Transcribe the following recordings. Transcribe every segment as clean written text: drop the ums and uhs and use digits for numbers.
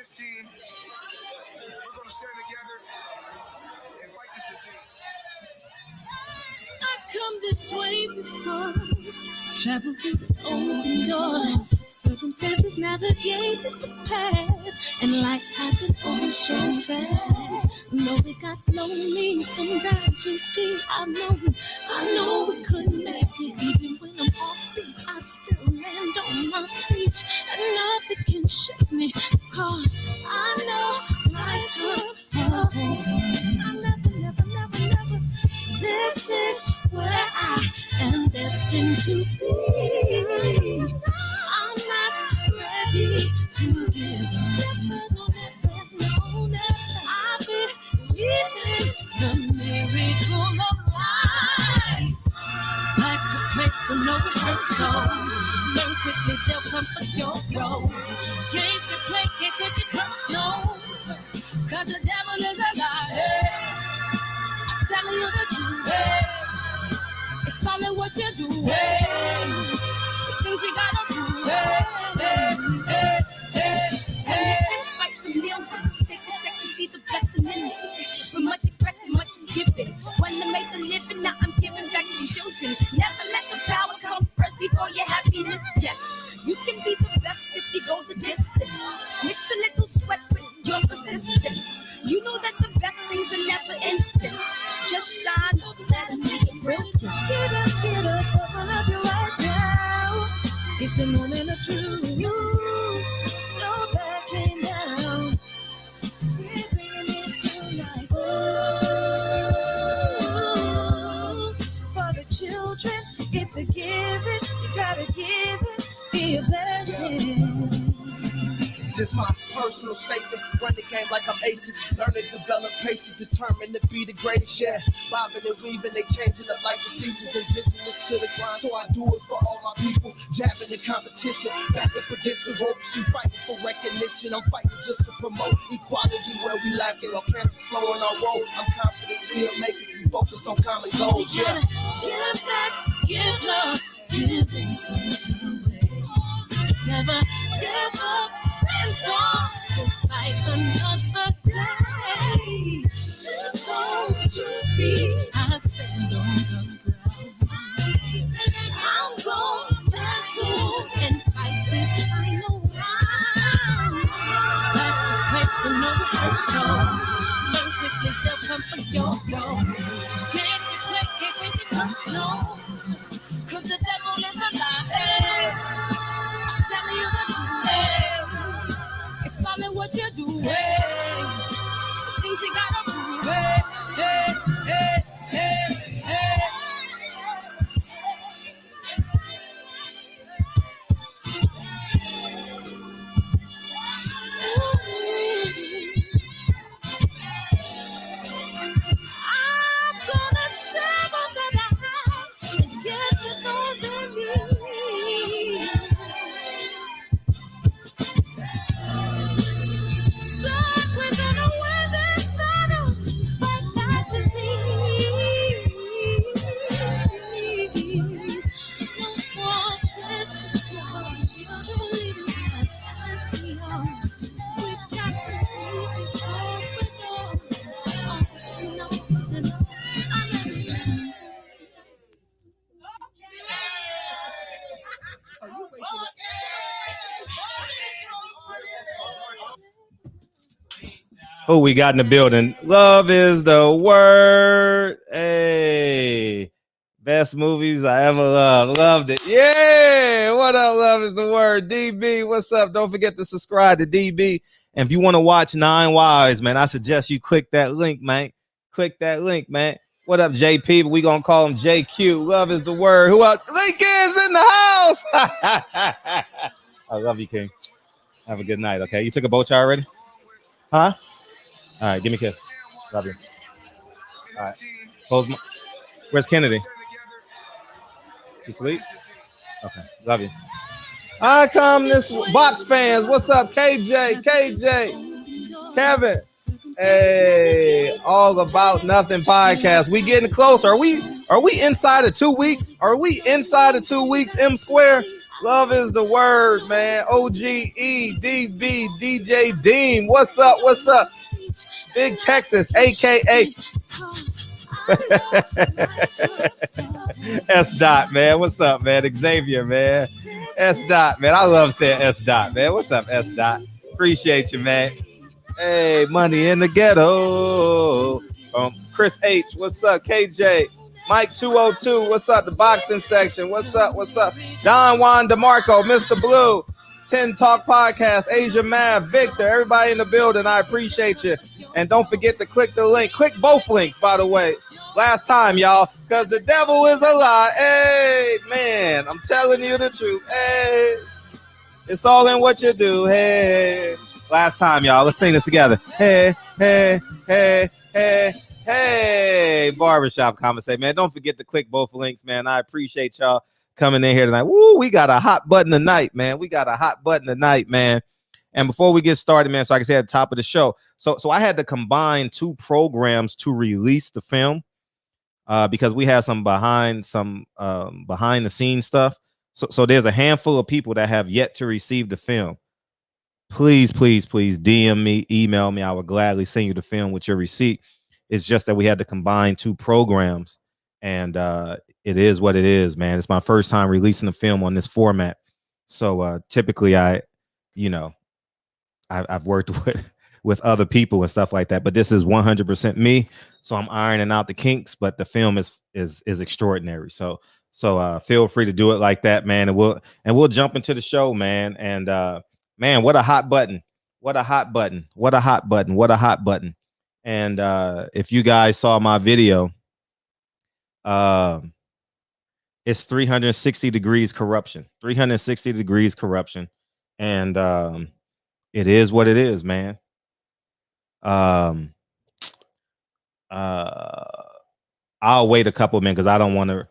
this team, we're going to stand together and fight this disease. I come this way before, travel through the open door. Circumstances navigated the path, and life happened all so fast. No, it got lonely sometimes, you see. I know we couldn't make it. Even when I'm off beat, I still land on my feet, and nothing can shake me, cause I know life took a hold. I never. This is where I am destined to be. I'm not ready to give up. I believe in the miracle of life. Life's a play for no rehearsal. Learn quickly, they'll come for your role. Games get played, can't take it personal, cause the devil is a liar. Telling you the truth, hey. It's all in what you do, hey. Some things you gotta do, hey. It's fight for millions. Take a second, see the blessing in it. With much expecting, much is given. Wanna make the living, now I'm giving back to children. Never let the power come first before your happiness. Yes, you can be the best if you go the distance. Mix a little sweat with your persistence. You know that the best things are never instant. Just shine, let them see it brilliant. Get up, open up your eyes now. It's the moment of truth. No backing down. We're bringing it through like, oh, for the children, it's a given. You gotta give it, be a blessing. This my personal statement. Run the game like I'm aces. Learn to develop patience, determined to be the greatest. Yeah, bobbing and weaving, they changing up like the seasons. Indigenous to the grind, so I do it for all my people. Jabbing the competition, back up against the ropes. You fighting for recognition, I'm fighting just to promote equality where we lacking. Or cancer slowing our road. I'm confident we'll make it. We focus on common goals. Yeah. Give back, give love, give insult away. Never give up, stand tall to fight another day. 2 toes, 2 feet, I stand on the ground. I'm going wrestle and fight this final round. Life's a play for no rehearsal. Learn quickly, they'll come for your role. Can't get play, can't take it personal, cause the devil is a liar. Telling you the truth, hey. It's all in what you do, hey. Some things you gotta do, hey. I'm gonna share all that I have and give to those in need. We're gonna win this battle, fight that disease. No one gets support. You don't believe in that. That's me on. We've got to keep it open up. Oh, we got in the building. Love is the word. Hey, best movies I ever loved. Loved it. Yeah. What up? Love is the word. DB, what's up? Don't forget to subscribe to DB. And if you want to watch 9 Wives, man, I suggest you click that link, man. Click that link, man. What up, JP? But we gonna call him JQ. Love is the word. Who else? Lincoln's in the house. I love you, King. Have a good night. Okay, you took a boat chart already? Huh? All right, give me a kiss. Love you. All right. Close my... Where's Kennedy? She sleep? Okay, love you. I come this box fans. What's up, KJ, Kevin? Hey, All About Nothing podcast. We getting close. Are we inside of 2 weeks? Are we inside of 2 weeks? M Square. Love is the word, man. OGE, DB, DJ Dean. What's up? What's up? Big Texas, aka S Dot, man. What's up, man? Xavier, man. S Dot, man. I love saying S Dot, man. What's up, S Dot? Appreciate you, man. Hey, money in the ghetto. Chris H, what's up? KJ, Mike 202, what's up? The boxing section, what's up? What's up? Don Juan DeMarco, Mr. Blue, 10 Talk Podcast, Asia Mav, Victor, everybody in the building. I appreciate you. And don't forget to click the link. Click both links, by the way. Last time, y'all, because the devil is a lie. Hey, man, I'm telling you the truth. Hey, it's all in what you do. Hey, last time, y'all. Let's sing this together. Hey, hey, hey, hey, hey. Barbershop conversation, man. Don't forget to click both links, man. I appreciate y'all coming in here tonight. Woo, we got a hot button tonight, man. We got a hot button tonight, man. And before we get started, man, so I can say at the top of the show, so I had to combine 2 programs to release the film because we had some behind the scenes stuff. So there's a handful of people that have yet to receive the film. Please, please, please DM me, email me. I would gladly send you the film with your receipt. It's just that we had to combine 2 programs, and it is what it is, man. It's my first time releasing a film on this format. So typically I've worked with other people and stuff like that, but this is 100% me. So I'm ironing out the kinks, but the film is extraordinary. So feel free to do it like that, man. And we'll jump into the show, man. And man, what a hot button. What a hot button. What a hot button. What a hot button. And if you guys saw my video, it's 360 degrees corruption. 360 degrees corruption. And it is what it is, man. I'll wait a couple minutes because I don't want to.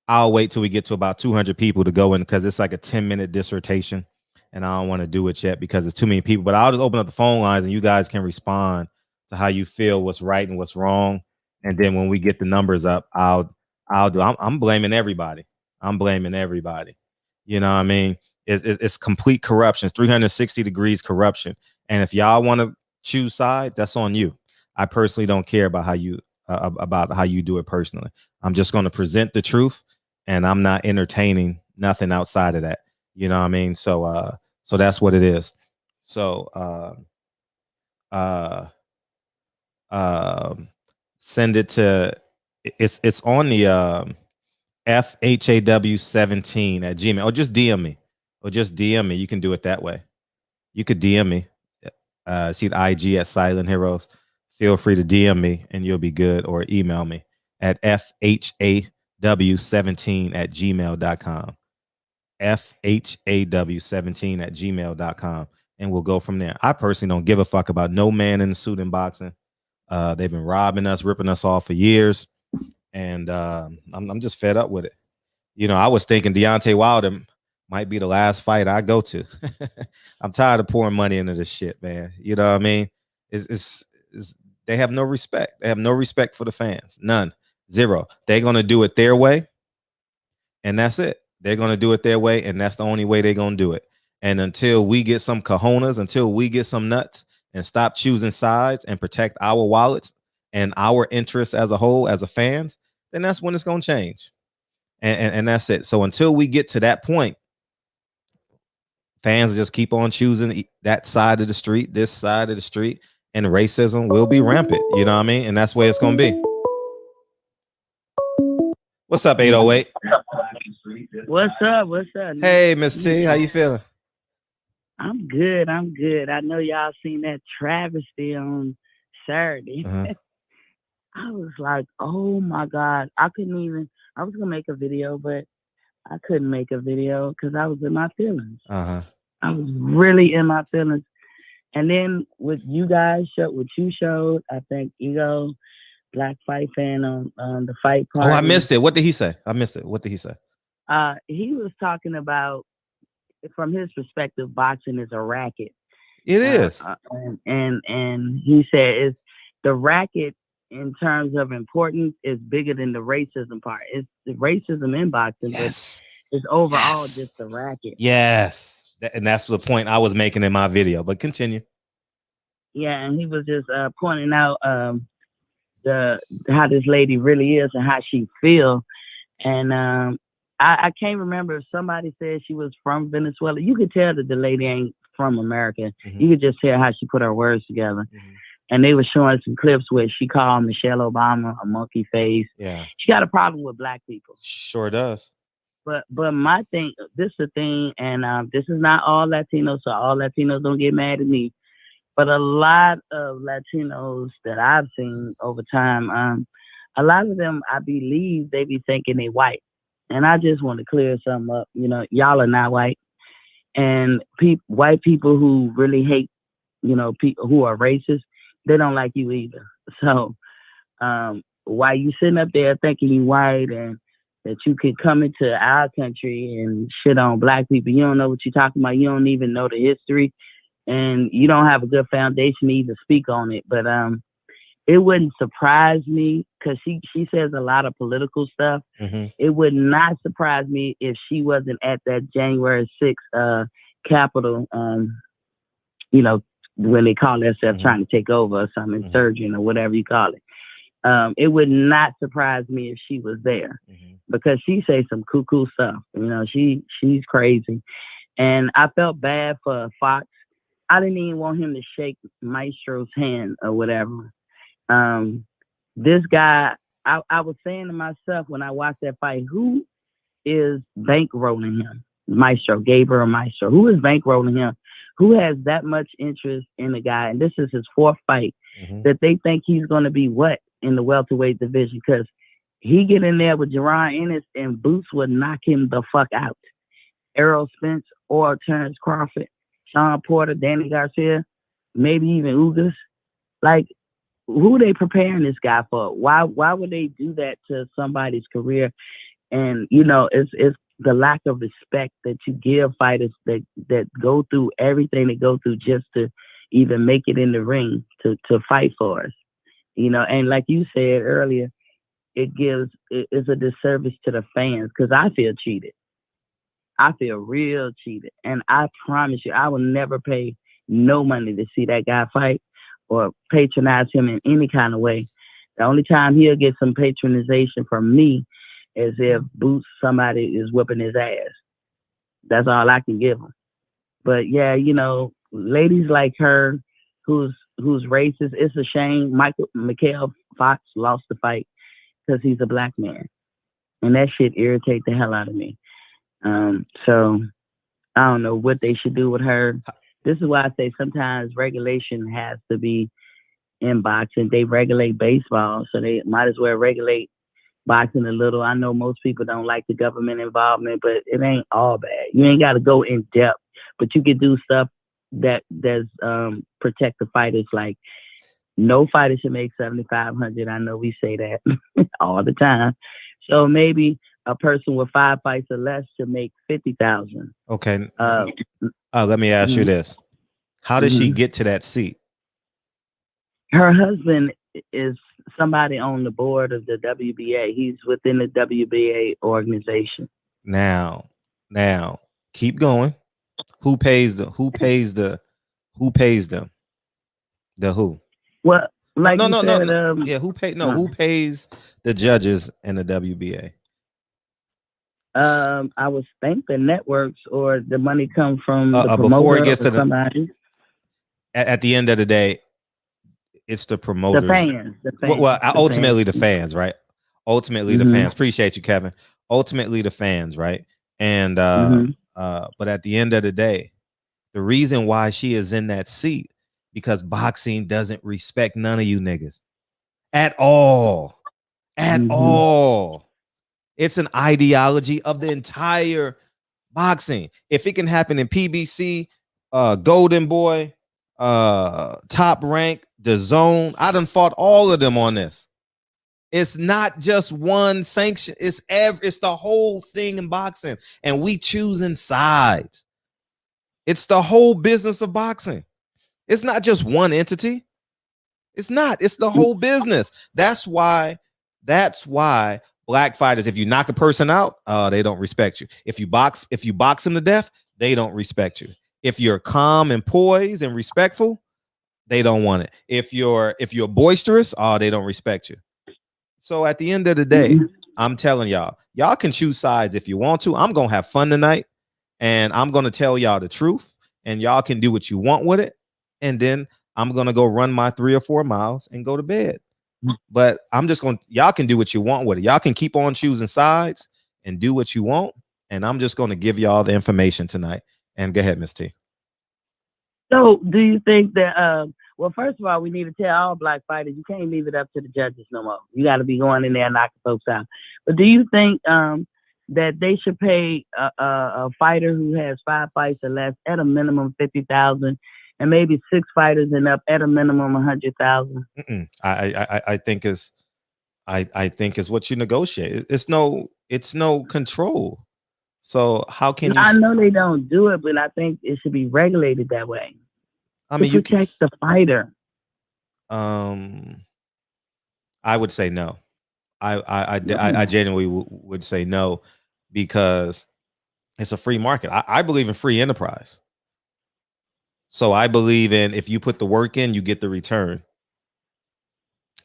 I'll wait till we get to about 200 people to go in because it's like a 10-minute dissertation, and I don't want to do it yet because it's too many people. But I'll just open up the phone lines and you guys can respond to how you feel, what's right and what's wrong. And then when we get the numbers up, I'll do. I'm blaming everybody. I'm blaming everybody. You know what I mean? It's complete corruption. It's 360 degrees corruption. And if y'all want to choose side, that's on you. I personally don't care about how you do it personally. I'm just going to present the truth, and I'm not entertaining nothing outside of that. You know what I mean? So that's what it is. So send it to it's on the FHAW17 at Gmail, or just DM me. You can do it that way. You could DM me. See the IG at Silent Heroes. Feel free to DM me and you'll be good, or email me at FHAW17 at gmail.com. FHAW17 at gmail.com. And we'll go from there. I personally don't give a fuck about no man in the suit in boxing. They've been robbing us, ripping us off for years. And I'm just fed up with it. You know, I was thinking Deontay Wilder might be the last fight I go to. I'm tired of pouring money into this shit, man. You know what I mean? It's they have no respect. They have no respect for the fans. None. Zero. They're going to do it their way. And that's it. They're going to do it their way. And that's the only way they're going to do it. And until we get some cojones, until we get some nuts and stop choosing sides and protect our wallets and our interests as a whole, as a fans, then that's when it's going to change. And that's it. So until we get to that point, fans just keep on choosing that side of the street, this side of the street, and racism will be rampant. You know what I mean? And that's where it's going to be. What's up, 808? What's up? What's up? Hey, Miss T, how you feeling? I'm good. I know y'all seen that travesty on Saturday. Uh-huh. I was like, oh my God. I was going to make a video, but I couldn't make a video because I was in my feelings. Uh-huh. I was really in my feelings. And then what you guys showed, I think Ego, Black Fight Fan on the fight party. Oh, I missed it. What did he say? I missed it. What did he say? He was talking about, from his perspective, boxing is a racket. It is. And he said it's the racket in terms of importance is bigger than the racism part. It's the racism in boxing, yes. It's overall just a racket. Yes. And that's the point I was making in my video. But continue. Yeah, and he was just pointing out how this lady really is and how she feels. And I can't remember if somebody said she was from Venezuela. You could tell that the lady ain't from America. You could just tell how she put her words together. And they were showing some clips where she called Michelle Obama a monkey face. Yeah. She got a problem with black people. Sure does. But my thing, this is the thing, and this is not all Latinos, so all Latinos don't get mad at me. But a lot of Latinos that I've seen over time, a lot of them, I believe, they be thinking they white. And I just want to clear something up. You know, y'all are not white. And white people who really hate, you know, people who are racist, they don't like you either. So while you sitting up there thinking you white and that you can come into our country and shit on black people, you don't know what you're talking about. You don't even know the history. And you don't have a good foundation to even speak on it. But it wouldn't surprise me because she says a lot of political stuff. It would not surprise me if she wasn't at that January 6th Capitol, you know, when they call themselves trying to take over or something, insurgent or whatever you call it. It would not surprise me if she was there because she says some cuckoo stuff. You know, she's crazy. And I felt bad for Fox. I didn't even want him to shake Maestro's hand or whatever. This guy, I was saying to myself when I watched that fight, who is bankrolling him? Maestro, Gabriel Maestro. Who is bankrolling him? Who has that much interest in the guy? And this is his fourth fight that they think he's going to be what in the welterweight division? Because he get in there with Jerron Ennis and Boots would knock him the fuck out. Errol Spence or Terrence Crawford. Sean Porter, Danny Garcia, maybe even Ugas. Like, who are they preparing this guy for? Why would they do that to somebody's career? And, you know, it's the lack of respect that you give fighters that go through everything they go through just to even make it in the ring to fight for us. You know, and like you said earlier, it's a disservice to the fans because I feel cheated. I feel real cheated. And I promise you, I will never pay no money to see that guy fight or patronize him in any kind of way. The only time he'll get some patronization from me is if Boots, somebody is whipping his ass. That's all I can give him. But yeah, you know, ladies like her who's racist, it's a shame. Mycal Fox lost the fight because he's a black man. And that shit irritates the hell out of me. So I don't know what they should do with her. This is why I say sometimes regulation has to be in boxing. They regulate baseball, so they might as well regulate boxing a little. I know most people don't like the government involvement, but it ain't all bad. You ain't got to go in depth, but you can do stuff that's protect the fighters. Like no fighter should make $7,500. I know we say that all the time. So maybe a person with 5 fights or less should make $50,000. Okay. Let me ask you this: how did she get to that seat? Her husband is somebody on the board of the WBA. He's within the WBA organization. Now, keep going. Who pays them? The who? Well, like no. Yeah, who pays the judges in the WBA? I would think the networks or the money comes from the promoter before it gets to somebody. At the end of the day, it's the promoters. The fans. Ultimately the fans, right? Ultimately the fans. Appreciate you, Kevin. Ultimately the fans, right? And but at the end of the day, the reason why she is in that seat because boxing doesn't respect none of you niggas at all. At all. It's an ideology of the entire boxing. If it can happen in PBC, Golden Boy, Top Rank, The Zone, I done fought all of them on this. It's not just one sanction. It's the whole thing in boxing, and we choosing sides. It's the whole business of boxing. It's not just one entity. It's not. It's the whole business. That's why Black fighters, if you knock a person out, they don't respect you. If you box them to death, they don't respect you. If you're calm and poised and respectful, they don't want it. If you're boisterous, they don't respect you. So at the end of the day, I'm telling y'all can choose sides if you want to. I'm gonna have fun tonight, and I'm gonna tell y'all the truth, and y'all can do what you want with it. And then I'm gonna go run my 3 or 4 miles and go to bed. But I'm just going to, y'all can do what you want with it. Y'all can keep on choosing sides and do what you want. And I'm just going to give y'all the information tonight. And go ahead, Miss T. So do you think that, well, first of all, we need to tell all black fighters, you can't leave it up to the judges no more. You got to be going in there and knocking folks out. But do you think that they should pay a fighter who has 5 fights or less at a minimum $50,000? And maybe 6 fighters and up at a minimum 100,000. I think is what you negotiate. It's no control. So how can you? I know they don't do it, but I think it should be regulated that way. I mean, to protect the fighter. I would say no. I genuinely would say no, because it's a free market. I believe in free enterprise. So I believe in, if you put the work in, you get the return.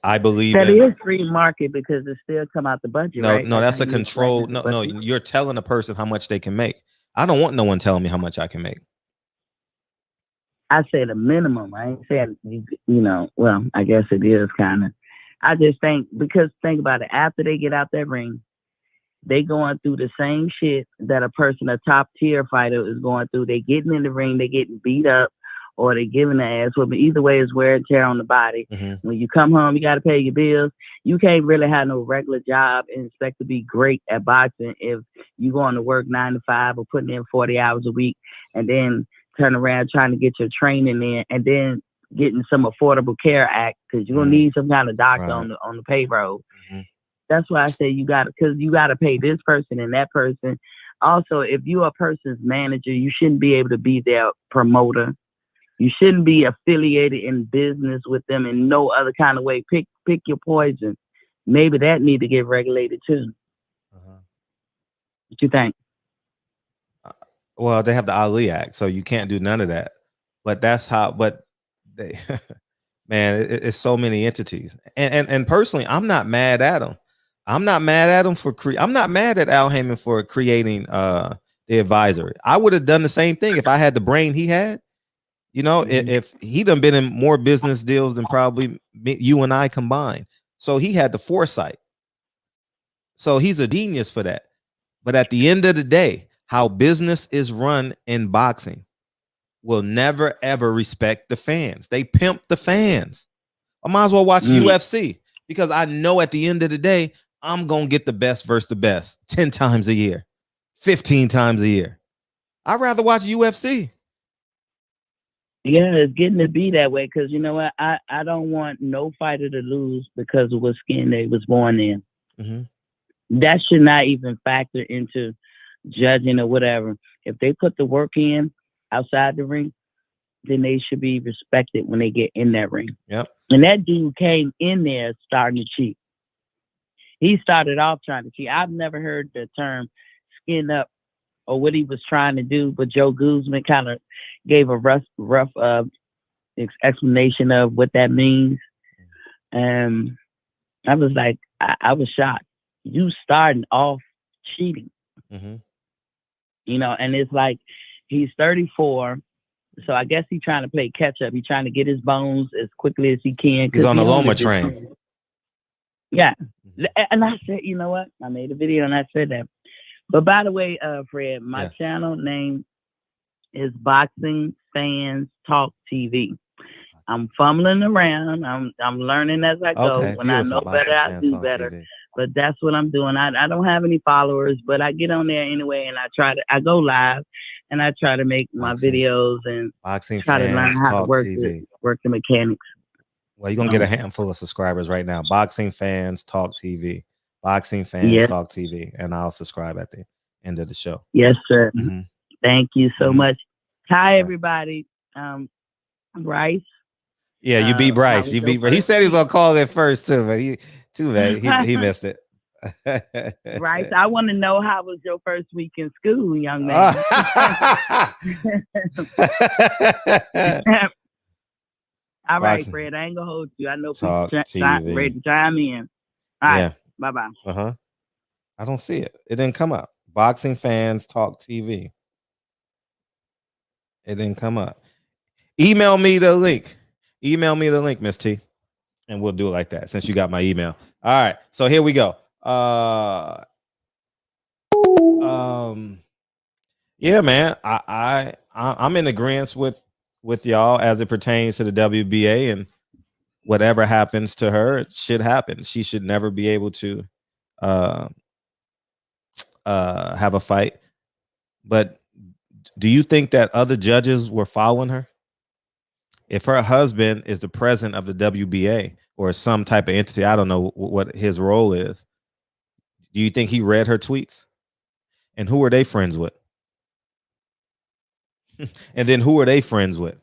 I believe that is free market because it still come out the budget. No, right? no, that's a control. No, you're telling a person how much they can make. I don't want no one telling me how much I can make. I said a minimum. I ain't saying, well, I guess it is kind of. I just think, because think about it, after they get out that ring, they going through the same shit that a top tier fighter is going through. They getting in the ring, they getting beat up, or they giving the ass whooping. Either way, is wear and tear on the body. Mm-hmm. When you come home, you got to pay your bills. You can't really have no regular job and expect to be great at boxing if you going to work 9 to 5 or putting in 40 hours a week, and then turn around trying to get your training in, and then getting some Affordable Care Act, because you're gonna need some kind of doctor on the payroll. Mm-hmm. That's why I say you got to pay this person and that person. Also, if you're a person's manager, you shouldn't be able to be their promoter. You shouldn't be affiliated in business with them in no other kind of way. Pick your poison. Maybe that need to get regulated too. What you think? Well, they have the Ali Act, so you can't do none of that. But that's how. But they, man, it's so many entities. And personally, I'm not mad at them. I'm not mad at him I'm not mad at Al Heyman for creating the advisory. I would have done the same thing if I had the brain he had. If he done been in more business deals than probably you and I combined. So he had the foresight. So he's a genius for that. But at the end of the day, how business is run in boxing will never, ever respect the fans. They pimp the fans. I might as well watch UFC, because I know at the end of the day, I'm going to get the best versus the best 10 times a year, 15 times a year. I'd rather watch UFC. Yeah, it's getting to be that way, because you know what? I don't want no fighter to lose because of what skin they was born in. Mm-hmm. That should not even factor into judging or whatever. If they put the work in outside the ring, then they should be respected when they get in that ring. Yep. And that dude came in there starting to cheat. He started off trying to cheat. I've never heard the term skin up or what he was trying to do, but Joe Guzman kind of gave a rough explanation of what that means. And I was like, I was shocked. You starting off cheating. Mm-hmm. And it's like, he's 34. So I guess he's trying to play catch up. He's trying to get his bones as quickly as he can. He's on the Loma train. Yeah. And I said, you know what? I made a video and I said that. But by the way, Fred, my channel name is Boxing Fans Talk TV. I'm fumbling around. I'm learning as I go. Okay, when I know better, I do better. TV. But that's what I'm doing. I don't have any followers, but I get on there anyway, and I go live, and I try to make my videos and Boxing try to learn how to work the mechanics. Well, you're going to get a handful of subscribers right now. Boxing Fans Talk TV. Boxing Fans Talk TV. And I'll subscribe at the end of the show. Yes, sir. Mm-hmm. Thank you so much. Hi, everybody. Bryce. Yeah, you beat Bryce. You beat Bryce. He said he's going to call it first, too, but he missed it. Bryce, I want to know how was your first week in school, young man. All right, Fred. I ain't gonna hold you. I know people ready to chime in. All right. Bye bye. I don't see it. It didn't come up. Boxing fans talk TV. It didn't come up. Email me the link. Email me the link, Miss T, and we'll do it like that since you got my email. All right. So here we go. Yeah, man. I'm in agreement with y'all as it pertains to the WBA, and whatever happens to her, it should happen. She should never be able to have a fight. But do you think that other judges were following her? If her husband is the president of the WBA or some type of entity, I don't know what his role is. Do you think he read her tweets? And who are they friends with? And then who are they friends with?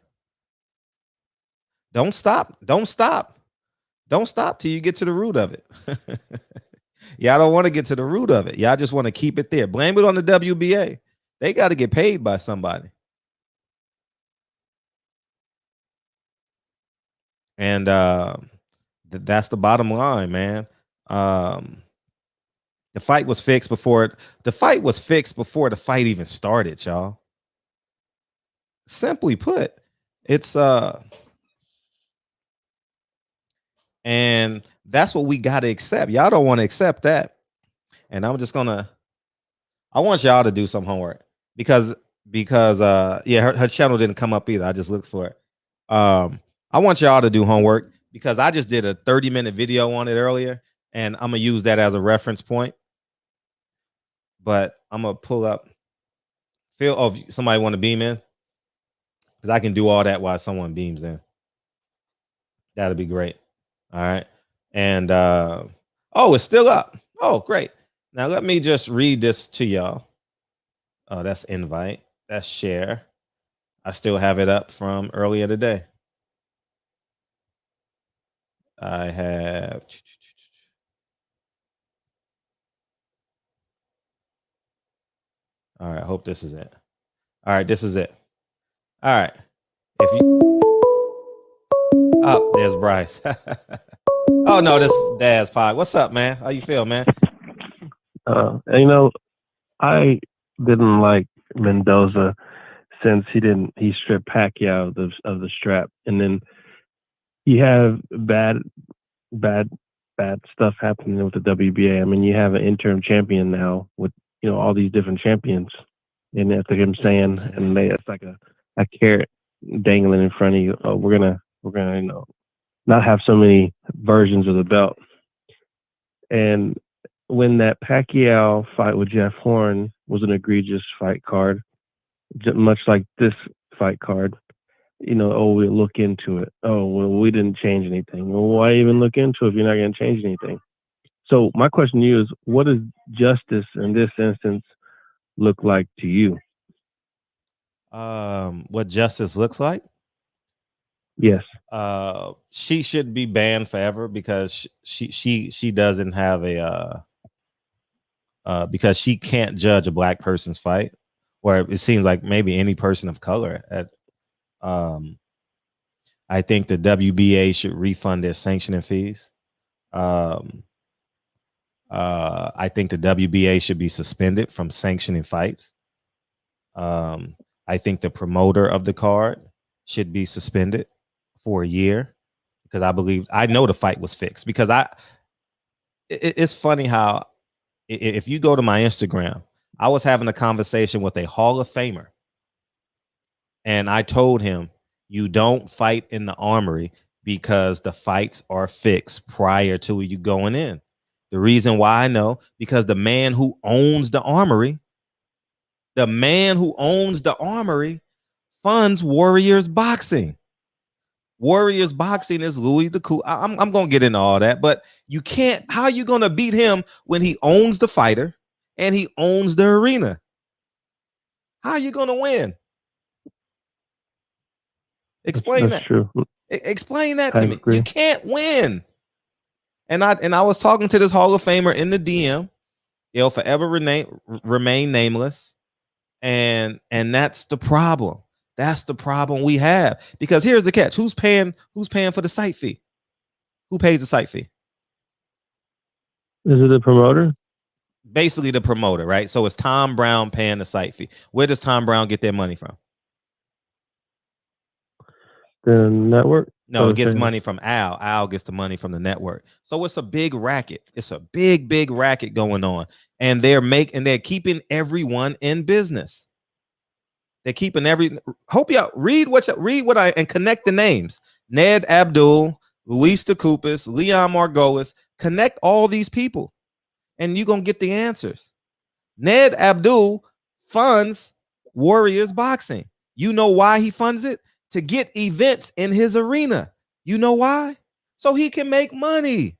Don't stop. Don't stop. Don't stop till you get to the root of it. Y'all don't want to get to the root of it. Y'all just want to keep it there. Blame it on the WBA. They got to get paid by somebody. And that's the bottom line, man. The fight was fixed before the fight even started, y'all. Simply put, it's and that's what we got to accept. Y'all don't want to accept that. And I want y'all to do some homework because yeah, her channel didn't come up either. I just looked for it. I want y'all to do homework because I just did a 30-minute video on it earlier, and I'm gonna use that as a reference point. But I'm gonna pull up. If somebody want to beam in, because I can do all that while someone beams in. That'll be great. All right. And oh, it's still up. Oh, great. Now let me just read this to y'all. Oh, that's invite. That's share. I still have it up from earlier today. I have. All right. I hope this is it. All right. This is it. All right. If you. Oh, there's Bryce. Oh no, this Daz Pod. What's up, man? How you feel, man? I didn't like Mendoza since he stripped Pacquiao of the strap, and then you have bad stuff happening with the WBA. I mean, you have an interim champion now with all these different champions, and after him saying, and it's like a carrot dangling in front of you. Oh, we're gonna not have so many versions of the belt. And when that Pacquiao fight with Jeff Horn was an egregious fight card, much like this fight card, we'll look into it. Oh, well, we didn't change anything. Well, why even look into it if you're not going to change anything? So my question to you is, what does justice in this instance look like to you? What justice looks like? Yes. She should be banned forever because she doesn't have a because she can't judge a black person's fight, or it seems like maybe any person of color. I think the WBA should refund their sanctioning fees. I think the WBA should be suspended from sanctioning fights. I think the promoter of the card should be suspended for a year because I know the fight was fixed because it's funny how if you go to my Instagram, I was having a conversation with a Hall of Famer and I told him, you don't fight in the Armory because the fights are fixed prior to you going in. The reason why I know, because the man who owns the Armory funds Warriors Boxing. Warriors Boxing is Louis the Cool. I'm going to get into all that, but you can't. How are you going to beat him when he owns the fighter and he owns the arena? How are you going to win? Explain That's that. True. Explain that to me. Agree. You can't win. And I was talking to this Hall of Famer in the DM. He'll forever remain nameless. And that's the problem. That's the problem we have. Because here's the catch. Who's paying for the site fee? Who pays the site fee? Is it the promoter? Basically the promoter, right? So it's Tom Brown paying the site fee. Where does Tom Brown get their money from? The network? No, it gets money from Al. Al gets the money from the network. So it's a big racket. It's a big racket going on. And they're keeping everyone in business. They're keeping hope y'all read what I and connect the names. Ned Abdul, Luis DeCoupas, Leon Margolis. Connect all these people. And you're gonna get the answers. Ned Abdul funds Warriors boxing. You know why he funds it? To get events in his arena. You know why? So he can make money.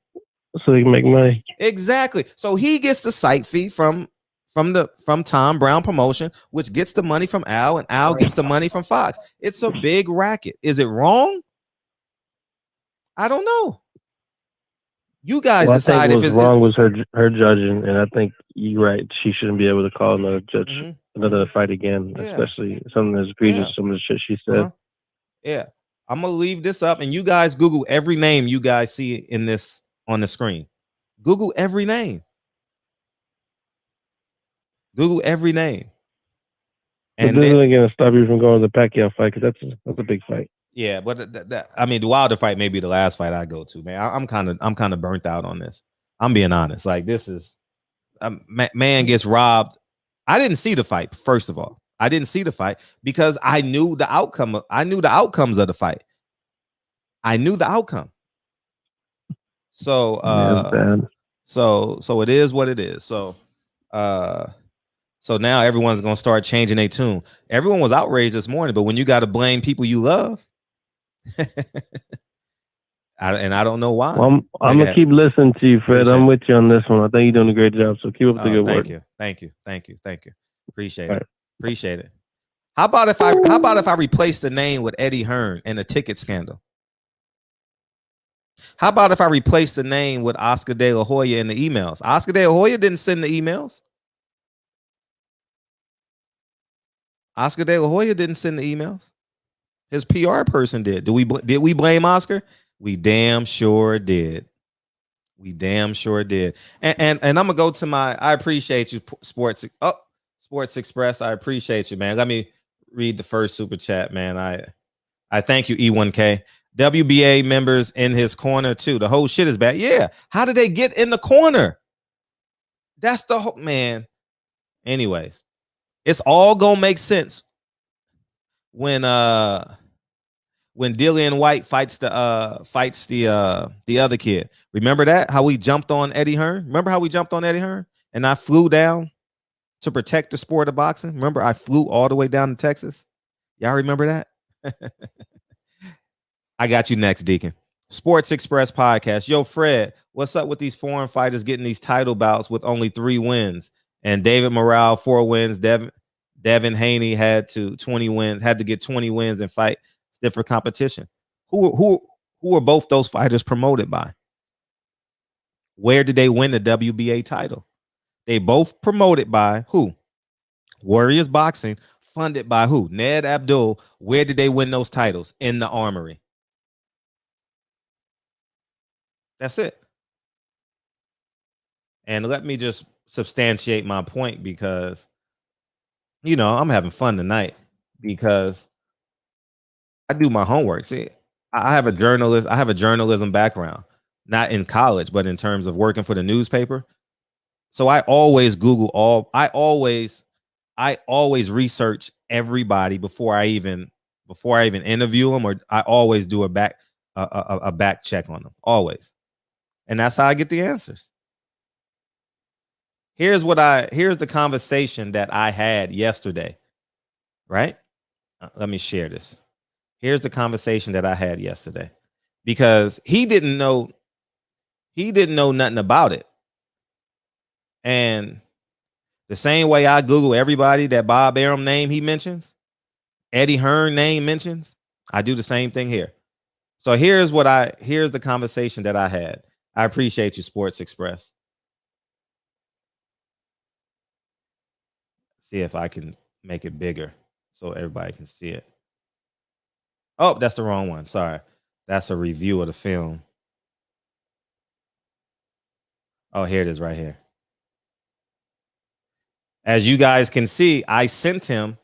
So he can make money. Exactly. So he gets the site fee from Tom Brown Promotion, which gets the money from Al, and Al gets the money from Fox. It's a big racket. Is it wrong? I don't know. You guys decide if it's wrong was her judging, and I think you're right. She shouldn't be able to call another judge another fight again, especially something as egregious as some of the shit she said. Yeah, I'm gonna leave this up, and you guys Google every name you guys see in this on the screen. Google every name. Google every name. And this isn't gonna stop you from going to the Pacquiao fight, because that's a big fight. Yeah, but I mean, the Wilder fight may be the last fight I go to, man. I'm kind of burnt out on this. I'm being honest. Like, this is man gets robbed. I didn't see the fight. First of all, I didn't see the fight because I knew the outcome. I knew the outcomes of the fight. I knew the outcome. So so it is what it is. So now everyone's gonna start changing their tune. Everyone was outraged this morning, but when you got to blame people you love, and I don't know why. Well, I'm gonna keep listening to you, Fred. I'm with you on this one. I think you're doing a great job. So keep up the good work. Thank you. Appreciate it. Appreciate it. How about if I replace the name with Eddie Hearn and the ticket scandal? How about if I replace the name with Oscar De La Hoya in the emails? Oscar De La Hoya didn't send the emails. Oscar De La Hoya didn't send the emails. His PR person did. Did we blame Oscar? We damn sure did. And I'm gonna go to I appreciate you, Sports Express. I appreciate you, man. Let me read the first super chat, man. I thank you, E1K. WBA members in his corner too. The whole shit is bad. Yeah. How did they get in the corner? That's the whole, man. Anyways, it's all gonna make sense when Dillian White fights the other kid. Remember that? How we jumped on Eddie Hearn? Remember how we jumped on Eddie Hearn? And I flew down to protect the sport of boxing. Remember, I flew all the way down to Texas. Y'all remember that? I got you next, Deacon. Sports Express podcast. Yo, Fred, what's up with these foreign fighters getting these title bouts with only 3 wins? And David Morale, 4 wins. Devin Haney had to get 20 wins and fight different competition. Who are both those fighters promoted by? Where did they win the WBA title? They both promoted by who? Warriors Boxing, funded by who? Ned Abdul. Where did they win those titles? In the Armory. That's it. And let me just substantiate my point, because I'm having fun tonight because I do my homework. See, I have a journalism background, not in college, but in terms of working for the newspaper. So I always Google I always research everybody before I even interview them, or I always do a back check on them, always. And that's how I get the answers. Here's the conversation that I had yesterday, right? Let me share this. Here's the conversation that I had yesterday, because he didn't know nothing about it. And the same way I Google everybody that Bob Arum name he mentions, Eddie Hearn name mentions, I do the same thing here. So here's the conversation that I had. I appreciate you, Sports Express. See if I can make it bigger so everybody can see it. Oh, that's the wrong one. Sorry. That's a review of the film. Oh, here it is right here. As you guys can see, I sent him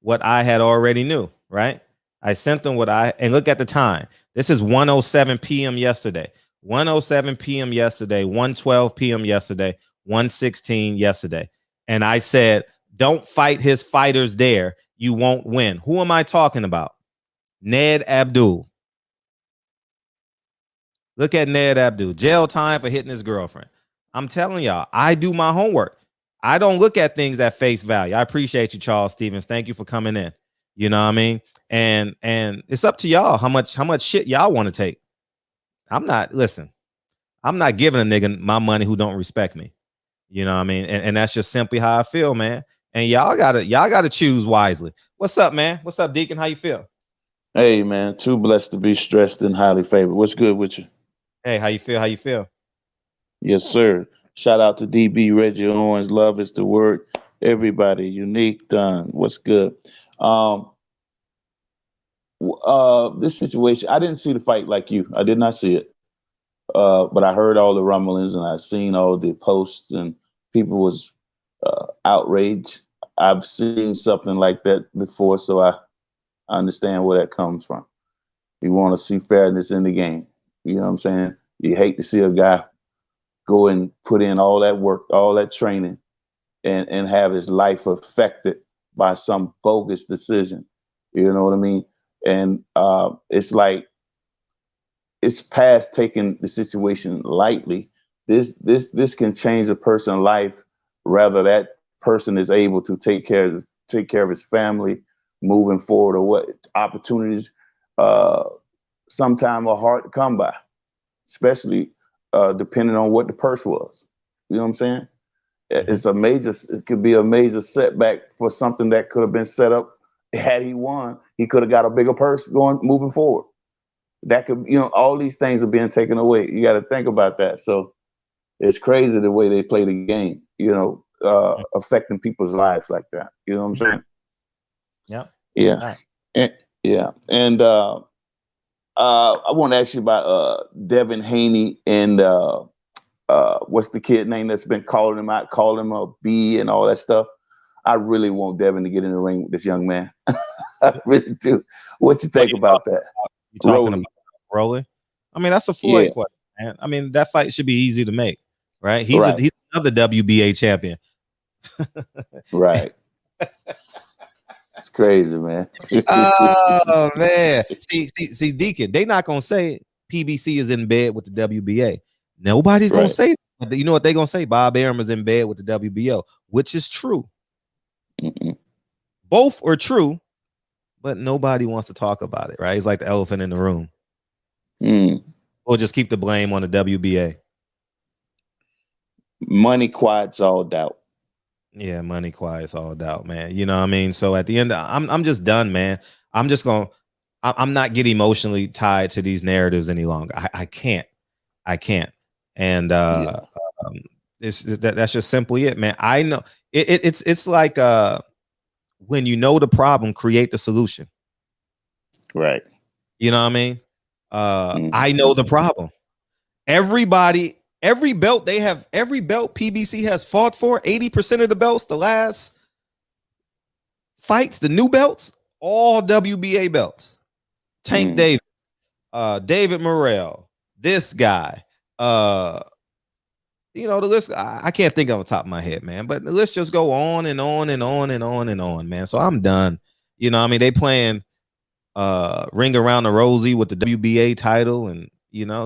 what I had already knew, right? I sent them and look at the time. This is 1:07 p.m. yesterday. 1:07 p.m. yesterday, 1:12 p.m. yesterday, 1:16 yesterday. And I said, don't fight his fighters there. You won't win. Who am I talking about? Ned Abdul. Look at Ned Abdul. Jail time for hitting his girlfriend. I'm telling y'all, I do my homework. I don't look at things at face value. I appreciate you, Charles Stevens. Thank you for coming in. You know what I mean? And it's up to y'all how much shit y'all want to take. I'm not giving a nigga my money who don't respect me. You know what I mean? And that's just simply how I feel, man. And y'all gotta choose wisely. What's up, man? What's up, Deacon? How you feel? Hey, man, too blessed to be stressed and highly favored. What's good with you? Hey, how you feel? How you feel? Yes, sir. Shout out to DB, Reggie Owens. Love is the word. Everybody, unique, done. What's good? This situation, I didn't see the fight like you. I did not see it. But I heard all the rumblings and I seen all the posts and people was outraged. I've seen something like that before, so I understand where that comes from. You want to see fairness in the game. You know what I'm saying? You hate to see a guy go and put in all that work, all that training, and have his life affected by some bogus decision. You know what I mean? And it's like, it's past taking the situation lightly. This can change a person's life, rather that person is able to take care of his family moving forward, or what opportunities sometimes are hard to come by, especially depending on what the purse was. You know what I'm saying? It could be a major setback for something that could have been set up. Had he won, he could have got a bigger purse moving forward. That could, all these things are being taken away. You got to think about that. So it's crazy the way they play the game, affecting people's lives like that. You know what I'm saying? Yeah. Yeah. Right. And I want to ask you about Devin Haney and what's the kid name that's been calling him out, calling him a B and all that stuff. I really want Devin to get in the ring with this young man. I really do. What you think about that? You talking about Rolling? I mean, that's a Floyd question, man. I mean, that fight should be easy to make, right? He's another WBA champion. Right. It's crazy, man. Oh man. See, Deacon, they not gonna say PBC is in bed with the WBA. Nobody's gonna say that. You know what they're gonna say? Bob Arum is in bed with the WBO, which is true. Both are true, but nobody wants to talk about it, right? It's like the elephant in the room. We'll just keep the blame on the WBA. Money quiets all doubt. Yeah, money quiets all doubt, man. You know what I mean? So at the end, I'm just done, man. I'm not getting emotionally tied to these narratives any longer. I can't. And that's just simply it, man. I know it's like when you know the problem, create the solution. Right. You know what I mean? I know the problem. Every belt PBC has fought for, 80% of the belts, the last fights, the new belts, all WBA belts. Tank Davis, David Morrell, this guy, the list, I can't think on the top of my head, man, but the list just go on and on and on and on and on, man. So I'm done. You know, I mean, they playing Ring Around the Rosie with the WBA title, and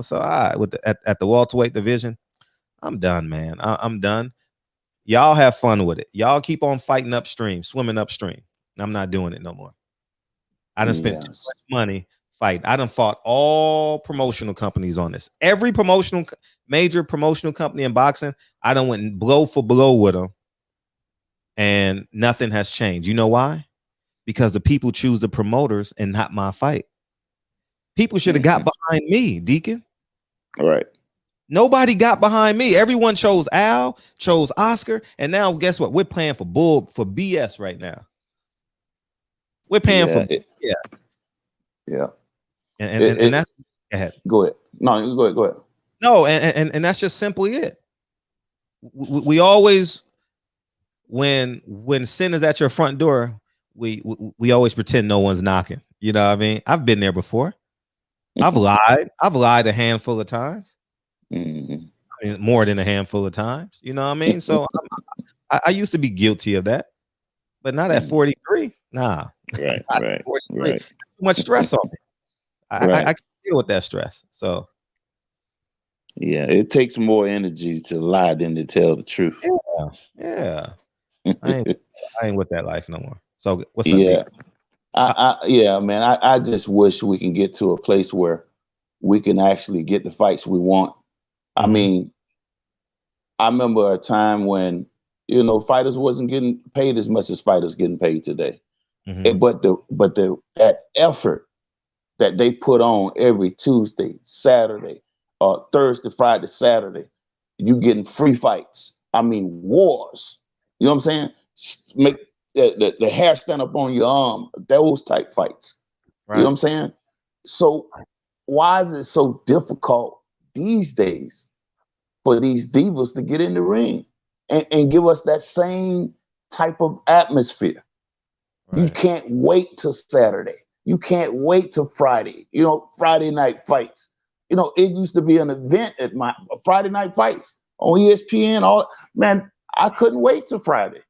so at the welterweight division, I'm done, man. I'm done. Y'all have fun with it. Y'all keep on fighting upstream, swimming upstream. I'm not doing it no more. I done spent too much money fighting. I done fought all promotional companies on this. Every major promotional company in boxing, I done went blow for blow with them, and nothing has changed. You know why? Because the people choose the promoters and not my fight. People should have got behind me, Deacon. Right. Nobody got behind me. Everyone chose Al, chose Oscar, and now guess what? We're paying for BS right now. We're paying for yeah. And that's go ahead. Go ahead. No, go ahead. No, and that's just simply it. We always, when sin is at your front door, we always pretend no one's knocking. You know what I mean? I've been there before. I've lied a handful of times. Mm-hmm. I mean, more than a handful of times. You know what I mean? So I used to be guilty of that, but not at 43. Nah. Right. 43. Too much stress on me. I can deal with that stress. So yeah, it takes more energy to lie than to tell the truth. Yeah. I ain't with that life no more. So what's up? Yeah. Man. I just wish we can get to a place where we can actually get the fights we want. I mean, I remember a time when, fighters wasn't getting paid as much as fighters getting paid today. But that effort that they put on every Tuesday, Saturday, Thursday, Friday, Saturday, you getting free fights. I mean, wars. You know what I'm saying? Make the hair stand up on your arm. Those type fights. Right. You know what I'm saying? So why is it so difficult these days for these divas to get in the ring and give us that same type of atmosphere? Right. You can't wait till Saturday. You can't wait till Friday. Friday night fights. It used to be an event at my Friday night fights on ESPN. Man, I couldn't wait till Friday.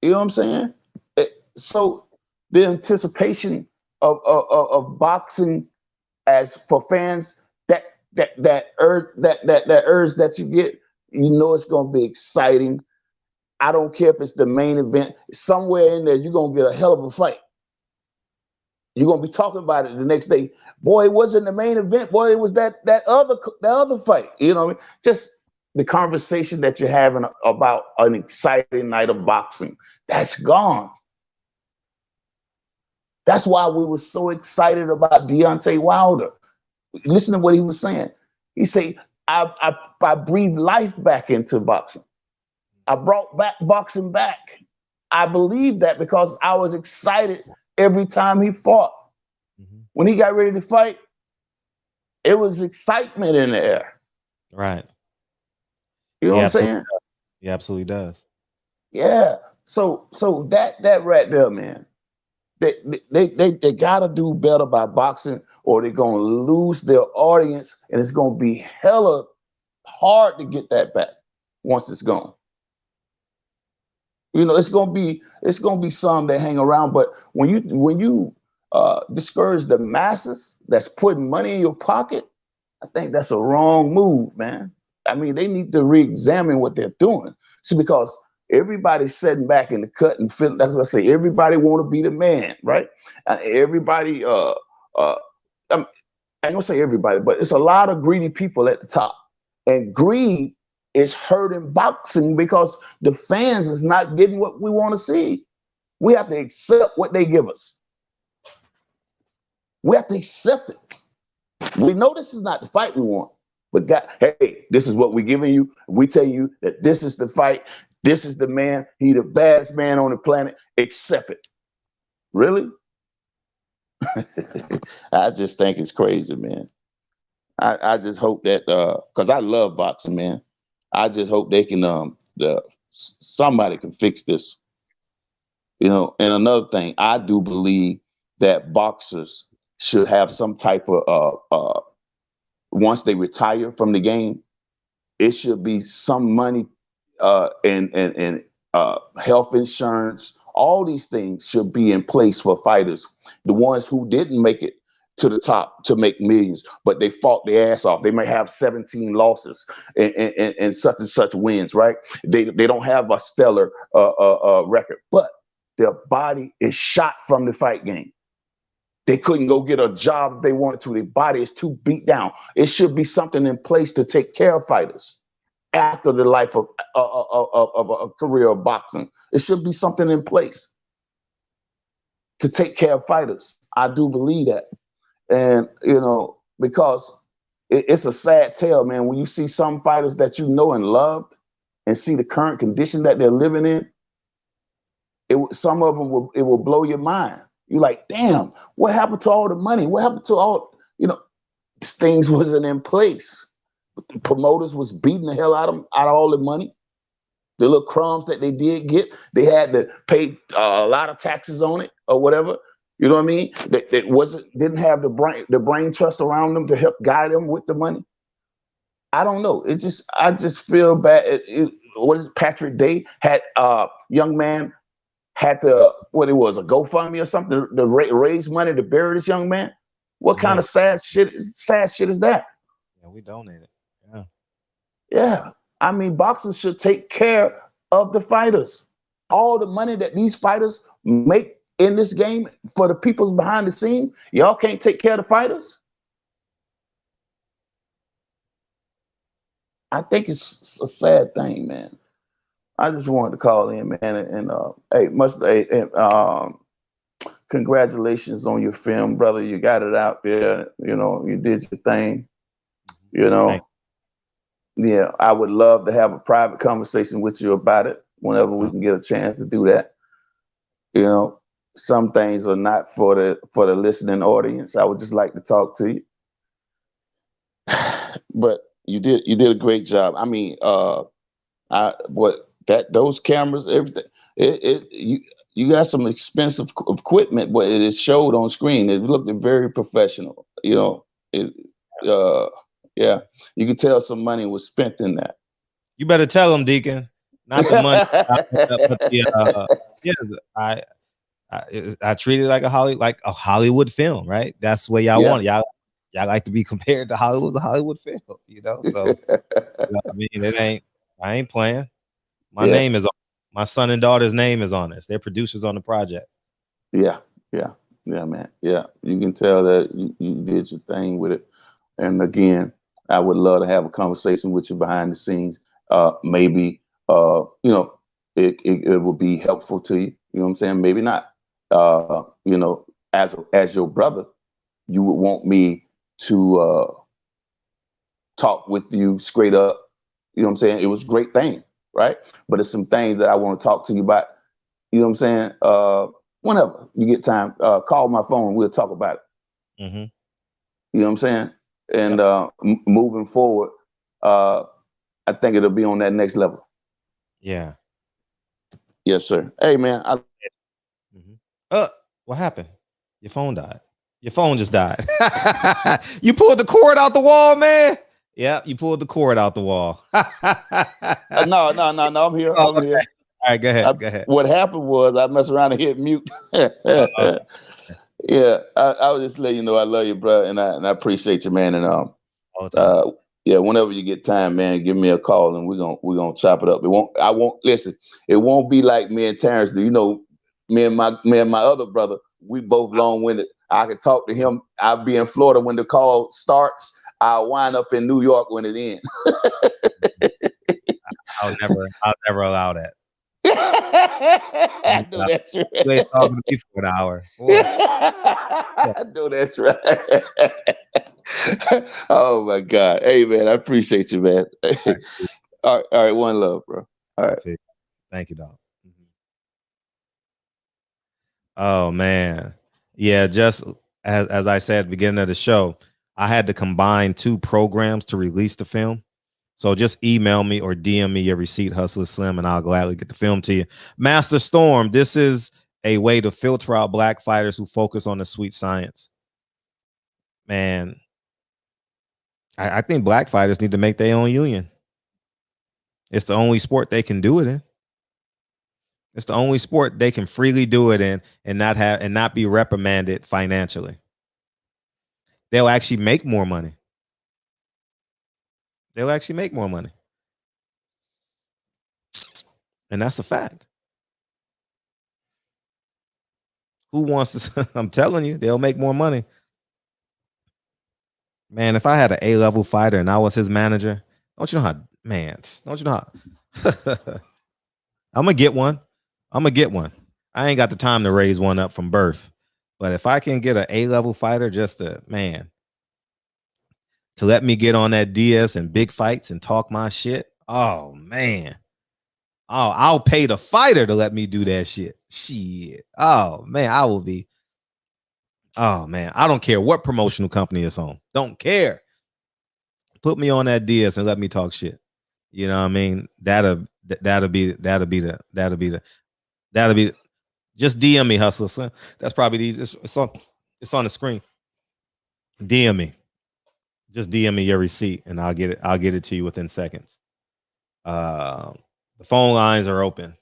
You know what I'm saying? So the anticipation of boxing, as for fans, that urge that you get, it's gonna be exciting. I don't care if it's the main event. Somewhere in there, you're gonna get a hell of a fight. You're gonna be talking about it the next day. Boy, it wasn't the main event. Boy, it was that other fight. You know what I mean? Just the conversation that you're having about an exciting night of boxing, that's gone. That's why we were so excited about Deontay Wilder. Listen to what he was saying. He said, I breathed life back into boxing. I brought back boxing back. I believe that because I was excited every time he fought. When he got ready to fight, it was excitement in the air. Right. You know what I'm saying? He absolutely does. Yeah. So that right there, man, they gotta do better by boxing, or they're gonna lose their audience, and it's gonna be hella hard to get that back once it's gone. It's gonna be some that hang around, but when you discourage the masses that's putting money in your pocket, I think that's a wrong move, man. I mean, they need to re-examine what they're doing. See, because everybody's sitting back in the cut and feeling, that's what I say, everybody want to be the man, right? Everybody, I ain't gonna say everybody, but it's a lot of greedy people at the top. And greed is hurting boxing because the fans is not getting what we want to see. We have to accept what they give us. We have to accept it. We know this is not the fight we want, but God, hey, this is what we're giving you. We tell you that this is the fight. This is the man. He the baddest man on the planet. Accept it. Really? I just think it's crazy, man. I just hope that, because I love boxing, man. I just hope they can, somebody can fix this. And another thing, I do believe that boxers should have some type of, once they retire from the game, it should be some money and health insurance. All these things should be in place for fighters, the ones who didn't make it to the top to make millions, but they fought their ass off. They may have 17 losses and such wins, right? They don't have a stellar record, but their body is shot from the fight game. They couldn't go get a job if they wanted to. Their body is too beat down. It should be something in place to take care of fighters after the life of a career of boxing. It should be something in place to take care of fighters. I do believe that. And, because it's a sad tale, man. When you see some fighters that you know and loved, and see the current condition that they're living in, some of them will blow your mind. You're like, damn, what happened to all the money? What happened to all, things wasn't in place. The promoters was beating the hell out of all the money. The little crumbs that they did get, they had to pay a lot of taxes on it or whatever. You know what I mean? That didn't have the brain trust around them to help guide them with the money. I don't know. I just feel bad. What is it? Patrick Day had young man had to, what it was, a GoFundMe or something to raise money to bury this young man. What kind of sad shit is that? Yeah, we donated. Yeah. Yeah. I mean, boxing should take care of the fighters. All the money that these fighters make in this game for the people's behind the scene, y'all can't take care of the fighters. I think it's a sad thing, man. I just wanted to call in, man, and congratulations on your film, brother. You got it out there. You did your thing. Yeah, I would love to have a private conversation with you about it whenever we can get a chance to do that. Some things are not for the listening audience. I would just like to talk to you. But you did a great job. I mean, those cameras, everything. You got some expensive equipment, but it is showed on screen. It looked very professional. Yeah, you could tell some money was spent in that. You better tell them, Deacon. Not the money, but I treat it like a Hollywood film, right? That's the way y'all want it. Y'all like to be compared to Hollywood film, So I mean, I ain't playing. Name is on. My son and daughter's name is on this. They're producers on the project. Yeah, man. Yeah, you can tell that you did your thing with it. And again, I would love to have a conversation with you behind the scenes. Maybe it will be helpful to you. You know what I'm saying? Maybe not. As your brother, you would want me to talk with you straight up. You know what I'm saying? It was a great thing, right? But it's some things that I want to talk to you about. You know what I'm saying? Whenever you get time, call my phone. We'll talk about it. Mm-hmm. You know what I'm saying? And moving forward, I think it'll be on that next level. Yeah. Yes, sir. Hey, man. What happened? Your phone died. Your phone just died. You pulled the cord out the wall, man. Yeah, you pulled the cord out the wall. No. I'm here. I'm here. All right, go ahead. What happened was I messed around and hit mute. Yeah, I was just letting you know I love you, bro, and I appreciate you, man. And whenever you get time, man, give me a call and we're gonna chop it up. It won't be like me and Terrence do. Me and my other brother, we both long-winded. I can talk to him. I'll be in Florida when the call starts. I'll wind up in New York when it ends. I'll never allow that. I know that's right. You ain't talking to me for an hour. I know that's right. Oh my God. Hey man, I appreciate you, man. All right, one love, bro. All right. Thank you, dog. Oh man. Yeah, just as I said at the beginning of the show, I had to combine 2 programs to release the film. So just email me or DM me your receipt, Hustler Slim, and I'll gladly get the film to you. Master Storm, this is a way to filter out black fighters who focus on the sweet science. Man, I think black fighters need to make their own union. It's the only sport they can do it in. It's the only sport they can freely do it in and not be reprimanded financially. They'll actually make more money. And that's a fact. Who wants to? I'm telling you, they'll make more money. Man, if I had an A-level fighter and I was his manager, don't you know how? I'm going to get one. I ain't got the time to raise one up from birth. But if I can get an A-level fighter just to to let me get on that DS and big fights and talk my shit. Oh man. Oh, I'll pay the fighter to let me do that shit. Shit. Oh man, I will be. Oh man, I don't care what promotional company it's on. Don't care. Put me on that DS and let me talk shit. You know what I mean? That'll be just DM me, hustler. Son. That's probably these. It's on the screen. DM me. Just DM me your receipt and I'll get it to you within seconds. The phone lines are open.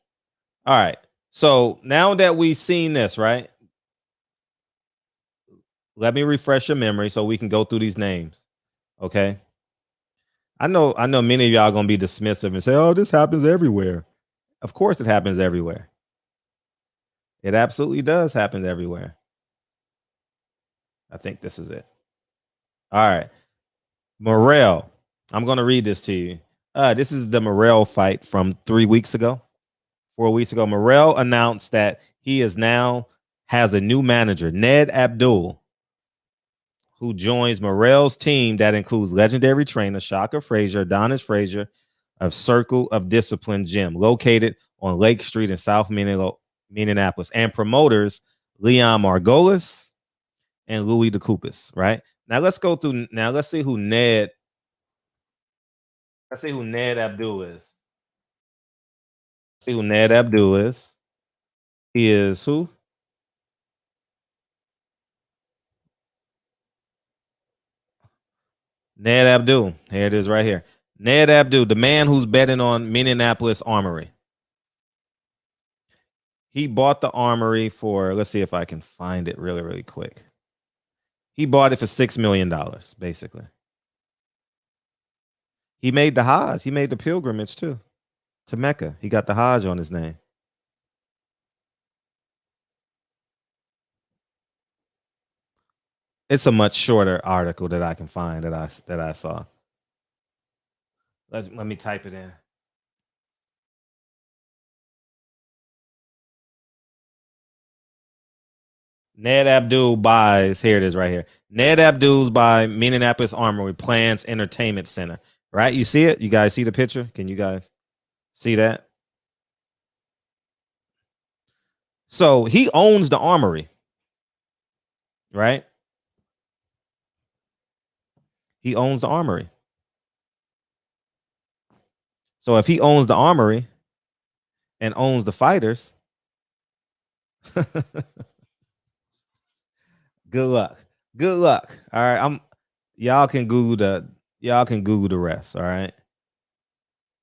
All right. So now that we've seen this, right? Let me refresh your memory so we can go through these names. Okay. I know many of y'all gonna be dismissive and say, oh, this happens everywhere. Of course it happens everywhere. It absolutely does happen everywhere. I think this is it. All right. Morrell. I'm gonna read this to you. This is the Morrell fight from 4 weeks ago. Morrell announced that he has a new manager, Ned Abdul, who joins Morrell's team that includes legendary trainer Shaka Frazier, Adonis Frazier of Circle of Discipline Gym, located on Lake Street in South Minneapolis, and promoters Leon Margolis and Louis DeCoupas. Right now, let's go through. Now, let's see who Ned Abdul is. See who Ned Abdul is. He is who? Ned Abdul. Here it is right here. Ned Abdul, the man who's betting on Minneapolis Armory. He bought the Armory for, let's see if I can find it really, really quick. He bought it for $6 million, basically. He made the Hajj. He made the pilgrimage too to Mecca. He got the Hajj on his name. It's a much shorter article that I can find that I saw. Let me type it in. Ned Abdul buys, here it is right here. Ned Abdul's by Minneapolis Armory Plans Entertainment Center. Right? You see it? You guys see the picture? Can you guys see that? So he owns the Armory. Right? He owns the Armory. So if he owns the Armory and owns the fighters, good luck. Good luck. All right. Y'all can Google the rest. All right.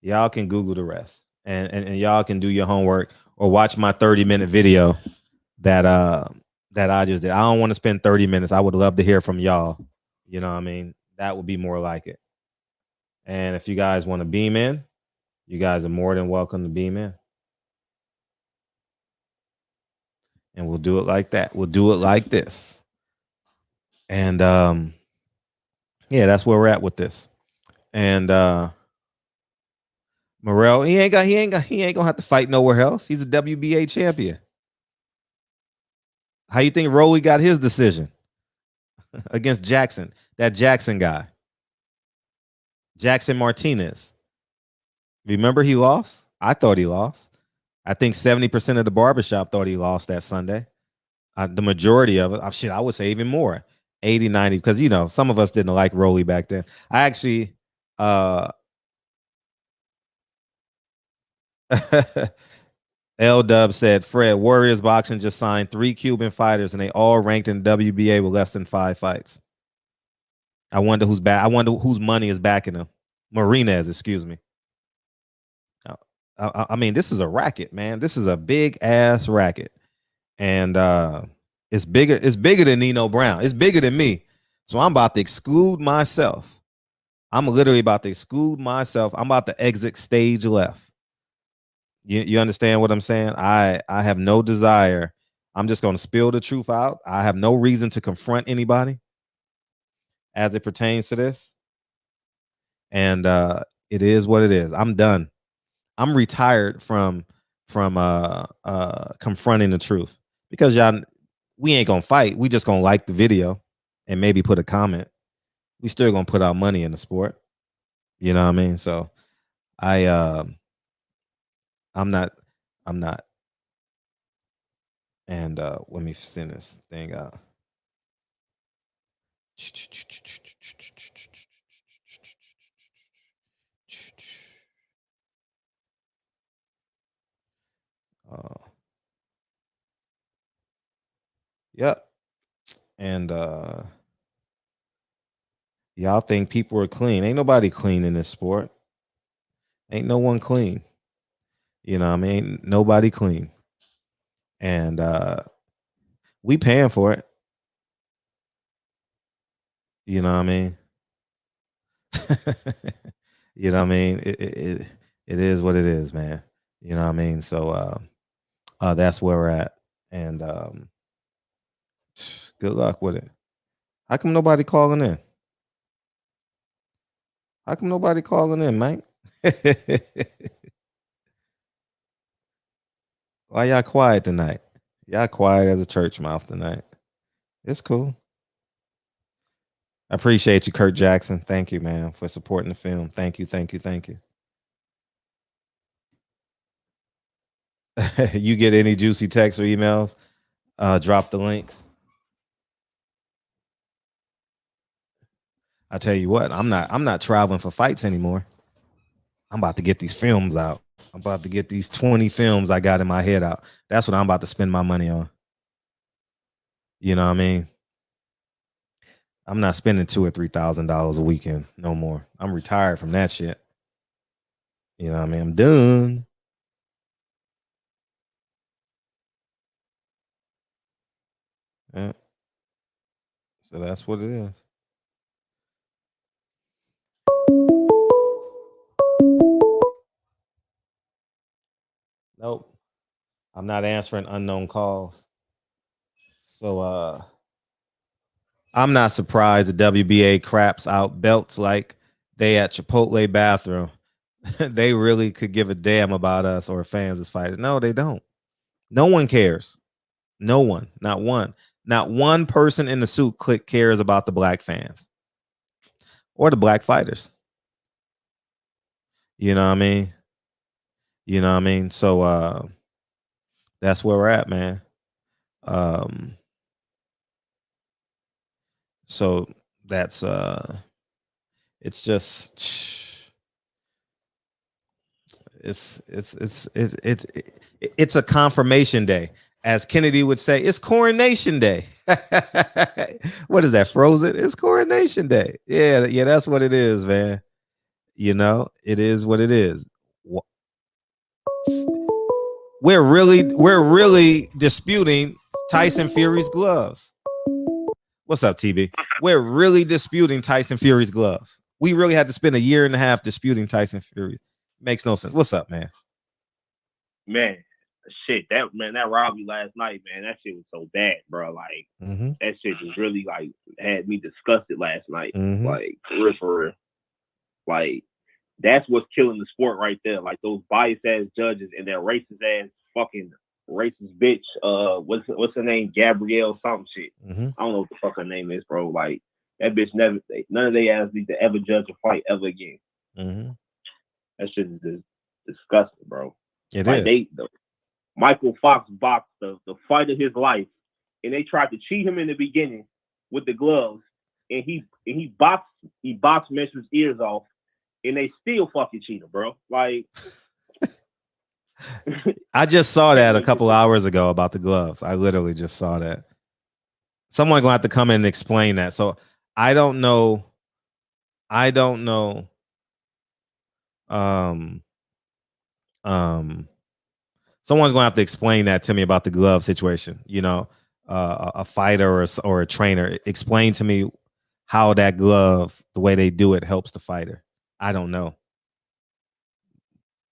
Y'all can Google the rest. And y'all can do your homework or watch my 30-minute video that I just did. I don't want to spend 30 minutes. I would love to hear from y'all. You know what I mean? That would be more like it. And if you guys want to beam in, you guys are more than welcome to beam in. And we'll do it like that. We'll do it like this. And yeah, that's where we're at with this. And Morrell, he ain't gonna have to fight nowhere else. He's a WBA champion. How you think Rolly got his decision against Jackson? That Jackson guy, Jackson Martinez. Remember he lost? I thought he lost. I think 70% of the barbershop thought he lost that Sunday. The majority of it, I would say even more, 80, 90, because, you know, some of us didn't like Rolly back then. I actually, L-Dub said, Fred, Warriors Boxing just signed 3 Cuban fighters and they all ranked in WBA with less than 5 fights. I wonder who's back. I wonder whose money is backing them. Marinez, excuse me. I mean, this is a racket, man. This is a big ass racket. And it's bigger than Nino Brown. It's bigger than me. So I'm about to exclude myself. I'm literally about to exclude myself. I'm about to exit stage left. You understand what I'm saying? I have no desire. I'm just going to spill the truth out. I have no reason to confront anybody as it pertains to this. And it is what it is. I'm done. I'm retired from confronting the truth, because y'all, we ain't gonna fight. We just gonna like the video and maybe put a comment. we still gonna put our money in the sport. You know what I mean? So I'm not. And let me send this thing out. Yep. And y'all think people are clean. Ain't nobody clean in this sport. Ain't no one clean. You know what I mean? Ain't nobody clean. And we paying for it. You know what I mean? You know what I mean? It is what it is, man. You know what I mean? So that's where we're at. And good luck with it. How come nobody calling in? How come nobody calling in, Mike? Why y'all quiet tonight? Y'all quiet as a church mouth tonight. It's cool. I appreciate you, Kurt Jackson. Thank you, man, for supporting the film. Thank you, thank you, thank you. You get any juicy texts or emails? Drop the link. I tell you what, I'm not traveling for fights anymore. I'm about to get these films out. I'm about to get these 20 films I got in my head out. That's what I'm about to spend my money on. You know what I mean? I'm not spending $2,000 or $3,000 a weekend no more. I'm retired from that shit. You know what I mean? I'm done. Yeah. So that's what it is. Nope. I'm not answering unknown calls. So I'm not surprised the WBA craps out belts like they at Chipotle bathroom. They really could give a damn about us or fans is fighting. No, they don't. No one cares. No one. Not one. Not one person in the suit clique cares about the black fans or the black fighters. You know what I mean? You know what I mean? So that's where we're at, man. So that's it's just it's a confirmation day. As Kennedy would say, it's coronation day. What is that? Frozen? It's coronation day. Yeah, that's what it is, man. You know, it is what it is. We're really disputing Tyson Fury's gloves. What's up, TB? We're really disputing Tyson Fury's gloves. We really had to spend a year and a half disputing Tyson Fury. Makes no sense. What's up, man? Man, shit, that robbery last night, man, that shit was so bad, bro. Like, that shit just really, like, had me disgusted last night. Like, for real. Like, that's what's killing the sport right there. Like, those biased-ass judges and that racist-ass fucking racist bitch, what's her name? Gabrielle something shit. I don't know what the fuck her name is, bro. Like, that bitch none of they ass need to ever judge a fight ever again. That shit is just disgusting, bro. It like is. Mycal Fox boxed the fight of his life, and they tried to cheat him in the beginning with the gloves, and he boxed Mitchell's ears off, and they still fucking cheat him, bro. Like, I just saw that a couple hours ago about the gloves. I literally just saw that. Someone gonna have to come in and explain that. So I don't know. Someone's gonna have to explain that to me about the glove situation. You know, a fighter or a trainer. Explain to me how that glove, the way they do it, helps the fighter. I don't know.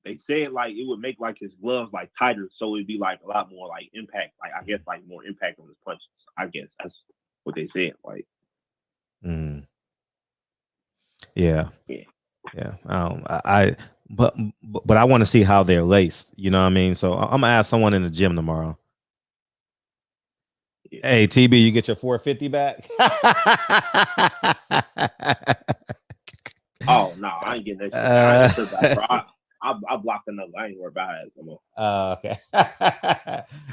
They said like it would make like his gloves like tighter, so it'd be like a lot more like impact. Like I guess like more impact on his punches. I guess that's what they said. Like, yeah. But I want to see how they're laced. You know what I mean? So I'm gonna ask someone in the gym tomorrow. Hey, TB, you get your 450 back? Oh no, I ain't getting that shit. I blocked another. I ain't worried about it no more. Okay.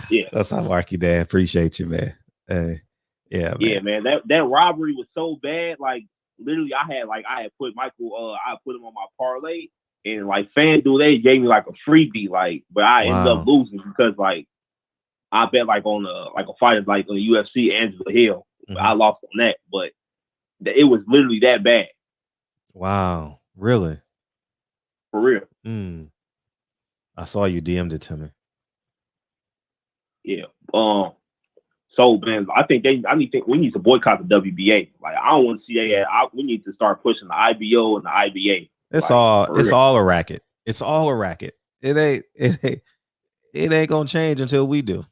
Yeah. That's how Marky Dad. Appreciate you, man. Hey. Yeah, man. Yeah, man. That robbery was so bad. Like literally, I had put Mycal. I put him on my parlay, and like FanDuel, they gave me like a freebie. Like, but I ended up losing because like I bet like on a fighter like on the UFC, Angela Hill. I lost on that, but it was literally that bad. Wow, really? For real. I saw you DM'd it to me. Yeah. So man, I think we need to boycott the WBA. Like I don't want to see that. We need to start pushing the IBO and the IBA. It's all a racket. It's all a racket. It ain't gonna change until we do.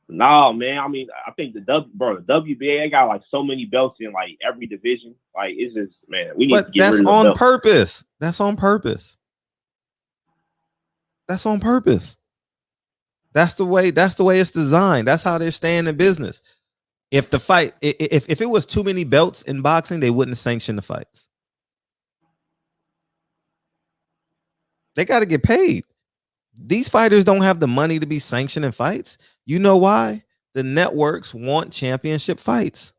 Nah, man. I mean, I think the WBA, they got like so many belts in like every division. Like it's just, man, we need to get rid of on belts. purpose. That's on purpose. That's on purpose. That's the way it's designed. That's how they're staying in business. If the fight, if it was too many belts in boxing, they wouldn't sanction the fights. They got to get paid. These fighters don't have the money to be sanctioning fights. You know why? The networks want championship fights.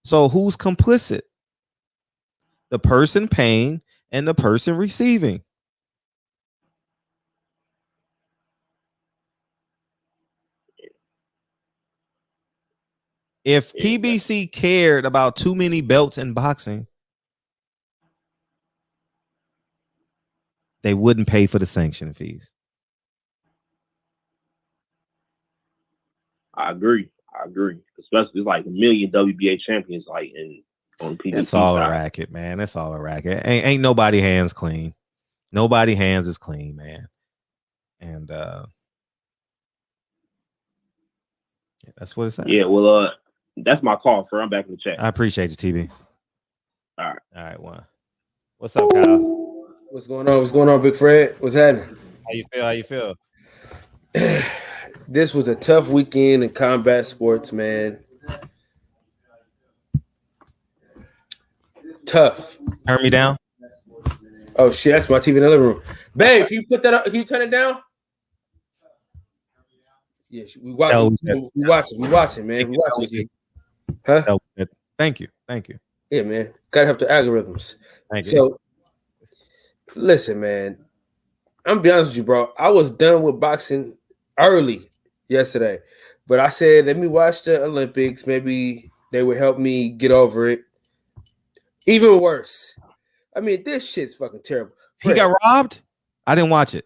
So who's complicit? The person paying and the person receiving. If PBC cared about too many belts in boxing, they wouldn't pay for the sanction fees. I agree. Especially like a million WBA champions like on PBC. It's all a racket, man. It's all a racket. Ain't nobody hands clean. Nobody hands is clean, man. And that's what it's saying. Yeah, well, that's my call for. I'm back in the chat. I appreciate you, TB. All right, one. What's up, Kyle? What's going on? What's going on, Big Fred? What's happening? How you feel? This was a tough weekend in combat sports, man. Tough. Turn me down. Oh shit, that's my TV in the living room. Babe, can you put that up? Can you turn it down? Yes, we watching, man. We watching. Huh? Thank you. Yeah, man. Gotta help the algorithms. Thank you. So listen, man. I'm gonna be honest with you, bro. I was done with boxing early yesterday, but I said, let me watch the Olympics. Maybe they would help me get over it. Even worse. I mean, this shit's fucking terrible. Fred, he got robbed? I didn't watch it.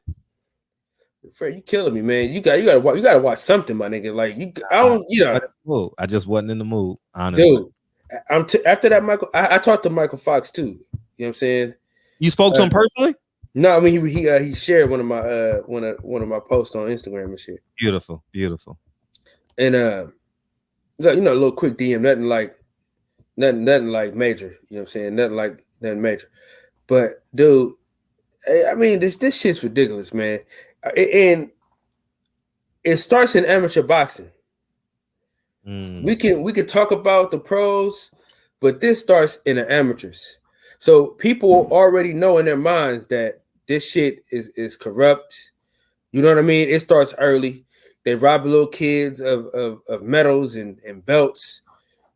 Fred, you killing me, man. You gotta watch something, my nigga. Like I just wasn't in the mood, honestly. Dude, after that, Mycal. I talked to Mycal Fox too. You know what I'm saying? You spoke to him personally? No, I mean he shared one of my posts on Instagram and shit. Beautiful. And a little quick DM, nothing like major. You know what I'm saying? Nothing major. But dude, I mean this shit's ridiculous, man. And it starts in amateur boxing. We can talk about the pros, but this starts in the amateurs. So people already know in their minds that this shit is corrupt. You know what I mean? It starts early. They rob little kids of medals and belts.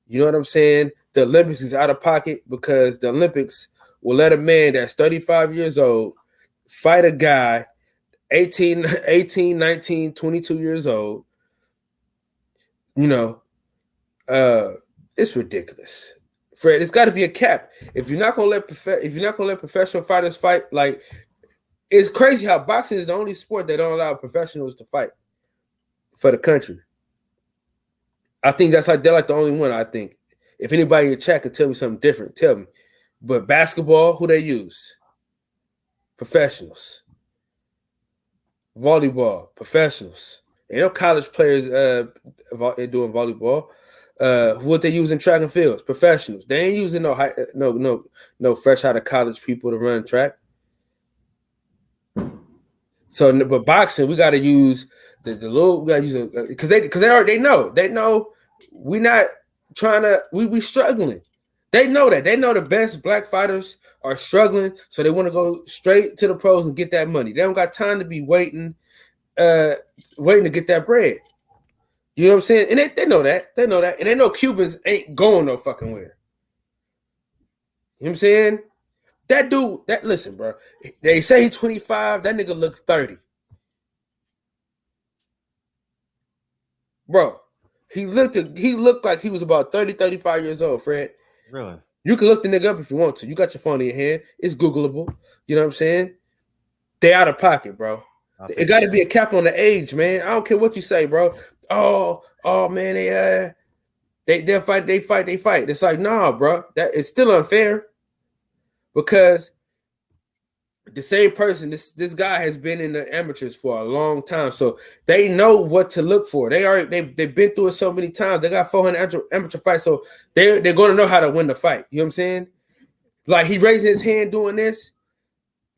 You know what I'm saying? The Olympics is out of pocket because the Olympics will let a man that's 35 years old fight a guy 18, 19, 22 years old. You know, it's ridiculous. Fred, it's got to be a cap. If you're not gonna let professional fighters fight, like it's crazy how boxing is the only sport that don't allow professionals to fight for the country. I think they're like the only one. I think if anybody in your chat can tell me something different, tell me. But basketball, who they use? Professionals. Volleyball, professionals. Ain't no college players doing volleyball. What they use in track and fields, professionals. They ain't using no fresh out of college people to run track. So, but boxing, we got to use the little. We got to use it because they know we not trying to. We struggling. They know that. They know the best black fighters are struggling, so they want to go straight to the pros and get that money. They don't got time to be waiting to get that bread. You know what I'm saying? And they know that. They know that. And they know Cubans ain't going no fucking where. You know what I'm saying? That dude, listen, bro. They say he's 25. That nigga look 30. Bro, he looked like he was about 30, 35 years old, Fred. Really? You can look the nigga up if you want to. You got your phone in your hand. It's Googleable. You know what I'm saying? They out of pocket, bro. It got to be a cap on the age, man. I don't care what you say, bro. Oh, man, they fight. It's like, nah, bro. That is still unfair because the same person, this guy has been in the amateurs for a long time, so they know what to look for. They've been through it so many times. They got 400 amateur fights, so they're going to know how to win the fight. You know what I'm saying? Like he raised his hand doing this,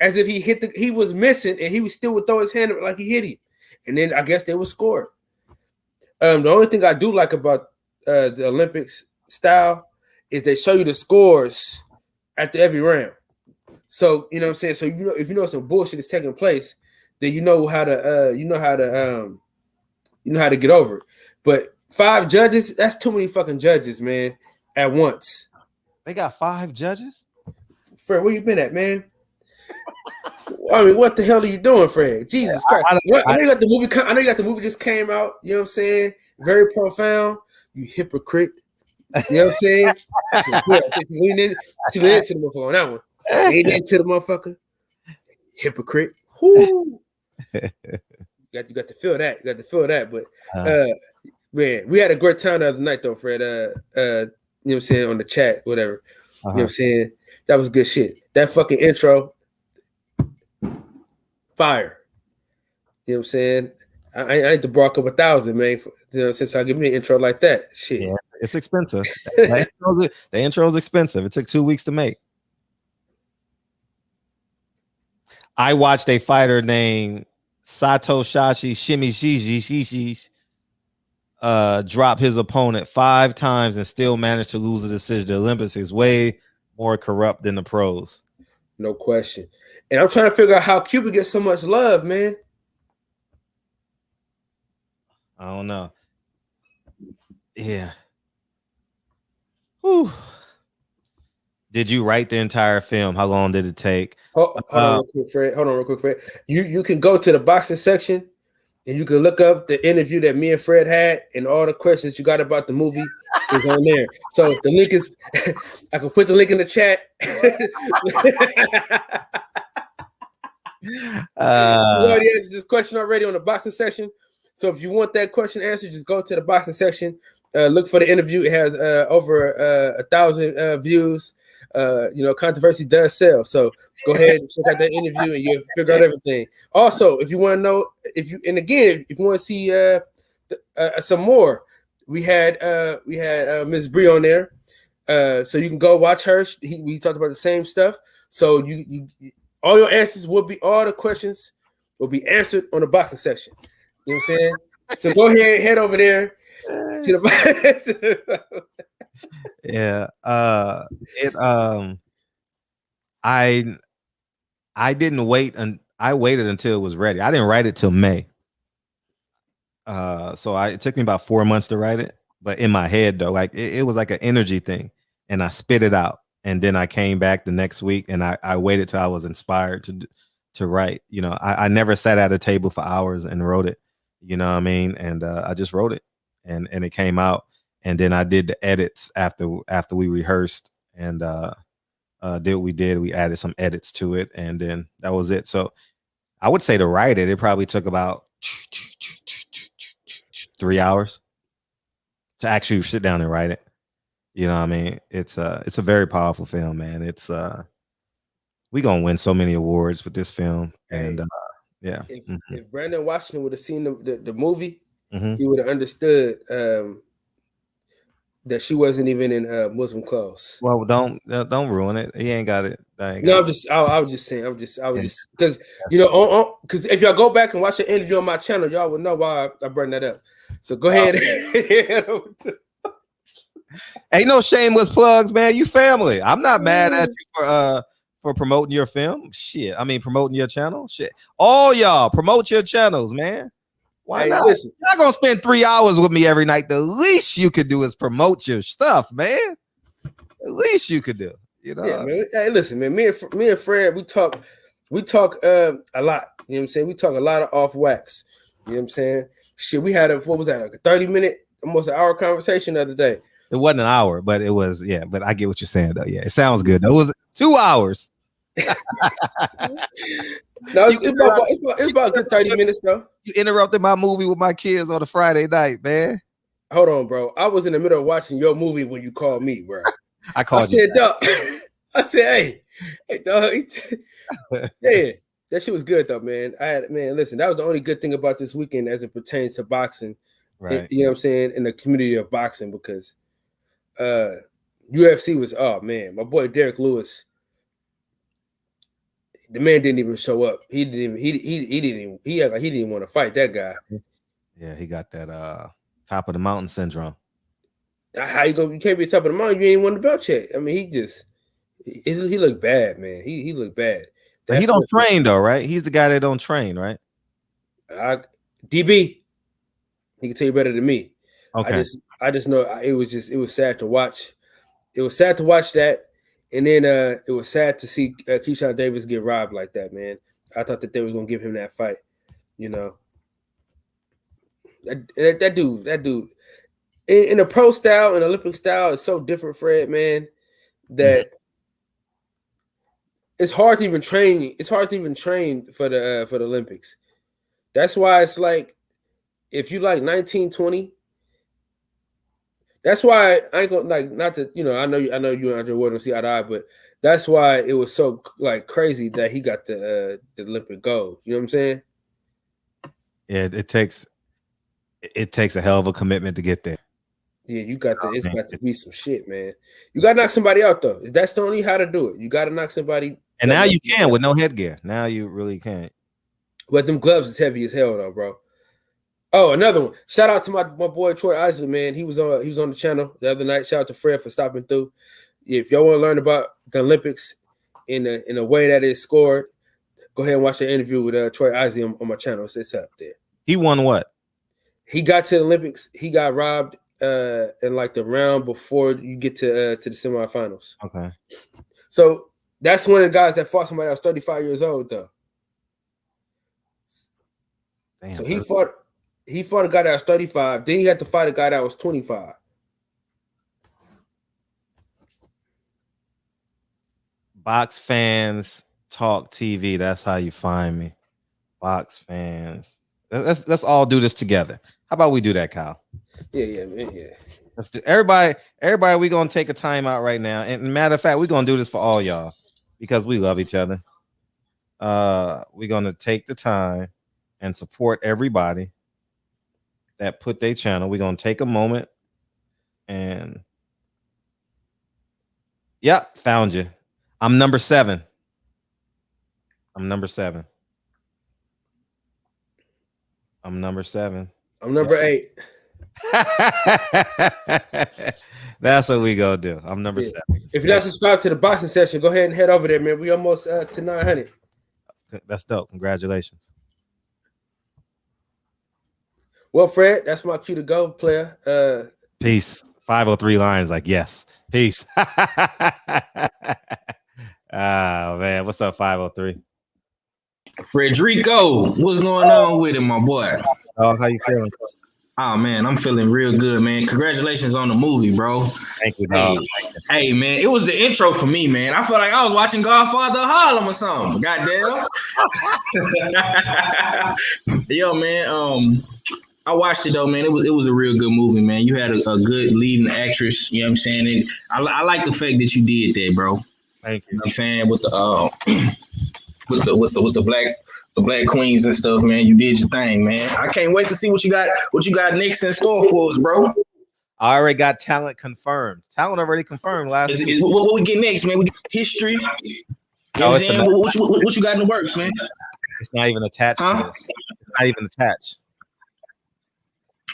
as if he was missing, and he still would throw his hand up like he hit him, and then I guess they would score. The only thing I do like about the Olympics style is they show you the scores after every round. So you know what I'm saying. So if you know some bullshit is taking place, then you know how to get over it. But 5 judges, that's too many fucking judges, man, at once. They got 5 judges? Fred, where you been at, man? I mean, what the hell are you doing, Fred? Jesus Christ! I know you got the movie. I know you got the movie just came out. You know what I'm saying? Very profound. You hypocrite. You know what I'm saying? Lean into the motherfucker on that one. Lean into the motherfucker. Hypocrite. Whoo. You got to feel that. You got to feel that. But man, we had a great time the other night though, Fred. You know what I'm saying, on the chat, whatever. You know what I'm saying? That was good shit. That fucking intro. Fire. You know what I'm saying? I need to bark up 1,000, man. You know, since I give me an intro like that. Shit. Yeah, it's expensive. The intro is expensive. It took 2 weeks to make. I watched a fighter named Satoshi Shimishi drop his opponent 5 times and still managed to lose a decision. The Olympics is way more corrupt than the pros. No question. And I'm trying to figure out how Cuba gets so much love, man. I don't know. Yeah. Whew. Did you write the entire film? How long did it take? Hold on real quick, Fred. Hold on real quick, Fred. You can go to the boxing section and you can look up the interview that me and Fred had, and all the questions you got about the movie is on there. So the link is, I can put the link in the chat. You already answered this question already on the boxing section. So if you want that question answered, just go to the boxing section. Look for the interview. It has over 1,000 views. Controversy does sell. So go ahead and check out that interview and you'll figure out everything. Also, if you want to know, if you want to see some more, we had Ms. Bree on there. So you can go watch her. We talked about the same stuff. So you all your answers will be, all the questions will be answered on the boxing section. You know what I'm saying? So go ahead, head over there to the yeah. I didn't wait, and I waited until it was ready. I didn't write it till May. So it took me about 4 months to write it, but in my head though, like it was like an energy thing, and I spit it out, and then I came back the next week, and I waited till I was inspired to write. You know, I never sat at a table for hours and wrote it. You know what I mean? And I just wrote it, and it came out, and then I did the edits after we rehearsed and did what we did. We added some edits to it, and then that was it. So I would say to write it, it probably took about 3 hours to actually sit down and write it. You know what I mean? It's a very powerful film, man. It's we gonna win so many awards with this film. And yeah. If Brandon Washington would have seen the movie, Mhm. he would have understood that she wasn't even in Muslim clothes. Well, don't ruin it. He ain't got it. No, I was just saying. I was just because because if y'all go back and watch the interview on my channel, y'all will know why I brought that up. So go ahead. Ain't no shameless plugs, man. You family. I'm not mad at you for promoting your film. Shit. I mean, promoting your channel. Shit. All y'all promote your channels, man. Why not? Listen, you're not gonna spend 3 hours with me every night. The least you could do is promote your stuff, man. The least you could do. You know. Yeah, man. Hey, listen, man. Me and Fred, we talk a lot. You know what I'm saying? We talk a lot of off wax. You know what I'm saying? Shit, we had what was that? Like a 30-minute, almost an hour conversation the other day. It wasn't an hour, but it was, yeah. But I get what you're saying, though. Yeah, it sounds good. It was 2 hours. No, it's about a good 30 minutes, though. You interrupted my movie with my kids on a Friday night, man. Hold on, bro. I was in the middle of watching your movie when you called me, bro. I called you. Said, dog. I said, hey, dog. Yeah, that shit was good, though, man. Listen, that was the only good thing about this weekend as it pertains to boxing. Right. You know what I'm saying? In the community of boxing, because UFC was, oh man, my boy Derek Lewis, the man didn't even show up. He didn't even want to fight that guy. Yeah, he got that top of the mountain syndrome. How you can't be top of the mountain? You ain't won the belt yet. I mean, he looked bad, man. He looked bad. But he don't train though, right? He's the guy that don't train, right? DB, he can tell you better than me. Okay. I just know it was sad to watch. It was sad to watch that, and then it was sad to see Keyshawn Davis get robbed like that, man. I thought that they was gonna give him that fight, you know. That dude, in a pro style and Olympic style is so different, Fred, man, that it's hard to even train. It's hard to even train for the Olympics. That's why it's like if you like 1920. That's why I ain't gonna like not to, I know you and Andre Ward don't see eye to eye, but that's why it was so like crazy that he got the Olympic gold. You know what I'm saying? Yeah, it takes a hell of a commitment to get there. Yeah, it's got to be some shit, man. You gotta knock somebody out though. That's the only how to do it. You gotta knock somebody. And now you can with no headgear. Now you really can't. But them gloves is heavy as hell though, bro. Oh, another one. Shout out to my boy Troy Isley, man. He was on the channel the other night. Shout out to Fred for stopping through. If y'all want to learn about the Olympics in a way that is scored, go ahead and watch the interview with Troy Isley on my channel. It's up there. He won what? He got to the Olympics. He got robbed in like the round before you get to the semifinals. Okay. So that's one of the guys that fought somebody that was 35 years old though. Damn, so he fought a guy that was 35. Then he had to fight a guy that was 25. Box Fans Talk TV. That's how you find me. Box Fans. Let's all do this together. How about we do that, Kyle? Yeah, man. Yeah. Let's do everybody. We're gonna take a time out right now. And matter of fact, we're gonna do this for all y'all because we love each other. We're gonna take the time and support everybody that put their channel. We're gonna take a moment and found you. I'm number 7. I'm number 8. That's what we gonna do. I'm number 7. If you're not subscribed to the boxing session, go ahead and head over there, man. We almost to 900. That's dope. Congratulations. Well, Fred, that's my cue to go, player. Peace. 503 lines, like yes. Peace. Oh man, what's up, 503? Frederico, what's going on with it, my boy? Oh, how you feeling? Oh man, I'm feeling real good, man. Congratulations on the movie, bro. Thank you, dog. Hey, man, it was the intro for me, man. I feel like I was watching Godfather of Harlem or something. Goddamn. Yo, man. I watched it though, man. It was a real good movie, man. You had a good leading actress. You know what I'm saying? And I like the fact that you did that, bro. Thank you. You know what I'm saying? With the with the black queens and stuff, man. You did your thing, man. I can't wait to see what you got next in store for us, bro. I already got talent confirmed. Talent already confirmed last week. What we get next, man? We get history. You know what I'm saying? What you got in the works, man? It's not even attached to this. It's not even attached.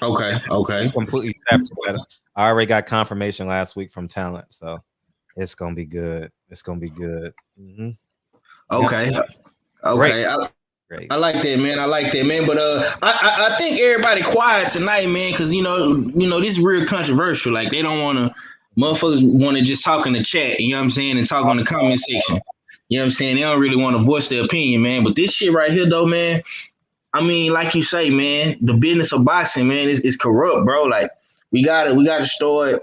Okay. It's completely separate. I already got confirmation last week from talent, so it's gonna be good. It's gonna be good. Mm-hmm. Okay. Yep. Okay. Great. I like that, man. But I think everybody quiet tonight, man, because you know this is real controversial. Like they don't want to, motherfuckers want to just talk in the chat. You know what I'm saying, and talk on the comment section. You know what I'm saying? They don't really want to voice their opinion, man. But this shit right here, though, man. I mean, like you say, man, the business of boxing, man, is corrupt, bro. Like we gotta start.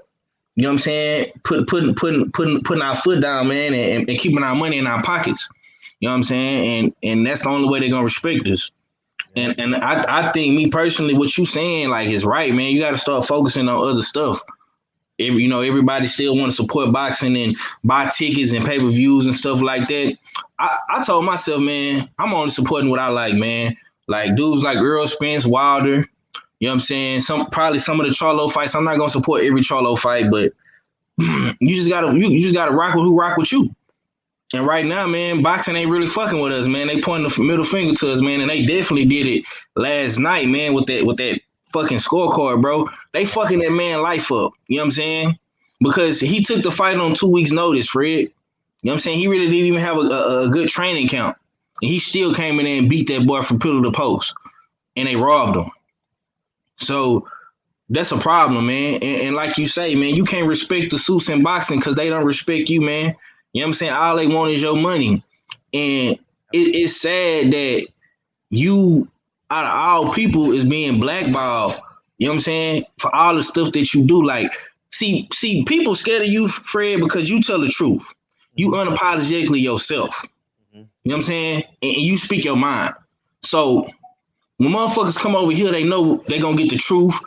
You know what I'm saying? Putting our foot down, man, and keeping our money in our pockets. You know what I'm saying? And that's the only way they're gonna respect us. And I think, me personally, what you saying like is right, man. You got to start focusing on other stuff. Everybody still want to support boxing and buy tickets and pay-per-views and stuff like that. I told myself, man, I'm only supporting what I like, man. Like dudes like Earl Spence, Wilder. You know what I'm saying? Probably some of the Charlo fights. I'm not gonna support every Charlo fight, but you just gotta rock with who rock with you. And right now, man, boxing ain't really fucking with us, man. They pointing the middle finger to us, man, and they definitely did it last night, man, with that fucking scorecard, bro. They fucking that man life up. You know what I'm saying? Because he took the fight on 2 weeks' notice, Fred. You know what I'm saying? He really didn't even have a good training camp. And he still came in there and beat that boy from pillar to post. And they robbed him. So that's a problem, man. And like you say, man, you can't respect the suits in boxing because they don't respect you, man. You know what I'm saying? All they want is your money. And it's sad that you, out of all people, is being blackballed. You know what I'm saying? For all the stuff that you do. Like, see, people scared of you, Fred, because you tell the truth. You unapologetically yourself. You know what I'm saying? And you speak your mind. So when motherfuckers come over here, they know they're going to get the truth.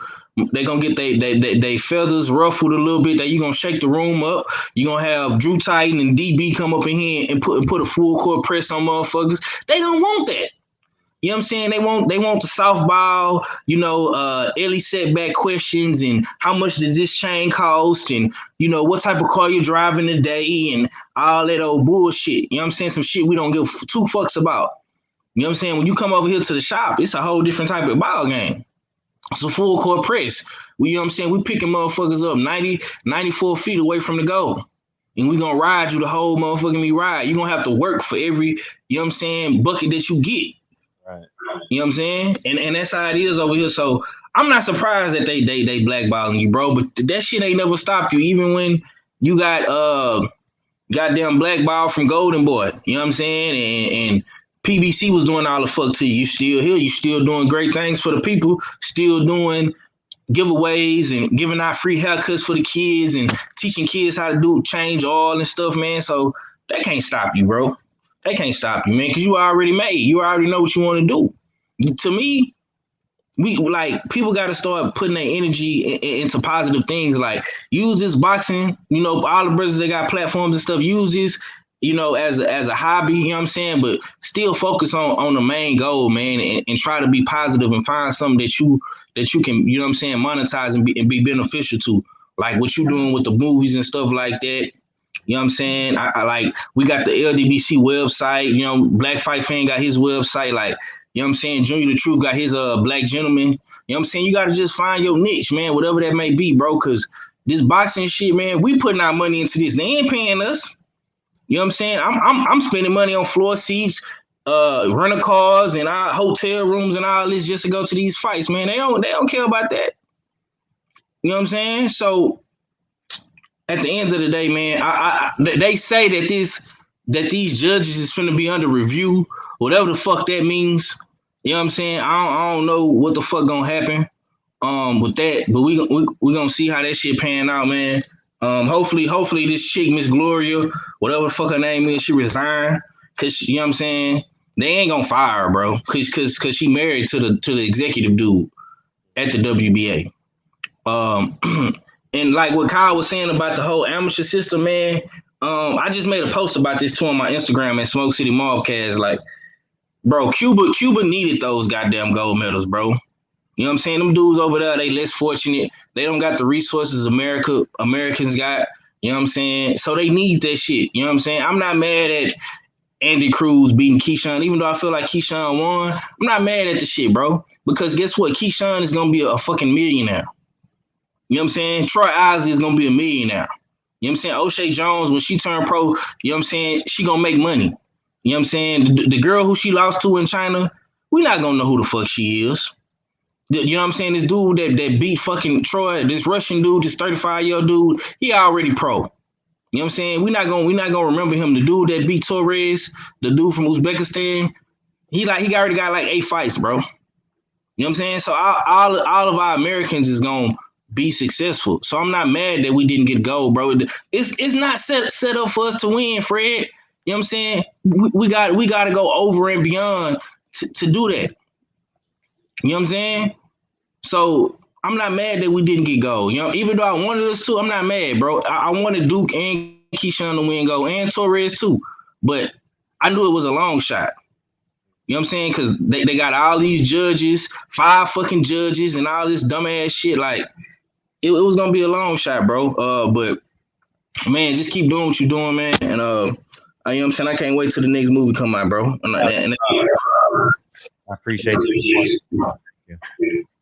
They're going to get they feathers ruffled a little bit. That you're going to shake the room up. You're going to have Drew Titan and DB come up in here and put a full court press on motherfuckers. They don't want that. You know what I'm saying? They want the softball, early setback questions and how much does this chain cost and, what type of car you're driving today and all that old bullshit. You know what I'm saying? Some shit we don't give two fucks about. You know what I'm saying? When you come over here to the shop, it's a whole different type of ball game. It's a full court press. You know what I'm saying? We picking motherfuckers up 90, 94 feet away from the goal. And we going to ride you the whole motherfucking ride. You're going to have to work for every, you know what I'm saying, bucket that you get. Right. You know what I'm saying? And that's how it is over here. So I'm not surprised that they blackballing you, bro. But that shit ain't never stopped you. Even when you got goddamn blackball from Golden Boy. You know what I'm saying? And PBC was doing all the fuck to you. You still here. You still doing great things for the people. Still doing giveaways and giving out free haircuts for the kids and teaching kids how to change oil and stuff, man. So that can't stop you, bro. They can't stop you, man, because you already made. You already know what you want to do. To me, people got to start putting their energy into positive things. Like use this boxing. All the brothers that got platforms and stuff use this. As a hobby, you know what I'm saying? But still focus on the main goal, man, and try to be positive and find something that you can, you know what I'm saying, monetize and be beneficial to. Like what you doing with the movies and stuff like that. You know what I'm saying? I like, we got the LDBC website, Black Fight Fan got his website. Like, you know what I'm saying? Junior the Truth got his Black Gentleman. You know what I'm saying? You got to just find your niche, man, whatever that may be, bro, because this boxing shit, man, we putting our money into this. They ain't paying us. You know what I'm saying? I'm spending money on floor seats, rental cars, and our hotel rooms and all this just to go to these fights, man. They don't care about that. You know what I'm saying? So at the end of the day, man, they say that these judges is finna be under review, whatever the fuck that means. You know what I'm saying? I don't know what the fuck gonna happen with that, but we gonna see how that shit pan out, man. Hopefully this chick, Miss Gloria, whatever the fuck her name is, she resign. Cause you know what I'm saying? They ain't gonna fire her, bro. Cause she married to the executive dude at the WBA. And like what Kyle was saying about the whole amateur system, man. I just made a post about this too on my Instagram at Smoke City Mobcast. Like, bro, Cuba needed those goddamn gold medals, bro. You know what I'm saying? Them dudes over there, they less fortunate. They don't got the resources Americans got. You know what I'm saying? So they need that shit. You know what I'm saying? I'm not mad at Andy Cruz beating Keyshawn, even though I feel like Keyshawn won. I'm not mad at the shit, bro. Because guess what? Keyshawn is gonna be a fucking millionaire. You know what I'm saying? Troy Isley is gonna be a millionaire. You know what I'm saying? O'Shea Jones, when she turned pro, you know what I'm saying? She gonna make money. You know what I'm saying? The girl who she lost to in China, we not gonna know who the fuck she is. You know what I'm saying? This dude that beat fucking Troy, this Russian dude, this 35-year-old dude, he already pro. You know what I'm saying? We're not gonna remember him. The dude that beat Torres, the dude from Uzbekistan, he already got like 8 fights, bro. You know what I'm saying? So all of our Americans is gonna be successful. So I'm not mad that we didn't get gold, bro. It's not set up for us to win, Fred. You know what I'm saying? We got to go over and beyond to do that. You know what I'm saying? So I'm not mad that we didn't get gold. You know, even though I wanted us to, I'm not mad, bro. I wanted Duke and Keyshawn to win gold and Torres too. But I knew it was a long shot. You know what I'm saying? Because they got all these judges, 5 fucking judges, and all this dumbass shit. Like, it was gonna be a long shot, bro. But man, just keep doing what you're doing, man. And you know what I'm saying? I can't wait till the next movie come out, bro. I appreciate you.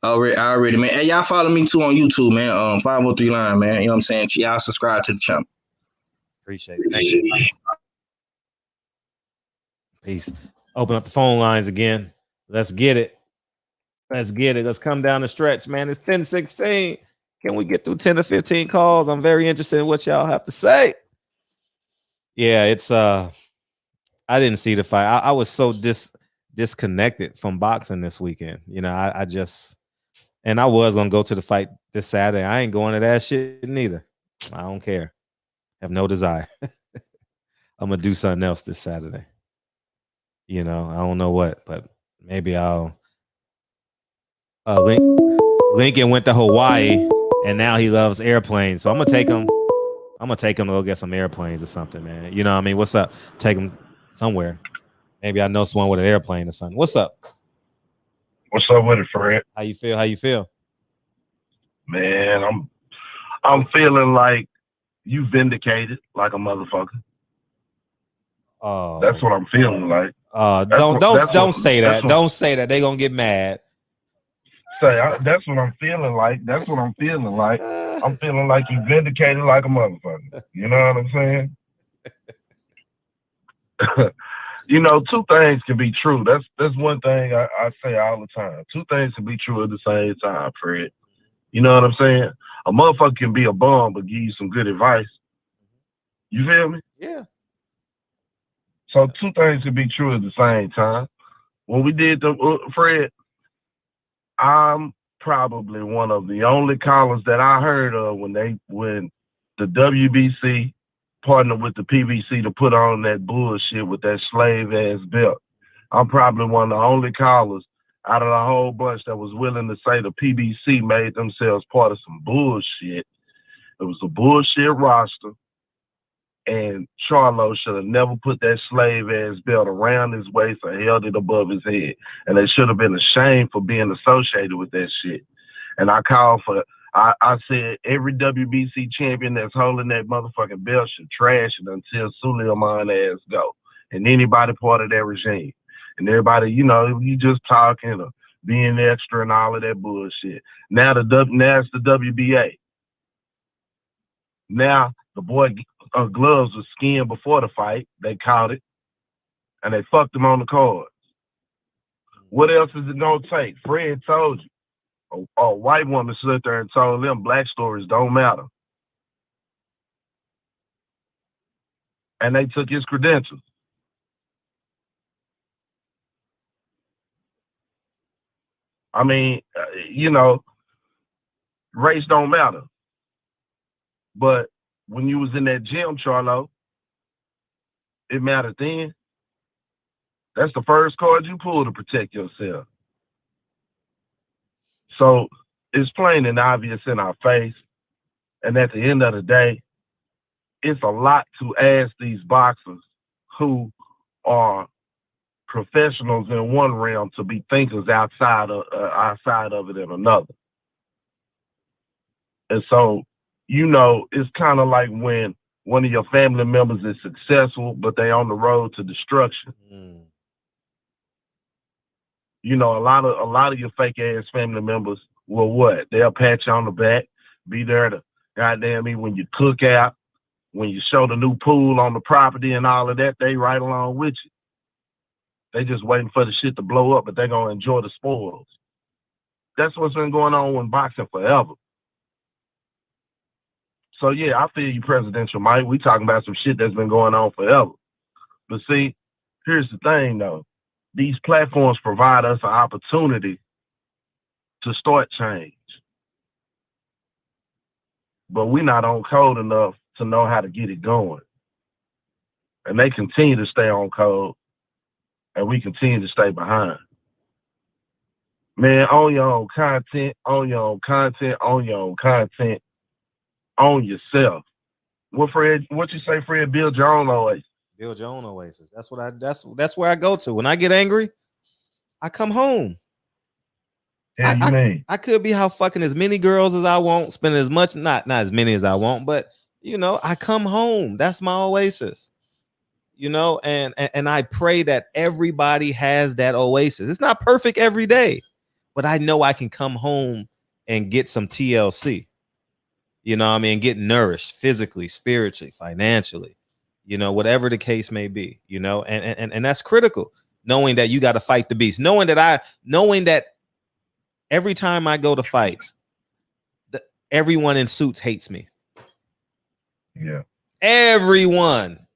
Already, man. Hey, y'all follow me too on YouTube, man. 503 Line, man. You know what I'm saying? Y'all subscribe to the channel. Appreciate it. Thank you. Peace. Open up the phone lines again. Let's get it. Let's come down the stretch, man. It's 10:16. Can we get through 10 to 15 calls? I'm very interested in what y'all have to say. Yeah, it's I didn't see the fight. I was so disconnected from boxing this weekend. You know, I just, and I was gonna go to the fight this Saturday. I ain't going to that shit neither. I don't care. Have no desire. I'm gonna do something else this Saturday. You know, I don't know what, but maybe I'll Lincoln went to Hawaii and now he loves airplanes. So I'm gonna take him to go get some airplanes or something, man. You know what I mean? What's up? Take him somewhere. Maybe I know someone with an airplane or something. What's up? What's up with it, Fred? How you feel? Man, I'm feeling like you vindicated like a motherfucker. Oh, that's what I'm feeling like. Don't say that. Don't say that. They gonna get mad. That's what I'm feeling like. That's what I'm feeling like. I'm feeling like you vindicated like a motherfucker. You know what I'm saying? You know, 2 things can be true. That's one thing I say all the time. 2 things can be true at the same time, Fred. You know what I'm saying? A motherfucker can be a bum but give you some good advice. You feel me? Yeah. So 2 things can be true at the same time. When we did Fred, I'm probably one of the only callers that I heard of when the WBC partnered with the PBC to put on that bullshit with that slave ass belt. I'm probably one of the only callers out of the whole bunch that was willing to say the PBC made themselves part of some bullshit. It was a bullshit roster. And Charlo should have never put that slave ass belt around his waist or held it above his head. And they should have been ashamed for being associated with that shit. And I called for, I said every WBC champion that's holding that motherfucking belt should trash it until Suleiman ass go. And anybody part of that regime. And everybody, you know, you just talking or being extra and all of that bullshit. Now it's the WBA. Now the boy gloves were skinned before the fight. They caught it, and they fucked him on the cards. What else is it gonna take? Fred told you. A white woman stood there and told them black stories don't matter. And they took his credentials. I mean, you know, race don't matter. But when you was in that gym, Charlo, it mattered then. That's the first card you pull to protect yourself. So it's plain and obvious in our face. And at the end of the day, it's a lot to ask these boxers who are professionals in one realm to be thinkers outside of it in another. And so, you know, it's kind of like when one of your family members is successful, but they on the road to destruction. You know, a lot of your fake ass family members will what? They'll pat you on the back, be there to goddamn me when you cook out, when you show the new pool on the property and all of that, they right along with you. They just waiting for the shit to blow up, but they gonna enjoy the spoils. That's what's been going on in boxing forever. So yeah, I feel you, Presidential Mike. We talking about some shit that's been going on forever. But see, here's the thing though. These platforms provide us an opportunity to start change. But we're not on code enough to know how to get it going. And they continue to stay on code, and we continue to stay behind. Man, own your own content, own your own content, own your own content, own yourself. What you say, Fred? Build your own oasis. Build your own oasis. That's where I go to. When I get angry, I come home. Yeah, you mean? I could be out fucking as many girls as I want, spend as much, not as many as I want, but you know, I come home. That's my oasis. You know, and I pray that everybody has that oasis. It's not perfect every day, but I know I can come home and get some TLC. You know what I mean? Get nourished physically, spiritually, financially, you know, whatever the case may be, you know, and that's critical. Knowing that you got to fight the beast, knowing that every time I go to fights, everyone in suits hates me. Yeah. Everyone.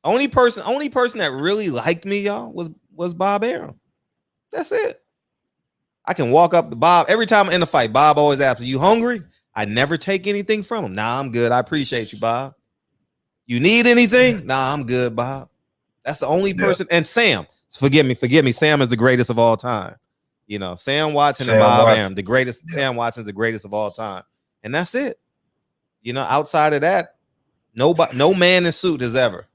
Only person that really liked me, y'all, was Bob Arum. That's it. I can walk up to Bob every time I'm in a fight. Bob always asks, "You hungry?" I never take anything from him. Nah, I'm good. I appreciate you, Bob. You need anything? Nah, I'm good, Bob. That's the only person. And Sam, forgive me. Sam is the greatest of all time. You know, Sam Watson and Bob Arum, the greatest. Yeah. Sam Watson's the greatest of all time, and that's it. You know, outside of that, nobody, no man in suit has ever.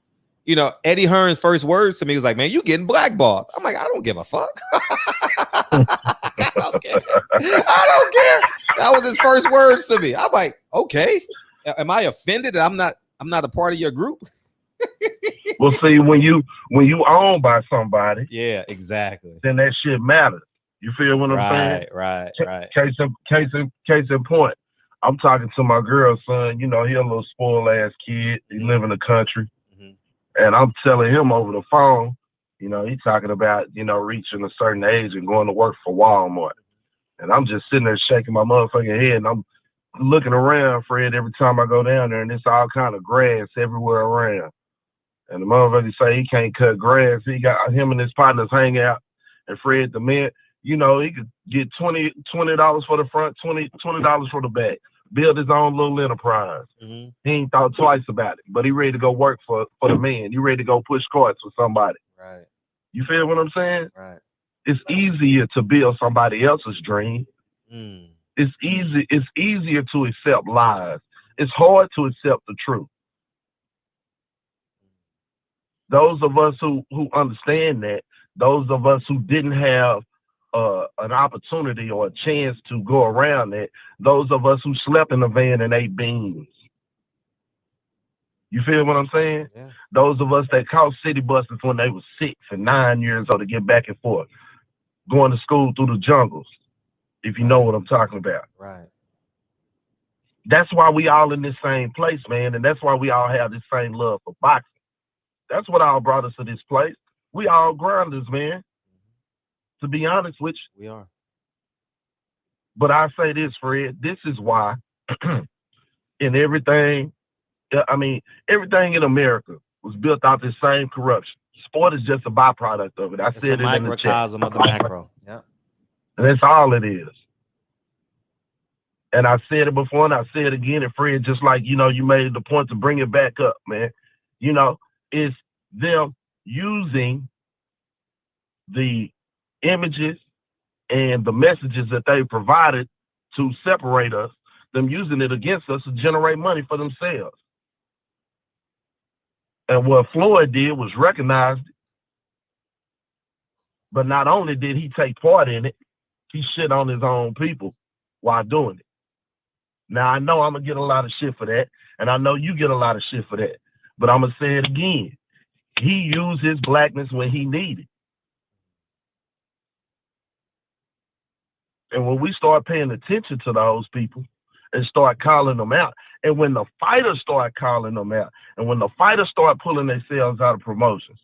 You know, Eddie Hearn's first words to me was like, "Man, you getting blackballed." I'm like, I don't give a fuck. I don't care. That was his first words to me. I'm like, okay, am I offended that I'm not a part of your group? Well, see, when you owned by somebody, yeah, exactly, then that shit matters. You feel what I'm saying? Right. Case in point, I'm talking to my girl's son. You know, he a little spoiled ass kid. He live in the country. And I'm telling him over the phone, you know, he's talking about, you know, reaching a certain age and going to work for Walmart. And I'm just sitting there shaking my motherfucking head. And I'm looking around, Fred, every time I go down there, and it's all kind of grass everywhere around. And the motherfucker say he can't cut grass. He got him and his partners hang out. And Fred, the man, you know, he could get $20 for the front, $20 for the back. Build his own little enterprise. He ain't thought twice about it, but he ready to go work for the man. You ready to go push carts for somebody. Right. You feel what I'm saying? Right. It's easier to build somebody else's dream. It's easier to accept lies. It's hard to accept the truth. Those of us who understand that, those of us who didn't have an opportunity or a chance to go around it, those of us who slept in the van and ate beans. You feel what I'm saying? Yeah. Those of us that caught city buses when they were 6 and 9 years old to get back and forth, going to school through the jungles, if you know what I'm talking about. Right. That's why we all in this same place, man, and that's why we all have this same love for boxing. That's what all brought us to this place. We all grinders, man. To be honest with you. We are. But I say this, Fred, this is why in everything, I mean, everything in America was built out this same corruption. Sport is just a byproduct of it. It's a microcosm of the macro. Yeah. And that's all it is. And I said it before and I say it again, and Fred, just like, you know, you made the point to bring it back up, man. You know, it's them using the images and the messages that they provided to separate us, them using it against us to generate money for themselves. And what Floyd did was recognize it. But not only did he take part in it, he shit on his own people while doing it. Now, I know I'm going to get a lot of shit for that, and I know you get a lot of shit for that. But I'm going to say it again. He used his blackness when he needed. And when we start paying attention to those people and start calling them out, and when the fighters start calling them out, and when the fighters start pulling themselves out of promotions,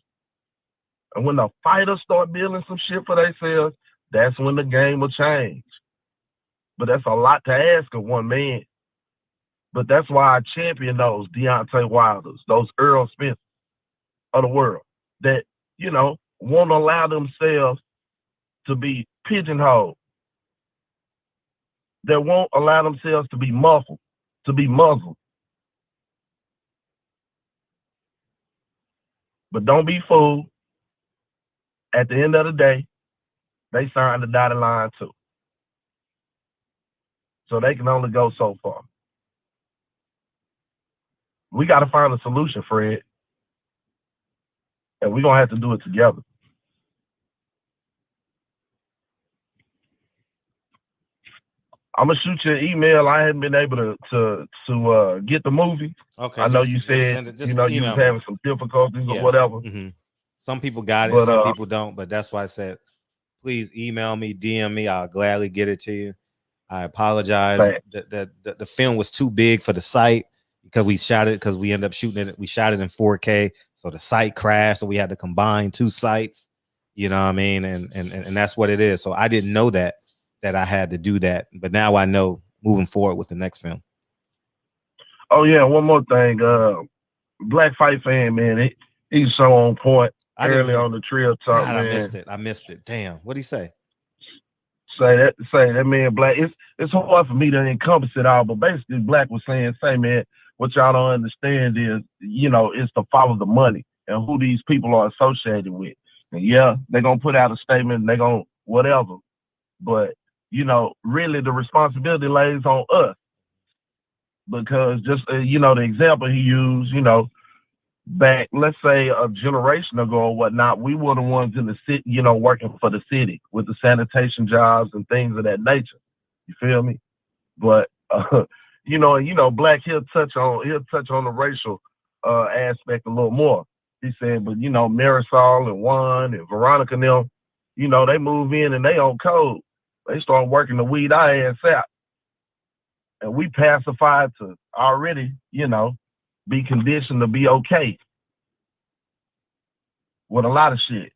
and when the fighters start building some shit for themselves, that's when the game will change. But that's a lot to ask of one man. But that's why I champion those Deontay Wilders, those Earl Smiths of the world that, you know, won't allow themselves to be pigeonholed, that won't allow themselves to be muffled, to be muzzled. But don't be fooled. At the end of the day, they signed the dotted line too. So they can only go so far. We got to find a solution, Fred. And we're going to have to do it together. I'm going to shoot you an email. I hadn't been able to get the movie. Okay. I know you said, you know, you was having some difficulties or whatever. Mm-hmm. Some people got it, some people don't. But that's why I said, please email me, DM me. I'll gladly get it to you. I apologize. The film was too big for the site because we shot it because we ended up shooting it. We shot it in 4K. So the site crashed. So we had to combine two sites. You know what I mean? And that's what it is. So I didn't know that I had to do that. But now I know moving forward with the next film. Oh, yeah. One more thing. Black Fight Fan, man, he's so on point early on the Trill Talk, man. I missed it. Damn. What'd he say? Say that man Black. It's hard for me to encompass it all, but basically Black was saying, say, man, what y'all don't understand is, you know, it's to follow the money and who these people are associated with. And yeah, they're going to put out a statement and they're going to whatever. But, you know, really the responsibility lays on us. Because just, you know, the example he used, you know, back, let's say a generation ago or whatnot, we were the ones in the city, you know, working for the city with the sanitation jobs and things of that nature. You feel me? But, you know, Black, he'll touch on the racial aspect a little more. He said, but, you know, Marisol and Juan and Veronica and them, you know, they move in and they on code. They start working to weed our ass out. And we pacified to already, you know, be conditioned to be okay with a lot of shit.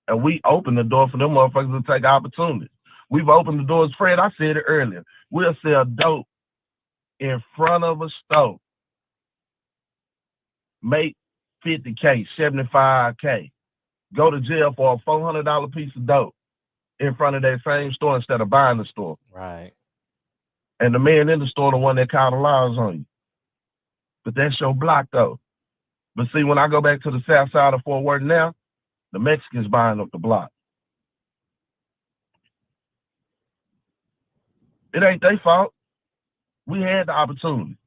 And we open the door for them motherfuckers to take opportunities. We've opened the doors, Fred, I said it earlier. We'll sell dope in front of a store. Make $50K, $75K. Go to jail for a $400 piece of dope in front of that same store instead of buying the store. Right. And the man in the store, the one that called the laws on you. But that's your block, though. But see, when I go back to the south side of Fort Worth now, the Mexicans buying up the block. It ain't their fault. We had the opportunity.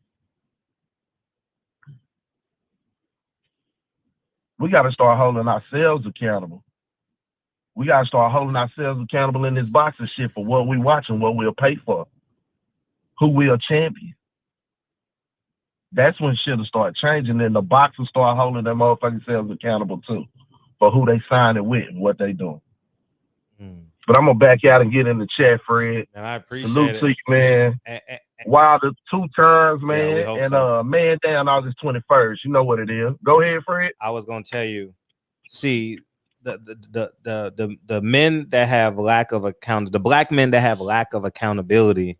We got to start holding ourselves accountable. We got to start holding ourselves accountable in this boxing shit for what we watching, what we'll pay for, who we'll champion. That's when shit'll start changing, and the boxers start holding their motherfucking selves accountable too for who they signing with and what they doing. But I'm gonna back out and get in the chat, Fred. And I appreciate Salute it, to you, man. Wilder 2 times, man, yeah, and so. Man down August 21st. You know what it is. Go ahead, Fred. I was gonna tell you. See, the men that have lack of the black men that have lack of accountability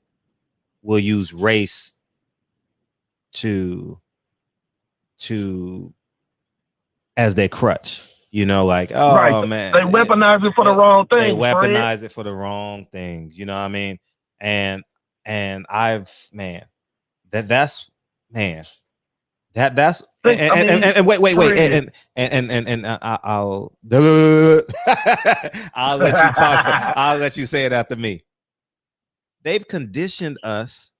will use race to as their crutch. You know, like, oh right. Man, they weaponize it for the wrong things. They weaponize it for the wrong things. You know what I mean? And I've that's wait and I'll I'll let you talk. I'll let you say it after me. They've conditioned us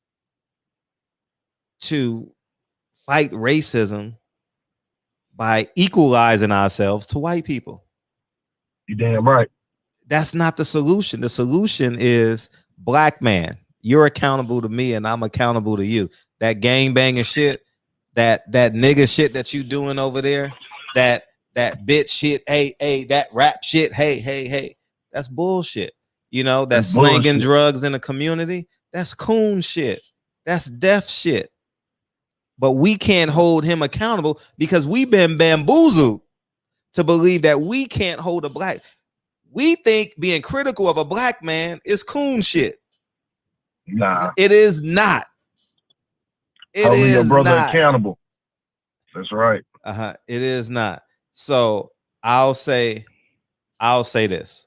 to fight racism by equalizing ourselves to white people. You damn right. That's not the solution. The solution is black man. You're accountable to me, and I'm accountable to you. That gang banging shit, that nigga shit that you doing over there, that bitch shit, hey, that rap shit, hey, that's bullshit. You know, that's slanging bullshit. Drugs in the community, that's coon shit. That's deaf shit. But we can't hold him accountable because we've been bamboozled to believe that we can't hold a black. We think being critical of a black man is coon shit. Nah, it is not. It holding is your brother not accountable. That's right. It is not. So I'll say this: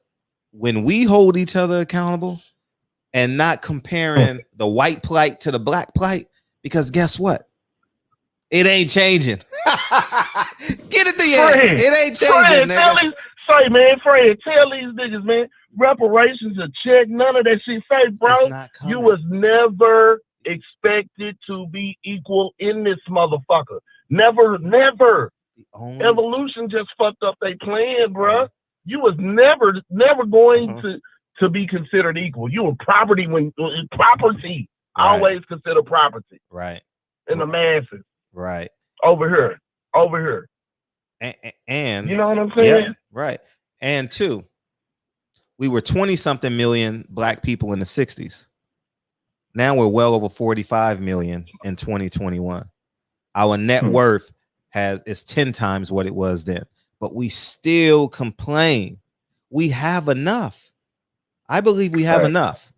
when we hold each other accountable and not comparing the white plight to the black plight, because guess what? It ain't changing. Get it to you. It ain't changing, nigga. Fred, tell these niggas, man, reparations a check, none of that shit. Say, bro, you was never expected to be equal in this motherfucker. Never. Evolution just fucked up they plan, bro. You was never going to be considered equal. You were property property. Right. Always consider property. Right. In the masses. Right. Over here. And you know what I'm saying? Yeah, right. And two, we were 20-something million black people in the 60s. Now we're well over 45 million in 2021. Our net worth is 10 times what it was then. But we still complain. We have enough. I believe we have enough.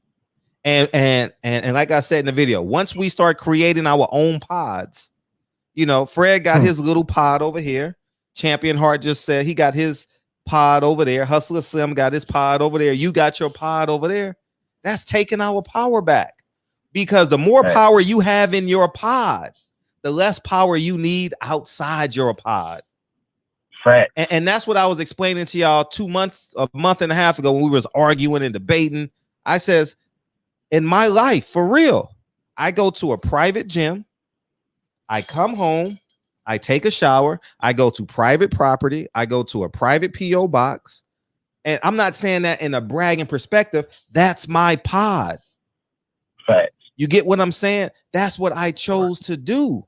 And like I said in the video, once we start creating our own pods, you know, Fred got his little pod over here. Champion Heart just said he got his pod over there. Hustler Slim got his pod over there. You got your pod over there. That's taking our power back, because the more power you have in your pod, the less power you need outside your pod. Fact. And that's what I was explaining to y'all a month and a half ago when we was arguing and debating. I says, in my life, for real, I go to a private gym. I come home, I take a shower, I go to private property, I go to a private P.O. box. And I'm not saying that in a bragging perspective. That's my pod. Fact. You get what I'm saying? That's what I chose to do.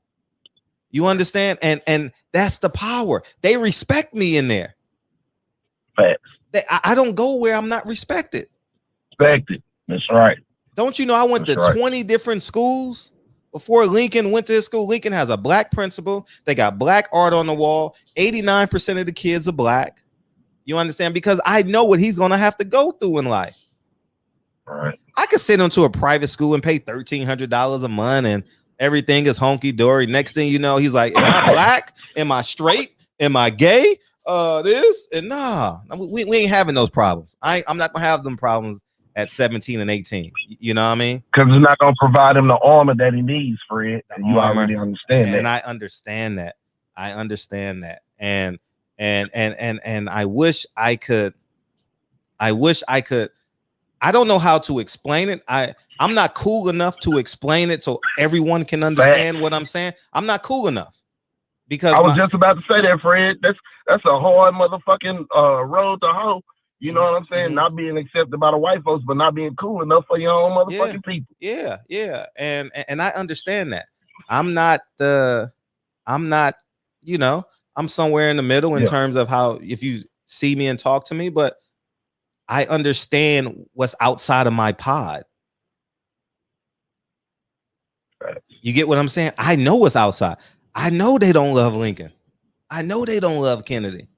You understand? And that's the power. They respect me in there. Fact. I don't go where I'm not respected. Respected. That's right. Don't you know I went to 20 different schools? Before Lincoln went to his school, Lincoln has a black principal. They got black art on the wall. 89% of the kids are black. You understand? Because I know what he's going to have to go through in life. All right. I could send him to a private school and pay $1,300 a month and everything is honky-dory. Next thing you know, he's like, am I black? Am I straight? Am I gay? This? And nah, we ain't having those problems. I'm not going to have them problems at 17 and 18. You know what I mean? Because it's not going to provide him the armor that he needs, Fred. And you already understand that. And I understand that. And I wish I could. I don't know how to explain it. I'm not cool enough to explain it so everyone can understand what I'm saying. I'm not cool enough. Because I was just about to say that, Fred. That's a hard motherfucking road to hoe. You know what I'm saying? Not being accepted by the white folks, but not being cool enough for your own motherfucking people. Yeah. And I understand that. I'm not, you know, I'm somewhere in the middle in terms of how, if you see me and talk to me, but I understand what's outside of my pod. Right. You get what I'm saying? I know what's outside. I know they don't love Lincoln. I know they don't love Kennedy.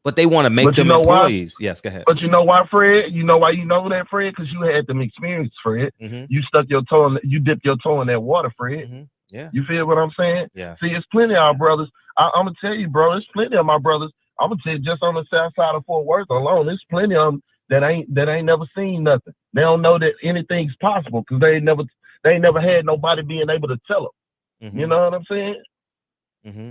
But they want to make them employees. Why? Yes, go ahead. But you know why, Fred? You know why you know that, Fred? Because you had them experiences, Fred. You stuck your toe in, you dipped your toe in that water, Fred. Yeah. You feel what I'm saying? Yeah. See, it's plenty of our brothers. I'm gonna tell you, bro. There's plenty of my brothers. I'm gonna tell you, just on the south side of Fort Worth alone, there's plenty of them that ain't never seen nothing. They don't know that anything's possible because they ain't never had nobody being able to tell them. You know what I'm saying?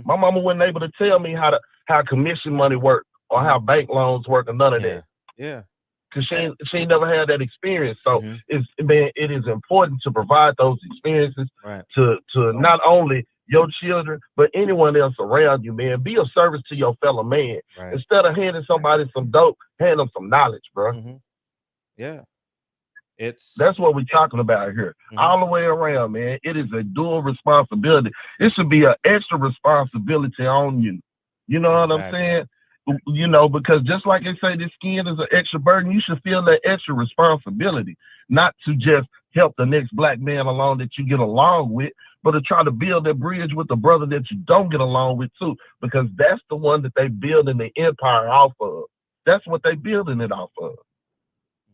My mama wasn't able to tell me how commission money worked or how bank loans work or none of that. Yeah. Because she never had that experience. So it is important to provide those experiences to not only your children, but anyone else around you, man. Be of service to your fellow man. Right. Instead of handing somebody some dope, hand them some knowledge, bro. Mm-hmm. Yeah. That's what we're talking about here. All the way around, man. It is a dual responsibility. It should be an extra responsibility on you. You know what I'm saying? You know, because just like they say, the skin is an extra burden, you should feel that extra responsibility, not to just help the next black man along that you get along with, but to try to build that bridge with the brother that you don't get along with too, because that's the one that they building the empire off of. That's what they building it off of.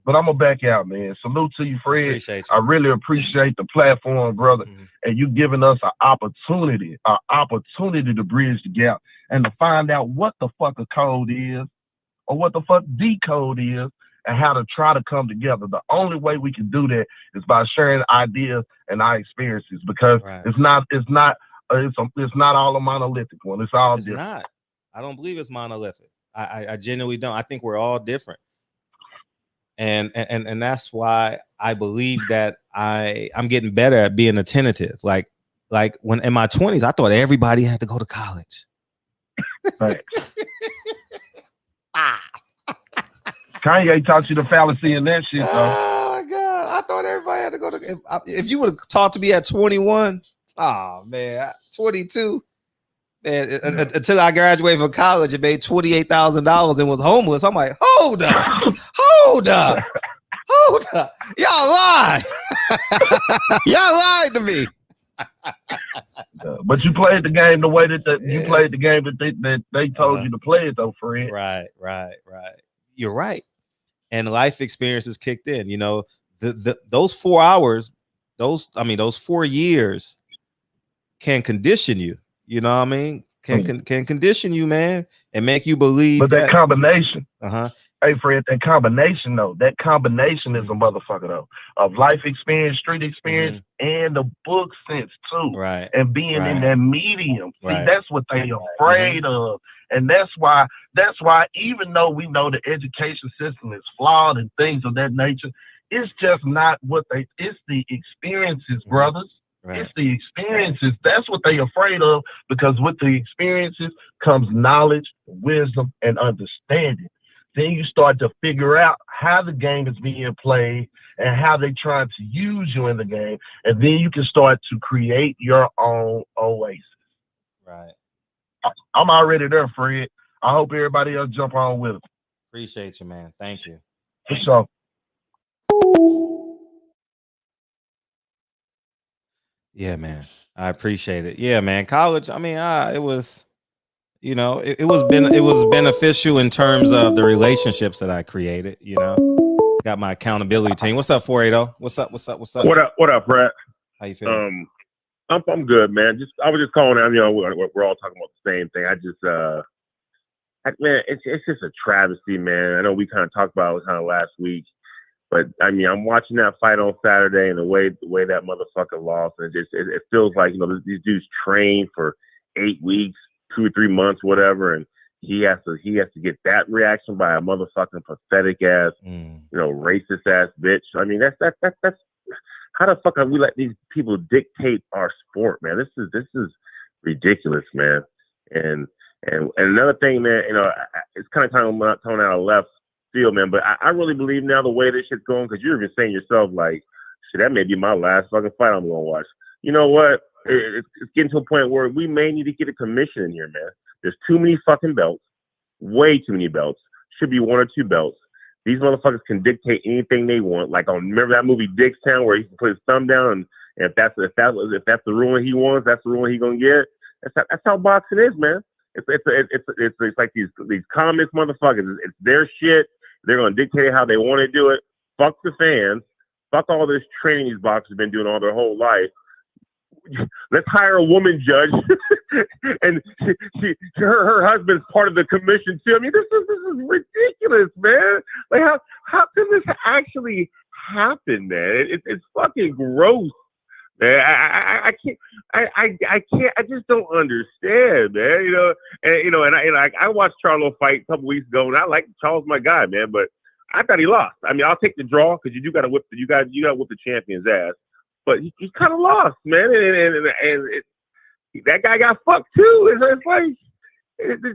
But I'm gonna back out, man. Salute to you, Fred. I really appreciate the platform, brother, and you giving us an opportunity to bridge the gap and to find out what the fuck a code is, or what the fuck decode is, and how to try to come together. The only way we can do that is by sharing ideas and our experiences, because it's not all a monolithic one. It's all different. Not. I don't believe it's monolithic. I genuinely don't. I think we're all different. And that's why I believe that I'm getting better at being attentive. Like when in my 20s, I thought everybody had to go to college. Right. Kanye taught you the fallacy in that shit, though. Oh my God. I thought everybody had to go to, if you would have talked to me at 21, oh man, 22, man, until I graduated from college and made $28,000 and was homeless. I'm like, hold up. Y'all lied. Y'all lied to me. But you played the game the way that you played the game that they told you to play it, though, Fred. Right. You're right. And life experiences kicked in. You know, those 4 hours, those 4 years can condition you. You know what I mean? Can condition you, man, and make you believe. But that combination, hey Fred, that combination is a motherfucker though, of life experience, street experience, and the book sense too. Right. And being in that medium. See, that's what they afraid of. And that's why even though we know the education system is flawed and things of that nature, it's just not it's the experiences, brothers. Right. It's the experiences. That's what they're afraid of, because with the experiences comes knowledge, wisdom, and understanding. Then you start to figure out how the game is being played and how they're trying to use you in the game. And then you can start to create your own oasis. Right. I'm already there, Fred. I hope everybody else jump on with it. Appreciate you, man. Thank you. For sure. Yeah, man. I appreciate it. Yeah, man. College, I mean, it was, you know, it was beneficial in terms of the relationships that I created, you know. Got my accountability team. What's up, 480? What's up? What up, Brett? How you feeling? I'm good, man. I was just calling out, you know, we're all talking about the same thing. Man, it's just a travesty, man. I know we kind of talked about it kind of last week. But I mean, I'm watching that fight on Saturday, and the way that motherfucker lost, and it feels like, you know, these dudes train for 8 weeks, 2 or 3 months, whatever, and he has to get that reaction by a motherfucking pathetic ass, you know, racist ass bitch. I mean, that's how the fuck are we let these people dictate our sport, man? This is ridiculous, man. And another thing, man, you know, it's kind of coming out of left field, man, but I really believe now the way this shit's going, because you're even saying yourself, like, shit, that may be my last fucking fight I'm gonna watch. You know what? It's getting to a point where we may need to get a commission in here, man. There's too many fucking belts, way too many belts. Should be 1 or 2 belts. These motherfuckers can dictate anything they want. Like, remember that movie Dickstown, where he can put his thumb down, and if that's the ruling he wants, that's the ruling he gonna get. That's how boxing is, man. It's like these comics motherfuckers. It's their shit. They're going to dictate how they want to do it. Fuck the fans. Fuck all this training these boxers have been doing all their whole life. Let's hire a woman judge, and her husband's part of the commission too. I mean, this is ridiculous, man. Like, how can this actually happen, man? It's fucking gross, man. I just don't understand, man. I watched Charlo fight a couple weeks ago, and I like Charles, my guy, man. But I thought he lost. I mean, I'll take the draw, because you got to whip the champion's ass. But he kind of lost, man, and that guy got fucked too. It's like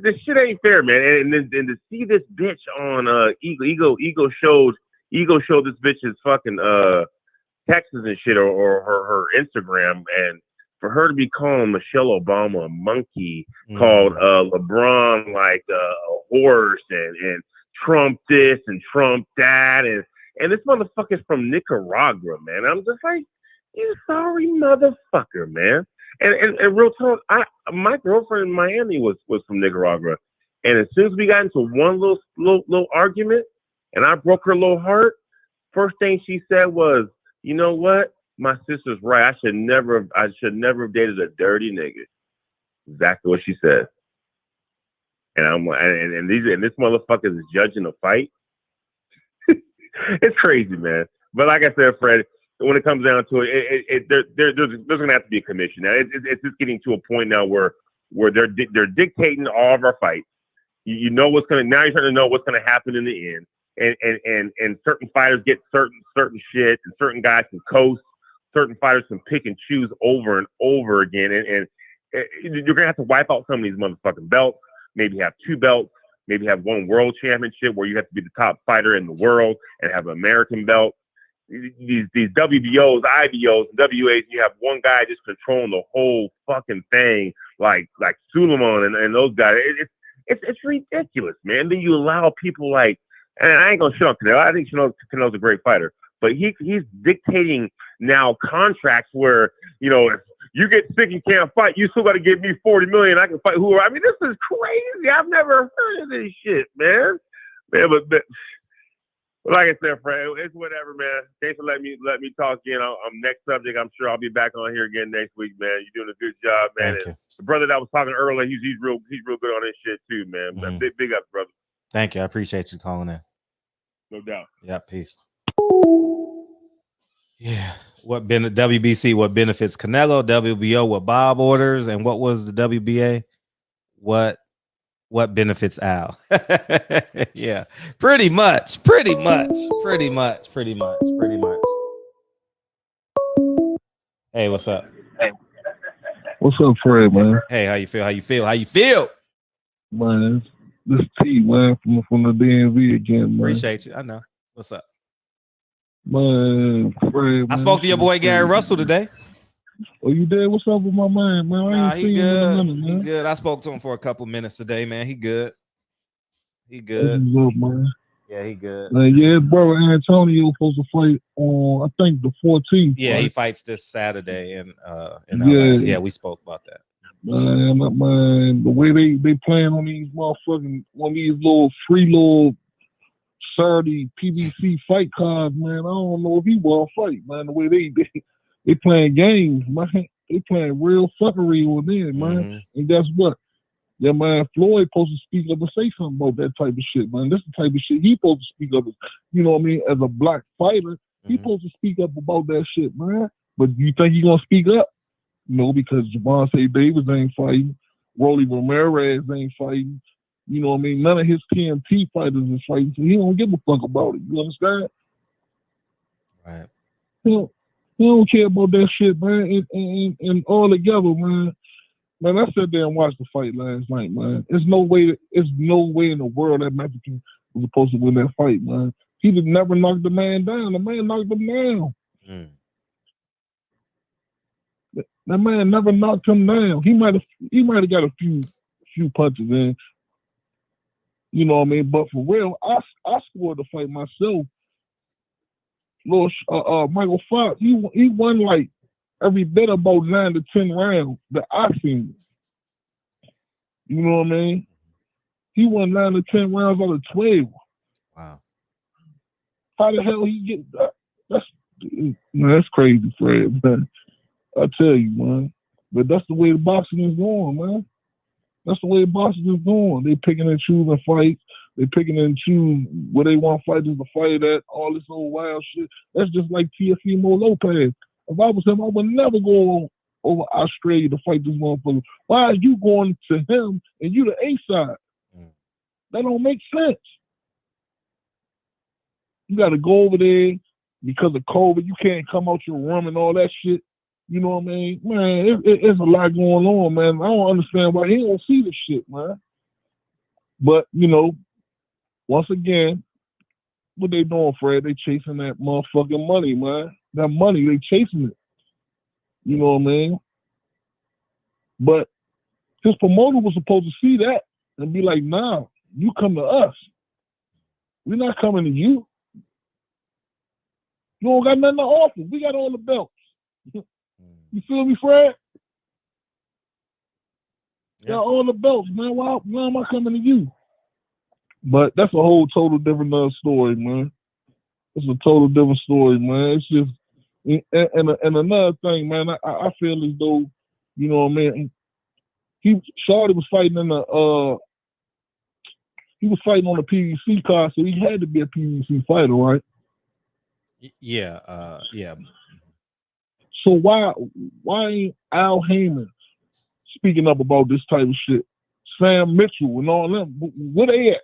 this shit ain't fair, man. And to see this bitch on Ego showed this bitch's fucking Texas and shit or her Instagram, and for her to be calling Michelle Obama a monkey, called LeBron like a horse, and Trump this and Trump that, and this motherfucker's from Nicaragua, man. I'm just like, you sorry motherfucker, man. And real talk, my girlfriend in Miami was from Nicaragua, and as soon as we got into one little argument, and I broke her little heart, first thing she said was, "You know what? My sister's right. I should never have dated a dirty nigga." Exactly what she said. And I'm like, and this motherfucker is judging a fight. It's crazy, man. But like I said, Fred, when it comes down to it, there's gonna have to be a commission. Now it's just getting to a point now where they're dictating all of our fights. You know what's gonna, now you're starting to know what's gonna happen in the end. And certain fighters get certain shit, and certain guys can coast. Certain fighters can pick and choose over and over again, and you're gonna have to wipe out some of these motherfucking belts. Maybe have 2 belts. Maybe have 1 world championship where you have to be the top fighter in the world and have an American belt. These WBOs, IBOs, and WAs, you have one guy just controlling the whole fucking thing, like Suleiman and those guys. It's ridiculous, man. Then you allow people like, and I ain't gonna shit on Canelo. I think Canelo's a great fighter, but he's dictating now contracts where, you know, if you get sick and can't fight, you still got to give me $40 million. I can fight whoever. I mean, this is crazy. I've never heard of this shit, man. But like I said, Fred, it's whatever, man. Thanks for letting me talk again. I'm next subject. I'm sure I'll be back on here again next week, man. You're doing a good job, man. And the brother that was talking earlier, he's real good on this shit too, man. Mm-hmm. Big up, brother. Thank you. I appreciate you calling in. No doubt. Yeah, peace. Yeah. What WBC? What benefits Canelo? WBO? What Bob orders? And what was the WBA? What benefits Al? Yeah, pretty much. Hey, what's up? What's up, Fred, man? Hey, how you feel? Man, this T, man, from the DMV again, man. Appreciate you. I know. What's up? Man, Fred, I spoke to your boy Gary Russell today. Oh, you did? What's up with my man, man? I ain't seen him in a minute, man. He good. I spoke to him for a couple minutes today, man. He good. What's up, man? Yeah, he good. Yeah, brother Antonio supposed to fight on, I think, the 14th. Yeah, right? he fights this Saturday in LA. Yeah, we spoke about that. Man, the way they playing on these motherfucking, on these little free little Saturday PBC fight cards, man, I don't know if he will fight, man. The way they playing games, man. They playing real fuckery on there, man. Mm-hmm. And guess what? Yeah, man, Floyd supposed to speak up and say something about that type of shit, man. This is the type of shit he supposed to speak up, you know what I mean? As a black fighter, he supposed to speak up about that shit, man. But you think he gonna speak up? No, because Javante Davis ain't fighting. Rolly Ramirez ain't fighting. You know what I mean? None of his TMT fighters is fighting, so he don't give a fuck about it. You understand? Right. He don't care about that shit, man. And all together, man. Man, I sat there and watched the fight last night, man. There's no way in the world that Mexican was supposed to win that fight, man. He just never knocked the man down. The man knocked him down. That man never knocked him down. He might have got a few punches in. You know what I mean? But for real, I scored the fight myself. Michael Fox, he won like every bit about 9 to 10 rounds that I seen. You know what I mean? He won 9 to 10 rounds out of 12. Wow. How the hell he get that? That's crazy, Fred, man. I tell you, man. But that's the way the boxing is going, man. That's the way boxing is going. They picking and choosing fights. They picking and choosing where they want fighters to fight at. All this old wild shit. That's just like Teofimo Lopez. If I was him, I would never go over Australia to fight this motherfucker. Why are you going to him and you the A side? That don't make sense. You got to go over there because of COVID. You can't come out your room and all that shit. You know what I mean? Man, it's a lot going on, man. I don't understand why he don't see this shit, man. But, you know, once again, what they doing, Fred? They chasing that motherfucking money, man. That money, they chasing it. You know what I mean? But his promoter was supposed to see that and be like, nah, you come to us. We're not coming to you. You don't got nothing to offer. We got all the belts. You feel me, Fred? Yeah. Got all the belts, man. Why am I coming to you? But that's a whole total different story, man. It's a total different story, man. It's just, and another thing, man, I feel as though, you know what I mean, Shawty was fighting in the, he was fighting on the PBC card, so he had to be a PBC fighter, right? Yeah, yeah. So why ain't Al Heyman speaking up about this type of shit? Sam Mitchell and all them, where they at?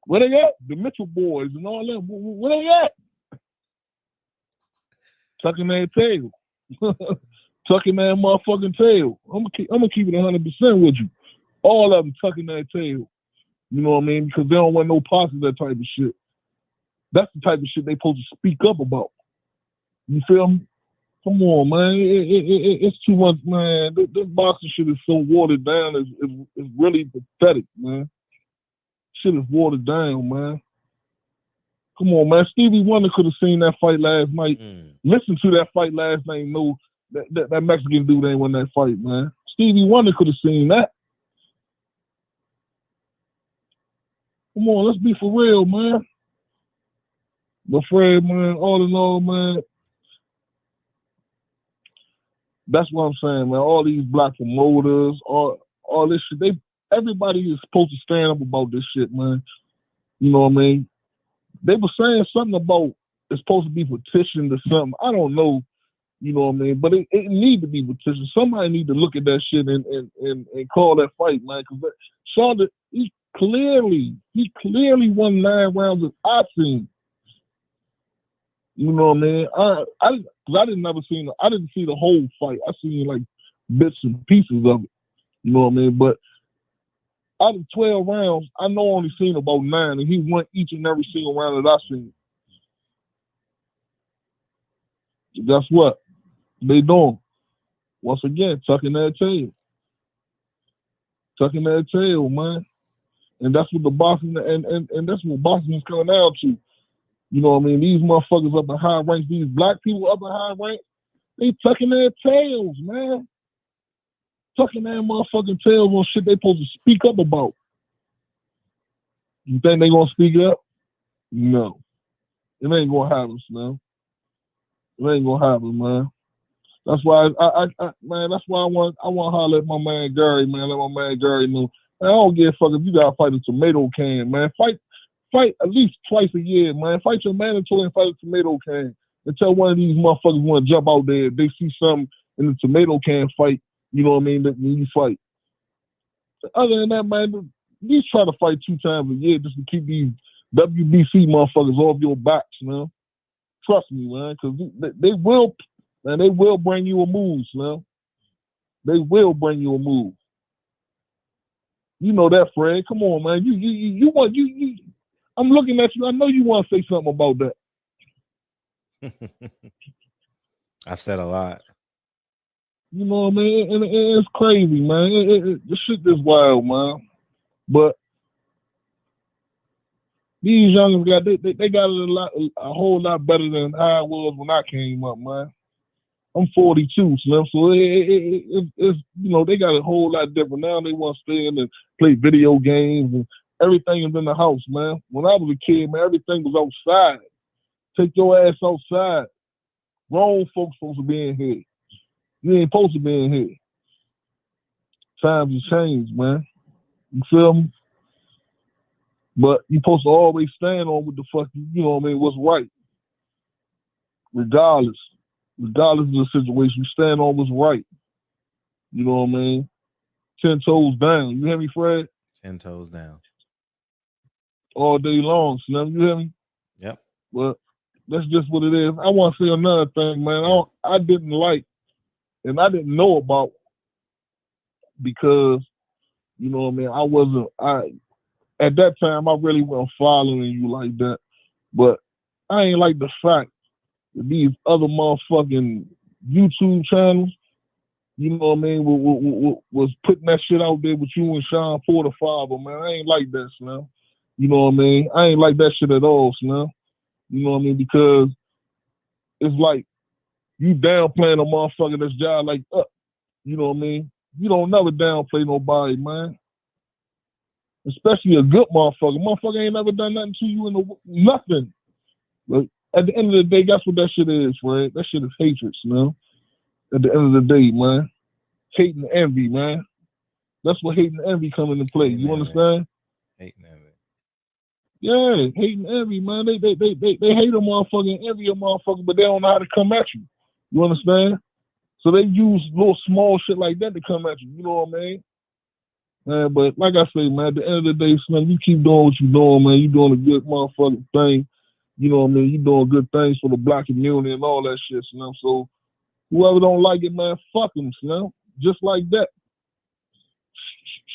Where they at? The Mitchell boys and all them, where they at? Tucking their tail. Tucking their motherfucking tail. I'm gonna keep it 100% with you. All of them tucking their tail. You know what I mean? Because they don't want no parts of that type of shit. That's the type of shit they supposed to speak up about. You feel me? Come on, man. It's too much, man. This boxing shit is so watered down. It's really pathetic, man. Shit is watered down, man. Come on, man. Stevie Wonder could have seen that fight last night. Listen to that fight last night and know that Mexican dude ain't won that fight, man. Stevie Wonder could have seen that. Come on, let's be for real, man. But Fred, man, all in all, man, that's what I'm saying, man. All these black promoters, all this shit, everybody is supposed to stand up about this shit, man. You know what I mean? They were saying something about it's supposed to be petitioned or something. I don't know, you know what I mean? But it need to be petitioned. Somebody need to look at that shit and call that fight, man. Because Charlotte, he clearly won 9 rounds as I've seen. You know what I mean? I didn't see the whole fight. I seen like bits and pieces of it. You know what I mean? But out of 12 rounds, I know I only seen about 9, and he won each and every single round that I seen. Guess what? They doing? Once again, tucking their tail. Tucking their tail, man. And that's what the boxing and that's what boxing is coming down to. You know what I mean? These motherfuckers up in high ranks, these black people up in high ranks, they tucking their tails, man. Tucking their motherfucking tails on shit they supposed to speak up about. You think they gonna speak up? No. It ain't gonna happen, man. It ain't gonna happen, man. That's why man, that's why I want to holler at my man Gary, man. Let my man Gary know. Man, I don't give a fuck if you gotta fight a tomato can, man. Fight at least twice a year, man. Fight your mandatory and fight a tomato can. Until one of these motherfuckers want to jump out there, if they see something in the tomato can fight, you know what I mean, that you fight. Other than that, man, at least try to fight 2 times a year just to keep these WBC motherfuckers off your backs, man. Trust me, man, because they will bring you a move, man. They will bring you a move. You know that, Fred. Come on, man. You want. I'm looking at you. I know you want to say something about that. I've said a lot. You know what I mean? And it's crazy, man. This shit is wild, man. But these youngins they got it a whole lot better than how it was when I came up, man. I'm 42, Slim, so it's you know, they got a whole lot different. Now they want to stay in and play video games and everything is in the house, man. When I was a kid, man, everything was outside. Take your ass outside. Grown folks supposed to be in here. You ain't supposed to be in here. Times have changed, man. You feel me? But you supposed to always stand on what the fuck, you know what I mean, what's right. Regardless of the situation, you stand on what's right. You know what I mean? 10 toes down. You hear me, Fred? 10 toes down. All day long, Slim. You hear me? Yep. But That's just what it is. I want to say another thing, man. I didn't like, and I didn't know about, because, you know what I mean, at that time, I really wasn't following you like that. But I ain't like the fact that these other motherfucking YouTube channels, you know what I mean, was putting that shit out there with you and Sean Porter Father, man. I ain't like that, man. You know what I mean? I ain't like that shit at all, man. You know what I mean? Because it's like you downplaying a motherfucker that's job like up. You know what I mean? You don't never downplay nobody, man. Especially a good motherfucker. Motherfucker ain't never done nothing to you in nothing. But at the end of the day, that's what that shit is, right? That shit is hatred, man. At the end of the day, man. Hate and envy, man. That's what hate and envy come into play. You understand? Hate and envy. Yeah, hate and envy, man. They hate a motherfucker and envy a motherfucker, but they don't know how to come at you. You understand? So they use little small shit like that to come at you. You know what I mean? Man, but like I say, man, at the end of the day, man, you keep doing what you're doing, man. You're doing a good motherfucking thing. You know what I mean? You're doing good things for the black community and all that shit, you know? So whoever don't like it, man, fuck them, you know? Just like that.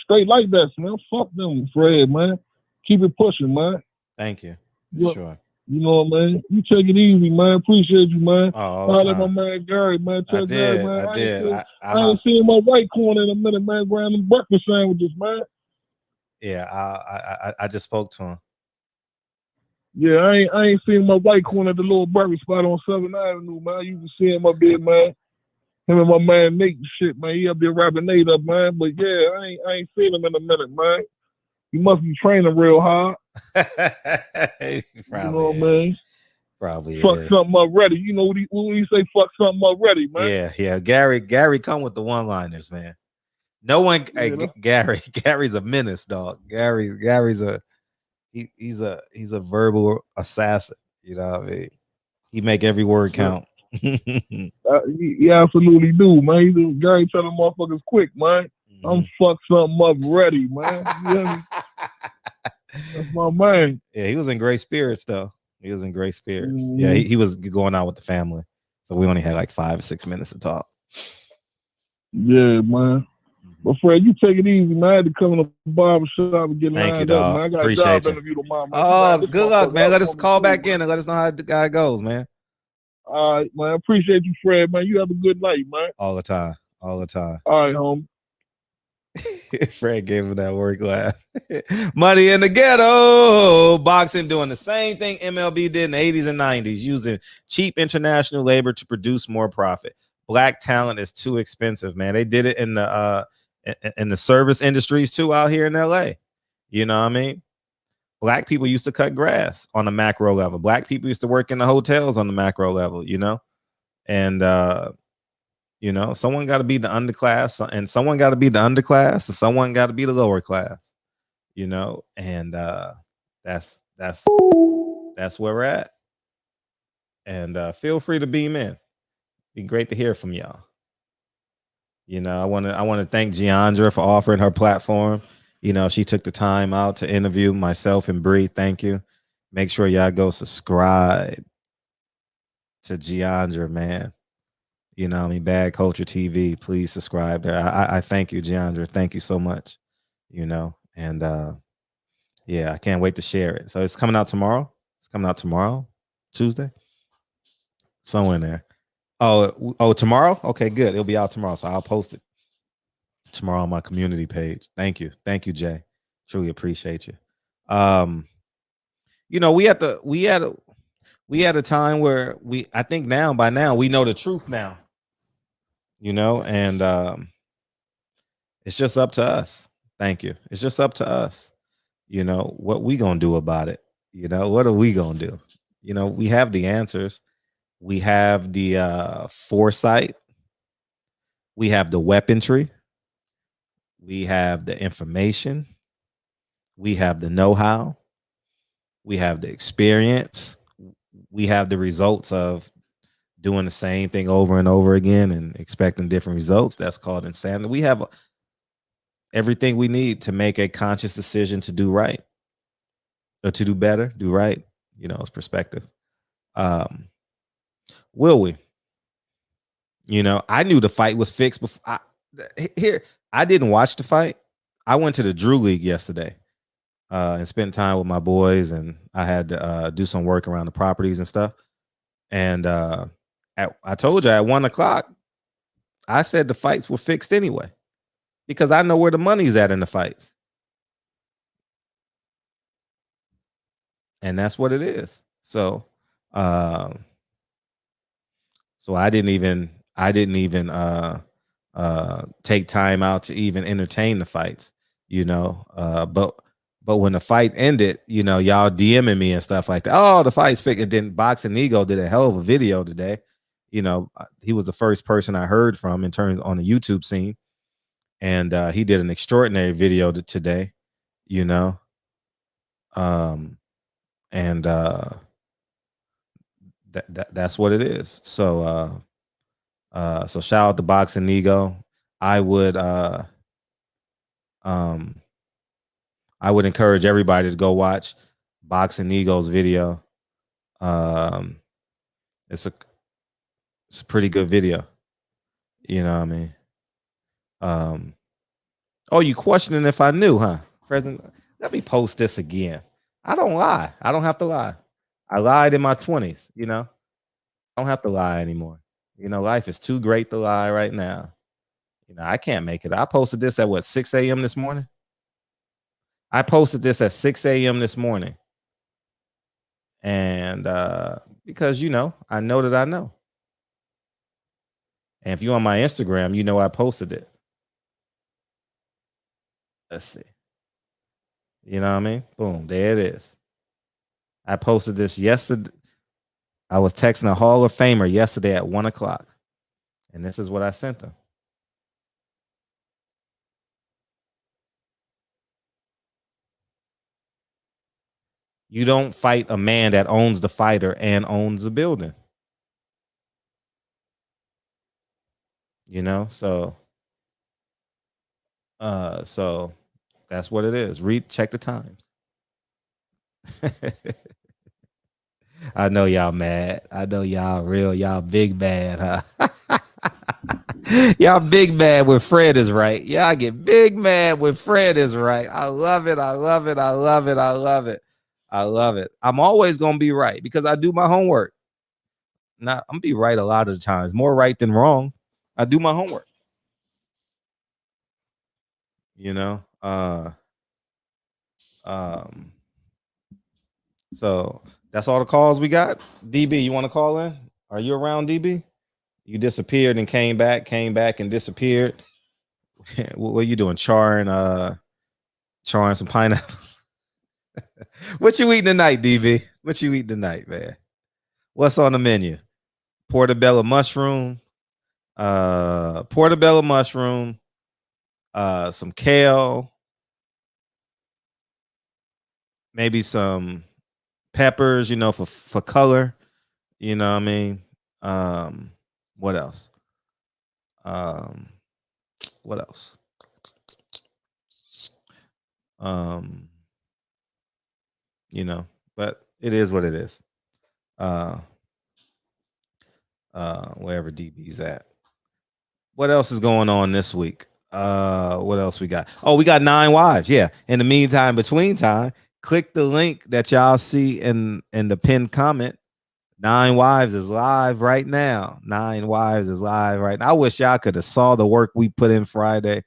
Straight like that, man. Fuck them, Fred, man. Keep it pushing, man. Thank you. Sure. You know what I mean? You take it easy, man. Appreciate you, man. Oh, let my man Gary, man. Tell Gary, man. I ain't seen seen my white corn in a minute, man. Grab them breakfast sandwiches, man. Yeah, I just spoke to him. Yeah, I ain't seen my white corn at the little breakfast spot on 7th Avenue, man. You can see him up there, man. Him and my man Nate and shit, man. He up there wrapping Nate up, man. But yeah, I ain't seen him in a minute, man. He must be training real hard. Probably, you know what I mean? Probably fuck is. Something up ready. You know what he say? Fuck something up ready, man. Yeah. Gary come with the one-liners, man. No one. Gary's a menace, dog. Gary's he's a verbal assassin. You know what I mean? He make every word count. He absolutely do, man. Gary tell them motherfuckers quick, man. I'm fuck something up ready, man. You hear me? That's my man. Yeah, he was in great spirits though. He was in great spirits. Yeah, he was going out with the family, so we only had like 5 or 6 minutes to talk. Yeah, man. But Fred, you take it easy, man. I had to come in the barbershop and get lined up, man. I got a job interview tomorrow, man. Oh, good luck, man. Let us call back in and let us know how the guy goes, man. All right, man. Appreciate you, Fred, man. You have a good night, man. All the time. All right, homie. Fred gave him that work laugh. Money in the ghetto. Boxing doing the same thing MLB did in the 80s and 90s, using cheap international labor to produce more profit. Black talent is too expensive, man. They did it in the service industries too out here in LA. You know what I mean? Black people used to cut grass on the macro level. Black people used to work in the hotels on the macro level, you know? And you know, someone got to be the underclass, and someone got to be the underclass, and someone got to be the lower class, you know, and that's where we're at. And feel free to beam in. Be great to hear from y'all. You know, I want to thank Giandra for offering her platform. You know, she took the time out to interview myself and Bree. Thank you. Make sure y'all go subscribe to Giandra, man. You know, I mean, Bad Culture TV. Please subscribe there. I thank you, Giandra. Thank you so much. You know, and yeah, I can't wait to share it. So it's coming out tomorrow. Tuesday, somewhere in there. Oh, tomorrow. Okay, good. It'll be out tomorrow, so I'll post it tomorrow on my community page. Thank you, Jay. Truly appreciate you. You know, we had a time where I think by now we know the truth now. You know, and it's just up to us. Thank you. It's just up to us. You know, what we gonna do about it? You know, what are we gonna do? You know, we have the answers. We have the foresight. We have the weaponry. We have the information. We have the know-how. We have the experience. We have the results of doing the same thing over and over again and expecting different results. That's called insanity. We have everything we need to make a conscious decision to do right, or to do better, do right. You know, it's perspective. Will we? You know, I knew the fight was fixed before. I didn't watch the fight. I went to the Drew League yesterday and spent time with my boys, and I had to do some work around the properties and stuff. And I told you at 1:00, I said the fights were fixed anyway, because I know where the money's at in the fights. And that's what it is. So I didn't even take time out to even entertain the fights, you know. But when the fight ended, you know, y'all DMing me and stuff like that. Oh, the fight's fixed. And then Boxing Ego did a hell of a video today. You know, he was the first person I heard from in terms on the YouTube scene, and he did an extraordinary video today. You know, and that's what it is. So so shout out to Boxing Ego. I would encourage everybody to go watch Boxing Ego's video. It's a pretty good video. You know what I mean? Oh, you questioning if I knew, huh? President, let me post this again. I don't lie. I don't have to lie. I lied in my 20s, you know. I don't have to lie anymore. You know, life is too great to lie right now. You know, I can't make it. I posted this at 6 a.m. this morning? I posted this at 6 a.m. this morning. And because, you know, I know that I know. And if you're on my Instagram, you know I posted it. Let's see. You know what I mean? Boom, there it is. I posted this yesterday. I was texting a Hall of Famer yesterday at 1:00. And this is what I sent him. You don't fight a man that owns the fighter and owns the building. You know, so that's what it is. Check the times. I know y'all mad. I know y'all big mad, huh? Y'all big mad when Fred is right. Y'all get big mad when Fred is right. I love it. I love it. I love it. I love it. I love it. I'm always gonna be right because I do my homework. I'm gonna be right a lot of the times. More right than wrong. I do my homework. You know? So that's all the calls we got. DB, you want to call in? Are you around, DB? You disappeared and came back and disappeared. What are you doing? Charring some pineapple. What you eating tonight, DB? What you eating tonight, man? What's on the menu? Portobello mushroom, some kale, maybe some peppers, you know, for color. You know what I mean? What else? What else? You know, but it is what it is. Wherever DB's at. What else is going on this week? What else we got? Oh, we got 9 wives. Yeah. In the meantime, between time, click the link that y'all see in the pinned comment. 9 Wives is live right now. 9 Wives is live right now. I wish y'all could have saw the work we put in Friday.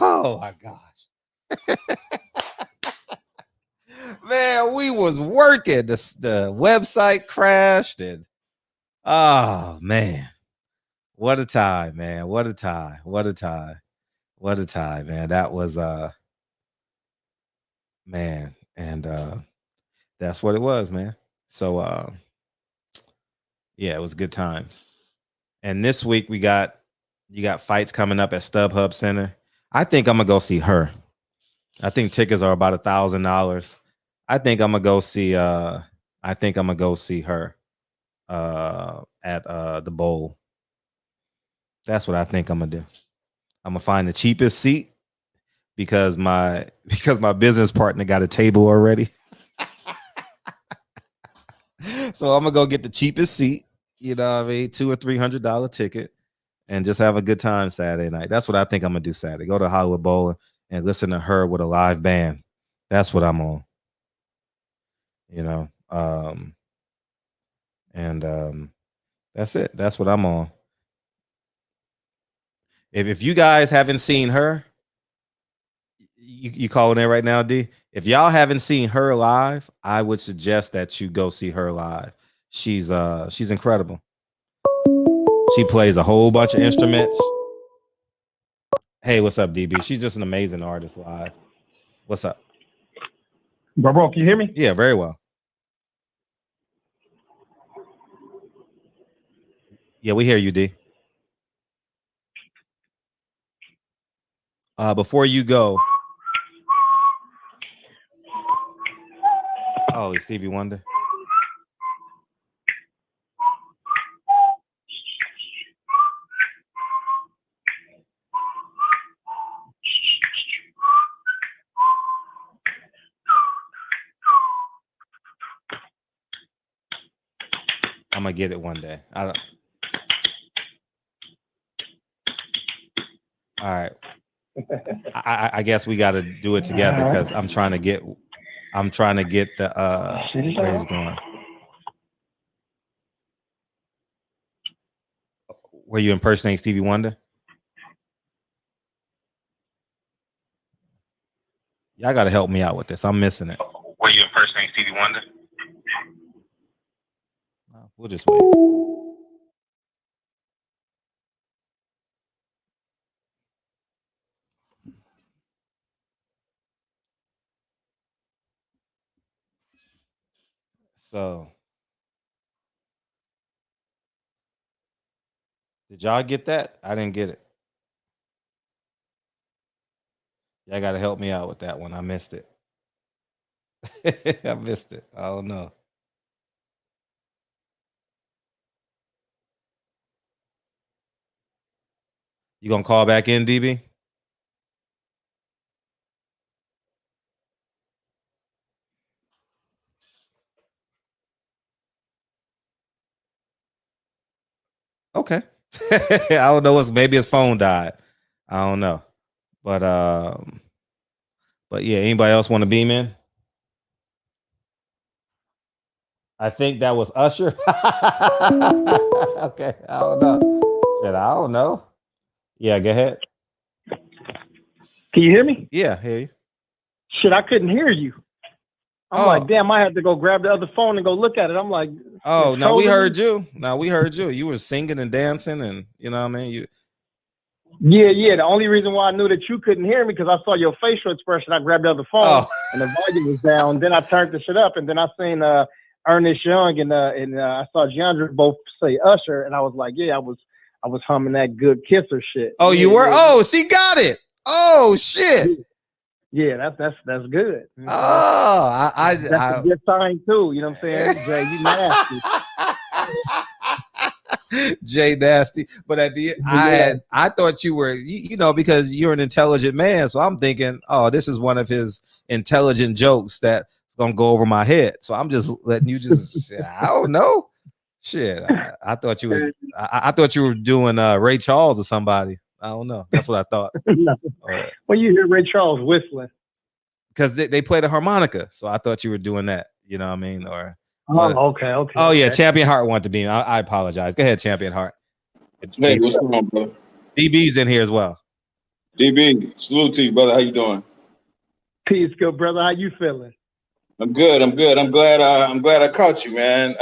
Oh my gosh. Man, we was working. The website crashed and oh man. What a time, man. What a time. What a time. What a time, man. That was man. And that's what it was, man. So yeah, it was good times. And this week you got fights coming up at StubHub Center. I think I'm gonna go see her. I think tickets are about $1,000. I think I'm gonna go see her at the bowl. That's what I think I'm gonna do. I'm gonna find the cheapest seat because my business partner got a table already. So I'm gonna go get the cheapest seat, you know what I mean, $200 or $300 ticket, and just have a good time Saturday night. That's what I think I'm gonna do Saturday. Go to Hollywood Bowl and listen to her with a live band. That's what I'm on. You know, that's it. That's what I'm on. If you guys haven't seen her, you calling in right now, D? If y'all haven't seen her live, I would suggest that you go see her live. She's incredible. She plays a whole bunch of instruments. Hey, what's up, DB? She's just an amazing artist live. What's up? Bro, can you hear me? Yeah, very well. Yeah, we hear you, D. Before you go. Oh, it's Stevie Wonder. I'm gonna get it one day. All right. I guess we got to do it together because I'm trying to get the where he's going. Were you impersonating Stevie Wonder? Y'all got to help me out with this. I'm missing it. Were you impersonating Stevie Wonder? We'll just wait. So, did y'all get that? I didn't get it. Y'all got to help me out with that one. I missed it. I missed it. I don't know. You gonna call back in, DB? Okay. I don't know what's maybe his phone died. I don't know. But yeah, anybody else want to beam in? I think that was Usher. Okay, I don't know. Shit, I don't know. Yeah, go ahead. Can you hear me? Yeah, I hear you. Shit, I couldn't hear you. I'm like, damn, I had to go grab the other phone and go look at it. I'm like, oh, no, we heard you. No, we heard you. You were singing and dancing, and you know what I mean. Yeah. The only reason why I knew that you couldn't hear me because I saw your facial expression. I grabbed the other phone and the volume was down. Then I turned the shit up, and then I seen Ernest Young and I saw Giandra both say Usher, and I was like, yeah, I was humming that Good Kisser shit. Oh, yeah, you were? Yeah. Oh, she got it. Oh shit. Yeah, that's good. Oh, that's a good sign too. You know what I'm saying? Jay, you nasty. Jay nasty. But at the end, I thought you were, you know, because you're an intelligent man. So I'm thinking, oh, this is one of his intelligent jokes that's gonna go over my head. So I'm just letting you just say, I don't know. Shit. I thought you were I thought you were doing Ray Charles or somebody. I don't know. That's what I thought. No. When you hear Ray Charles whistling. Because they play the harmonica. So I thought you were doing that. You know what I mean? Or okay. Oh, yeah. Champion Heart wanted to be in. I apologize. Go ahead, Champion Heart. Hey, what's going on, brother? DB's in here as well. DB, salute to you, brother. How you doing? Peace, good brother. How you feeling? I'm good. I'm glad I caught you, man.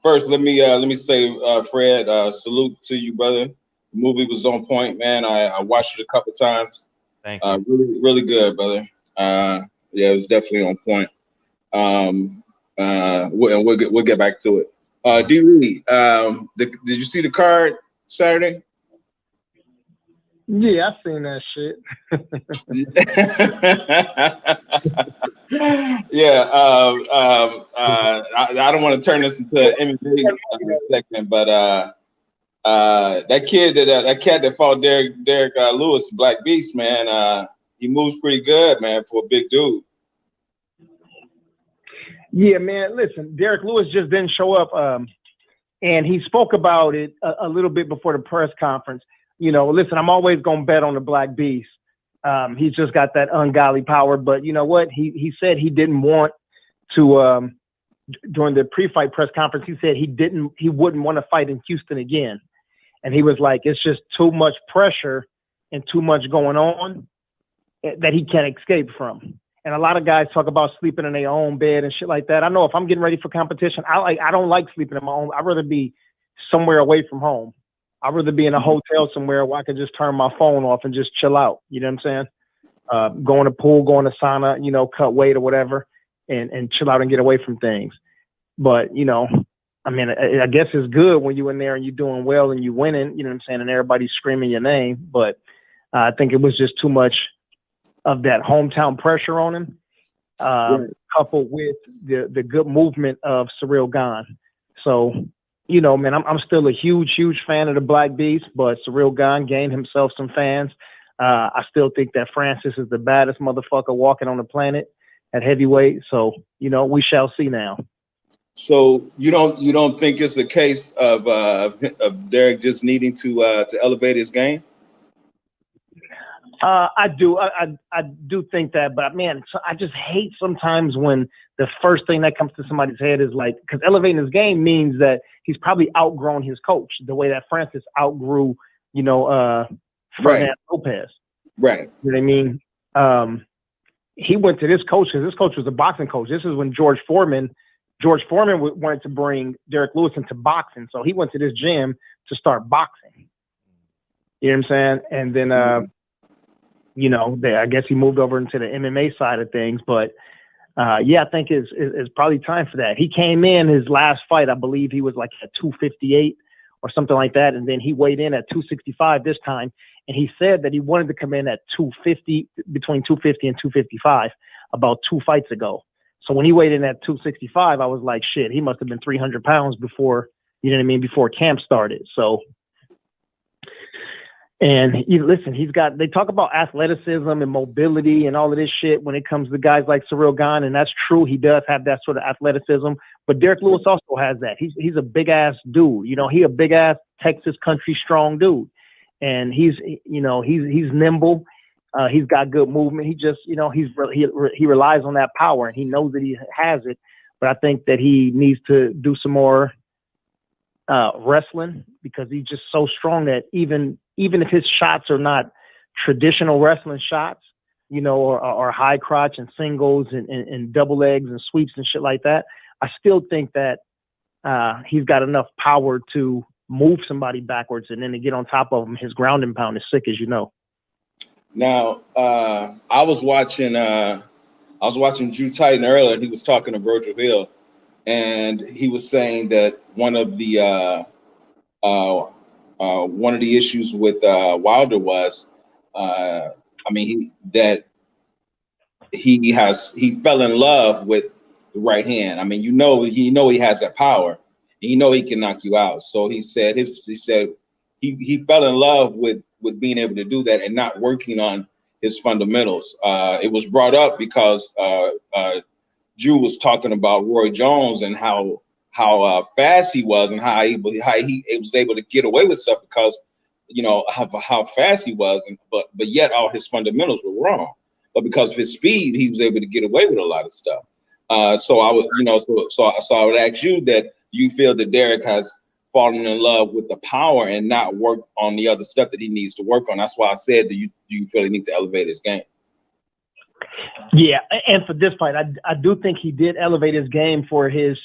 First, let me say, Fred, salute to you, brother. The movie was on point, man. I watched it a couple times. Thank you. Really, really good, brother. Yeah, it was definitely on point. We'll get back to it. D. Reed, did you see the card Saturday? Yeah, I seen that shit. Yeah, I don't want to turn this into an MMA segment, but that cat that fought Derek Lewis, Black Beast, man, he moves pretty good, man, for a big dude. Yeah, man. Listen, Derek Lewis just didn't show up, and he spoke about it a little bit before the press conference. You know, listen, I'm always gonna bet on the Black Beast. He's just got that ungodly power. But you know what? He said he didn't want to. During the pre-fight press conference, he said he wouldn't want to fight in Houston again, and he was like, it's just too much pressure and too much going on that he can't escape from. And a lot of guys talk about sleeping in their own bed and shit like that. I know if I'm getting ready for competition, I don't like sleeping in my own. I'd rather be somewhere away from home. I'd rather be in a hotel somewhere where I can just turn my phone off and just chill out. You know what I'm saying? Go in the pool, go in the sauna, you know, cut weight or whatever, and chill out and get away from things. But, you know, I mean, I guess it's good when you're in there and you're doing well and you're winning, you know what I'm saying, and everybody's screaming your name. But I think it was just too much of that hometown pressure on him, coupled with the good movement of Ciryl Gane. So, you know, man, I'm still a huge fan of the Black Beast, but Ciryl Gane gained himself some fans. I still think that Francis is the baddest motherfucker walking on the planet at heavyweight. So, you know, we shall see now. So you don't think it's the case of Derek just needing to elevate his game? I do think that, but man, I just hate sometimes when the first thing that comes to somebody's head is like, because elevating his game means that he's probably outgrown his coach the way that Francis outgrew, you know, Ferdinand Lopez. Right. You know what I mean? He went to this coach because this coach was a boxing coach. This is when George Foreman wanted to bring Derek Lewis into boxing. So he went to this gym to start boxing. You know what I'm saying? And then, you know, I guess he moved over into the MMA side of things. But, yeah, I think it's probably time for that. He came in his last fight, I believe he was like at 258 or something like that. And then he weighed in at 265 this time. And he said that he wanted to come in at 250, between 250 and 255 about 2 fights ago. So when he weighed in at 265, I was like, shit, he must have been 300 pounds before, you know what I mean, before camp started. So, and listen, they talk about athleticism and mobility and all of this shit when it comes to guys like Ciryl Gane, and that's true. He does have that sort of athleticism, but Derek Lewis also has that. He's a big ass dude. You know, he a big ass Texas country strong dude, and he's nimble. He's got good movement. He just, you know, he relies on that power, and he knows that he has it. But I think that he needs to do some more wrestling, because he's just so strong that even if his shots are not traditional wrestling shots, you know, or high crotch and singles and double legs and sweeps and shit like that, I still think that he's got enough power to move somebody backwards, and then to get on top of him. His ground and pound is sick, as you know. Now, I was watching Drew Titan earlier, and he was talking to Virgil Hill, and he was saying that one of the issues with Wilder was, he fell in love with the right hand. I mean, he has that power, and he can knock you out. So he said he fell in love with being able to do that and not working on his fundamentals. It was brought up because Drew was talking about Roy Jones and how fast he was, and how he was able to get away with stuff because, you know, how fast he was, but yet all his fundamentals were wrong. But because of his speed, he was able to get away with a lot of stuff. So I would ask you, that you feel that Derek has fallen in love with the power and not work on the other stuff that he needs to work on. That's why I said, do you feel he needs to elevate his game? Yeah, and for this fight, I do think he did elevate his game for his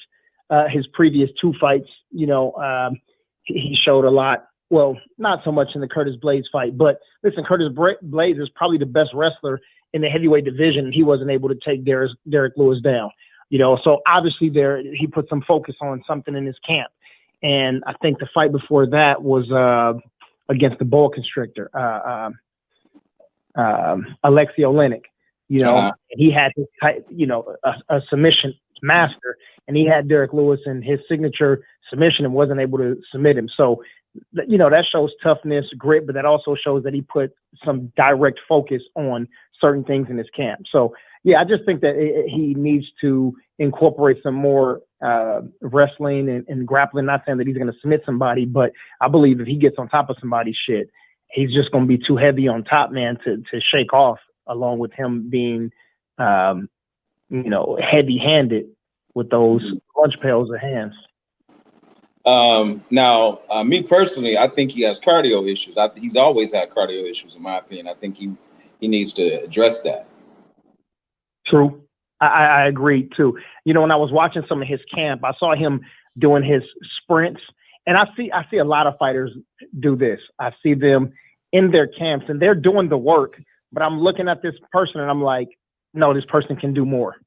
previous 2 fights. You know, he showed a lot. Well, not so much in the Curtis Blaydes fight, but listen, Curtis Blaydes is probably the best wrestler in the heavyweight division. He wasn't able to take Derek Lewis down. You know, so obviously he put some focus on something in his camp. And I think the fight before that was against the Bull Constrictor, Alexei Olenek. You know, he had his, a submission master, and he had Derek Lewis in his signature submission and wasn't able to submit him. So, you know, that shows toughness, grit, but that also shows that he put some direct focus on certain things in his camp. So, Yeah, I just think that he needs to incorporate some more wrestling and grappling. Not saying that he's going to submit somebody, but I believe if he gets on top of somebody's shit, he's just going to be too heavy on top, man, to shake off, along with him being, heavy-handed with those lunch pails of hands. Now, me personally, I think he has cardio issues. He's always had cardio issues, in my opinion. I think he needs to address that. True. I agree too. When I was watching some of his camp, I saw him doing his sprints, and I see a lot of fighters do this. I see them in their camps and they're doing the work, but I'm looking at this person and I'm like, no, this person can do more.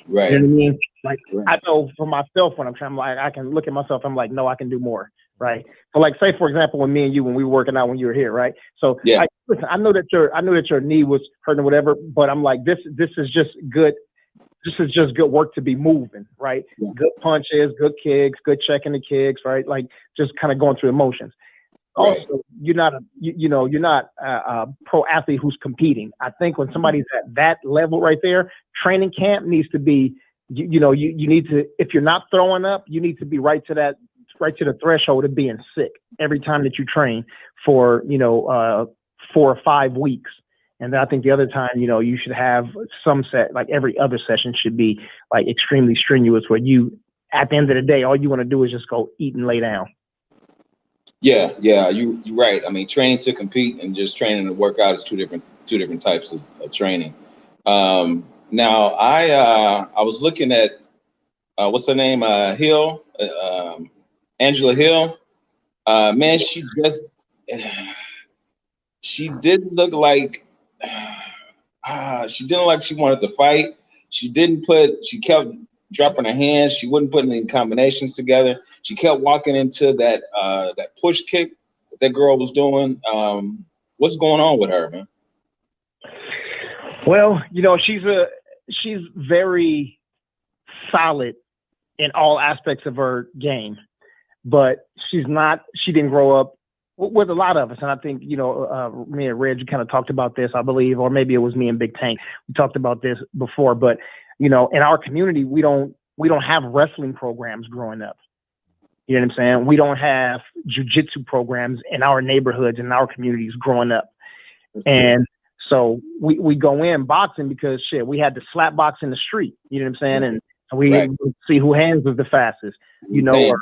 Right. You know what I mean? Like, I know for myself when I'm trying, like, I can look at myself, I'm like, no, I can do more. Right. So, like, say for example, when me and you, when we were working out when you were here, right? So yeah, listen, I know that your knee was hurting or whatever, but I'm like, this is just good. This is just good work to be moving, right? Yeah. Good punches, good kicks, good checking the kicks, right? Like, just kind of going through emotions. Right. Also, you're not a pro athlete who's competing. I think when somebody's at that level right there, training camp needs to be, you need to, if you're not throwing up, you need to be right to the threshold of being sick every time that you train for, 4 or 5 weeks. And then I think the other time, you should have some set, like every other session should be like extremely strenuous, where you, at the end of the day, all you want to do is just go eat and lay down. Yeah, you're right. I mean, training to compete and just training to work out is two different types of training. Now, I was looking at what's her name, Hill, Angela Hill. Man, she didn't look like she didn't look like she wanted to fight. She kept dropping her hands. She wouldn't put any combinations together. She kept walking into that push kick that girl was doing. What's going on with her, man? Well, she's very solid in all aspects of her game, but she didn't grow up with a lot of us. And I think, me and Reg kind of talked about this, I believe, or maybe it was me and Big Tank. We talked about this before, but in our community, we don't have wrestling programs growing up. You know what I'm saying? We don't have jiu-jitsu programs in our neighborhoods, in our communities growing up. And so we go in boxing because shit, we had to slap box in the street. You know what I'm saying? And we see who hands was the fastest. Or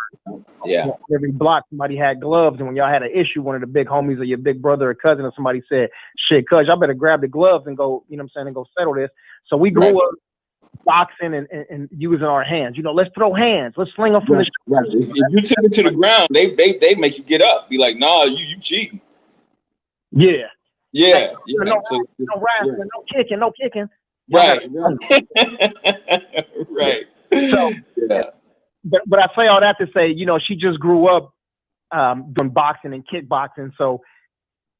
every block somebody had gloves, and when y'all had an issue, one of the big homies or your big brother or cousin or somebody said, "Shit, cuz y'all better grab the gloves and go," you know what I'm saying, and go settle this. So we grew up boxing and using our hands. Let's throw hands. Let's sling them from the right. If you took it to the ground, they make you get up. Be like, nah, you cheating. Yeah. Yeah. No wrestling, no kicking. Right. Right. So, but I say all that to say, she just grew up doing boxing and kickboxing. So,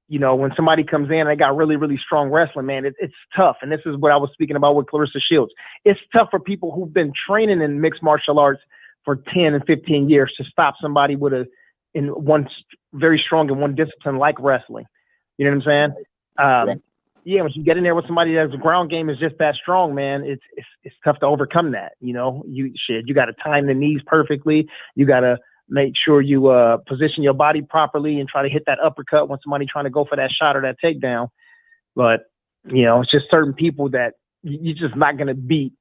when somebody comes in and they got really, really strong wrestling, man, it's tough. And this is what I was speaking about with Clarissa Shields. It's tough for people who've been training in mixed martial arts for 10 and 15 years to stop somebody in one very strong in one discipline like wrestling. You know what I'm saying? Yeah, when you get in there with somebody that's ground game is just that strong, man, it's tough to overcome that. You got to time the knees perfectly. You got to make sure you position your body properly and try to hit that uppercut when somebody trying to go for that shot or that takedown. But, it's just certain people that you're just not going to beat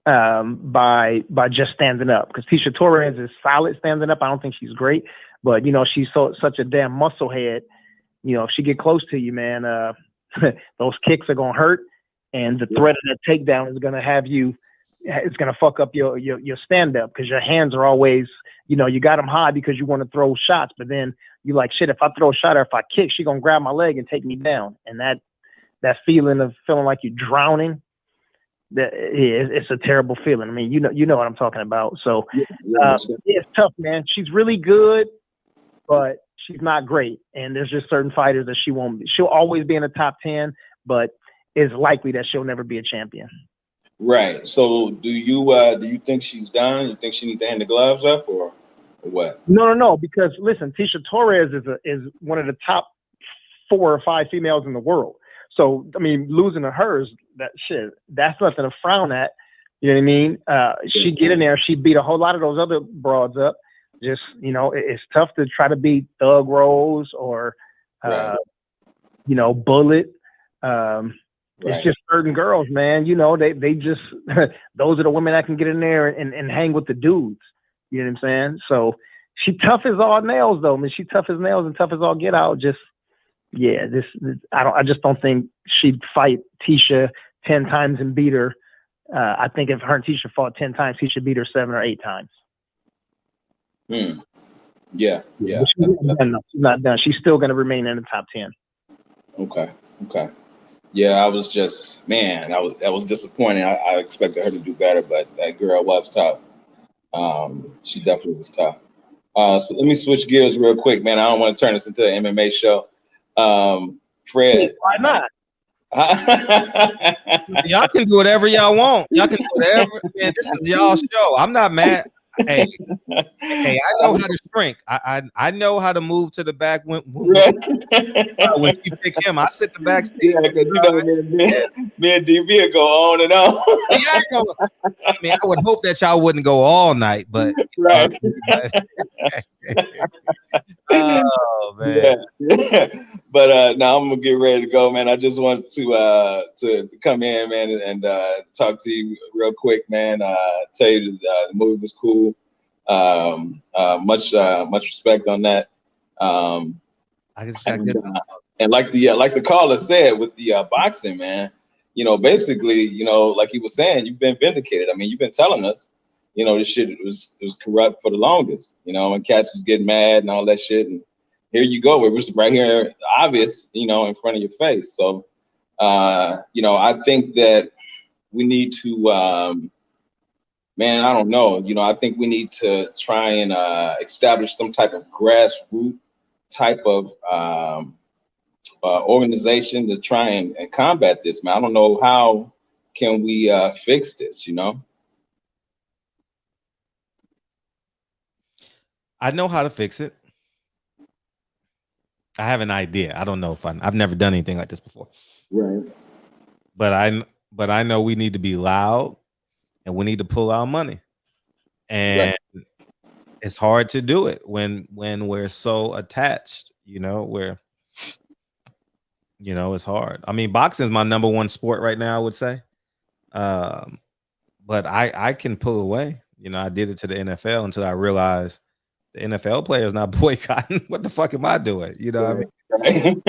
by just standing up. Because Tisha Torres is solid standing up. I don't think she's great, but, she's such a damn muscle head. If she get close to you, man, those kicks are going to hurt. And the threat of that takedown is going to have you, it's going to fuck up your stand up because your hands are always, you got them high because you want to throw shots. But then you like, shit, if I throw a shot or if I kick, she going to grab my leg and take me down. And that feeling of feeling like you're drowning, it's a terrible feeling. I mean, you know what I'm talking about. So it's tough, man. She's really good, but she's not great. And there's just certain fighters that she'll always be in the top 10, but it's likely that she'll never be a champion. Right. So do you think she's done? You think she needs to hang the gloves up or what? No. Because listen, Tisha Torres is one of the top 4 or 5 females in the world. So I mean, losing to hers, that shit, that's nothing to frown at. You know what I mean? She get in there, she beat a whole lot of those other broads up. Just, you know, it's tough to try to beat Thug Rose or you know, Bullet. It's just certain girls, man. You know, they just those are the women that can get in there and hang with the dudes. You know what I'm saying? So she tough as all nails, though. I mean, she tough as nails and tough as all get out. Just I just don't think she'd fight Tisha 10 times and beat her. I think if her and Tisha fought 10 times, he should beat her 7 or 8 times. Yeah. She's not done. She's still going to remain in the top 10. Okay. Yeah, I was just, man, that was disappointing. I expected her to do better, but that girl was tough. She definitely was tough. So let me switch gears real quick, man. I don't want to turn this into an MMA show. Fred. Why not? Y'all can do whatever y'all want. Y'all can do whatever. Man, this is y'all's show. I'm not mad. Hey, I know how to shrink. I know how to move to the back when you pick him. I sit the back. Yeah, because you know, me and DB go on and on. I mean, I would hope that y'all wouldn't go all night, but oh man. Yeah. But now I'm gonna get ready to go, man. I just want to come in, man, and talk to you real quick, man. Tell you the movie was cool. Much respect on that. I just got good. And like the caller said with the boxing, man, you know, basically, you know, like he was saying, you've been vindicated. I mean, you've been telling us, you know, this shit was corrupt for the longest, you know, and cats was getting mad and all that shit. And here you go. It was right here, obvious, you know, in front of your face. So, you know, I think that we need to, man, I don't know. You know, I think we need to try and establish some type of grassroots type of organization to try and combat this, man. I don't know how can we fix this, you know? I know how to fix it. I have an idea. I don't know if I've never done anything like this before. Right. But I know we need to be loud and we need to pull our money. And it's hard to do it when we're so attached, you know, where, you know, it's hard. I mean, boxing is my number one sport right now, I would say. But I can pull away. You know, I did it to the NFL until I realized the NFL player is not boycotting. What the fuck am I doing? You know what I mean?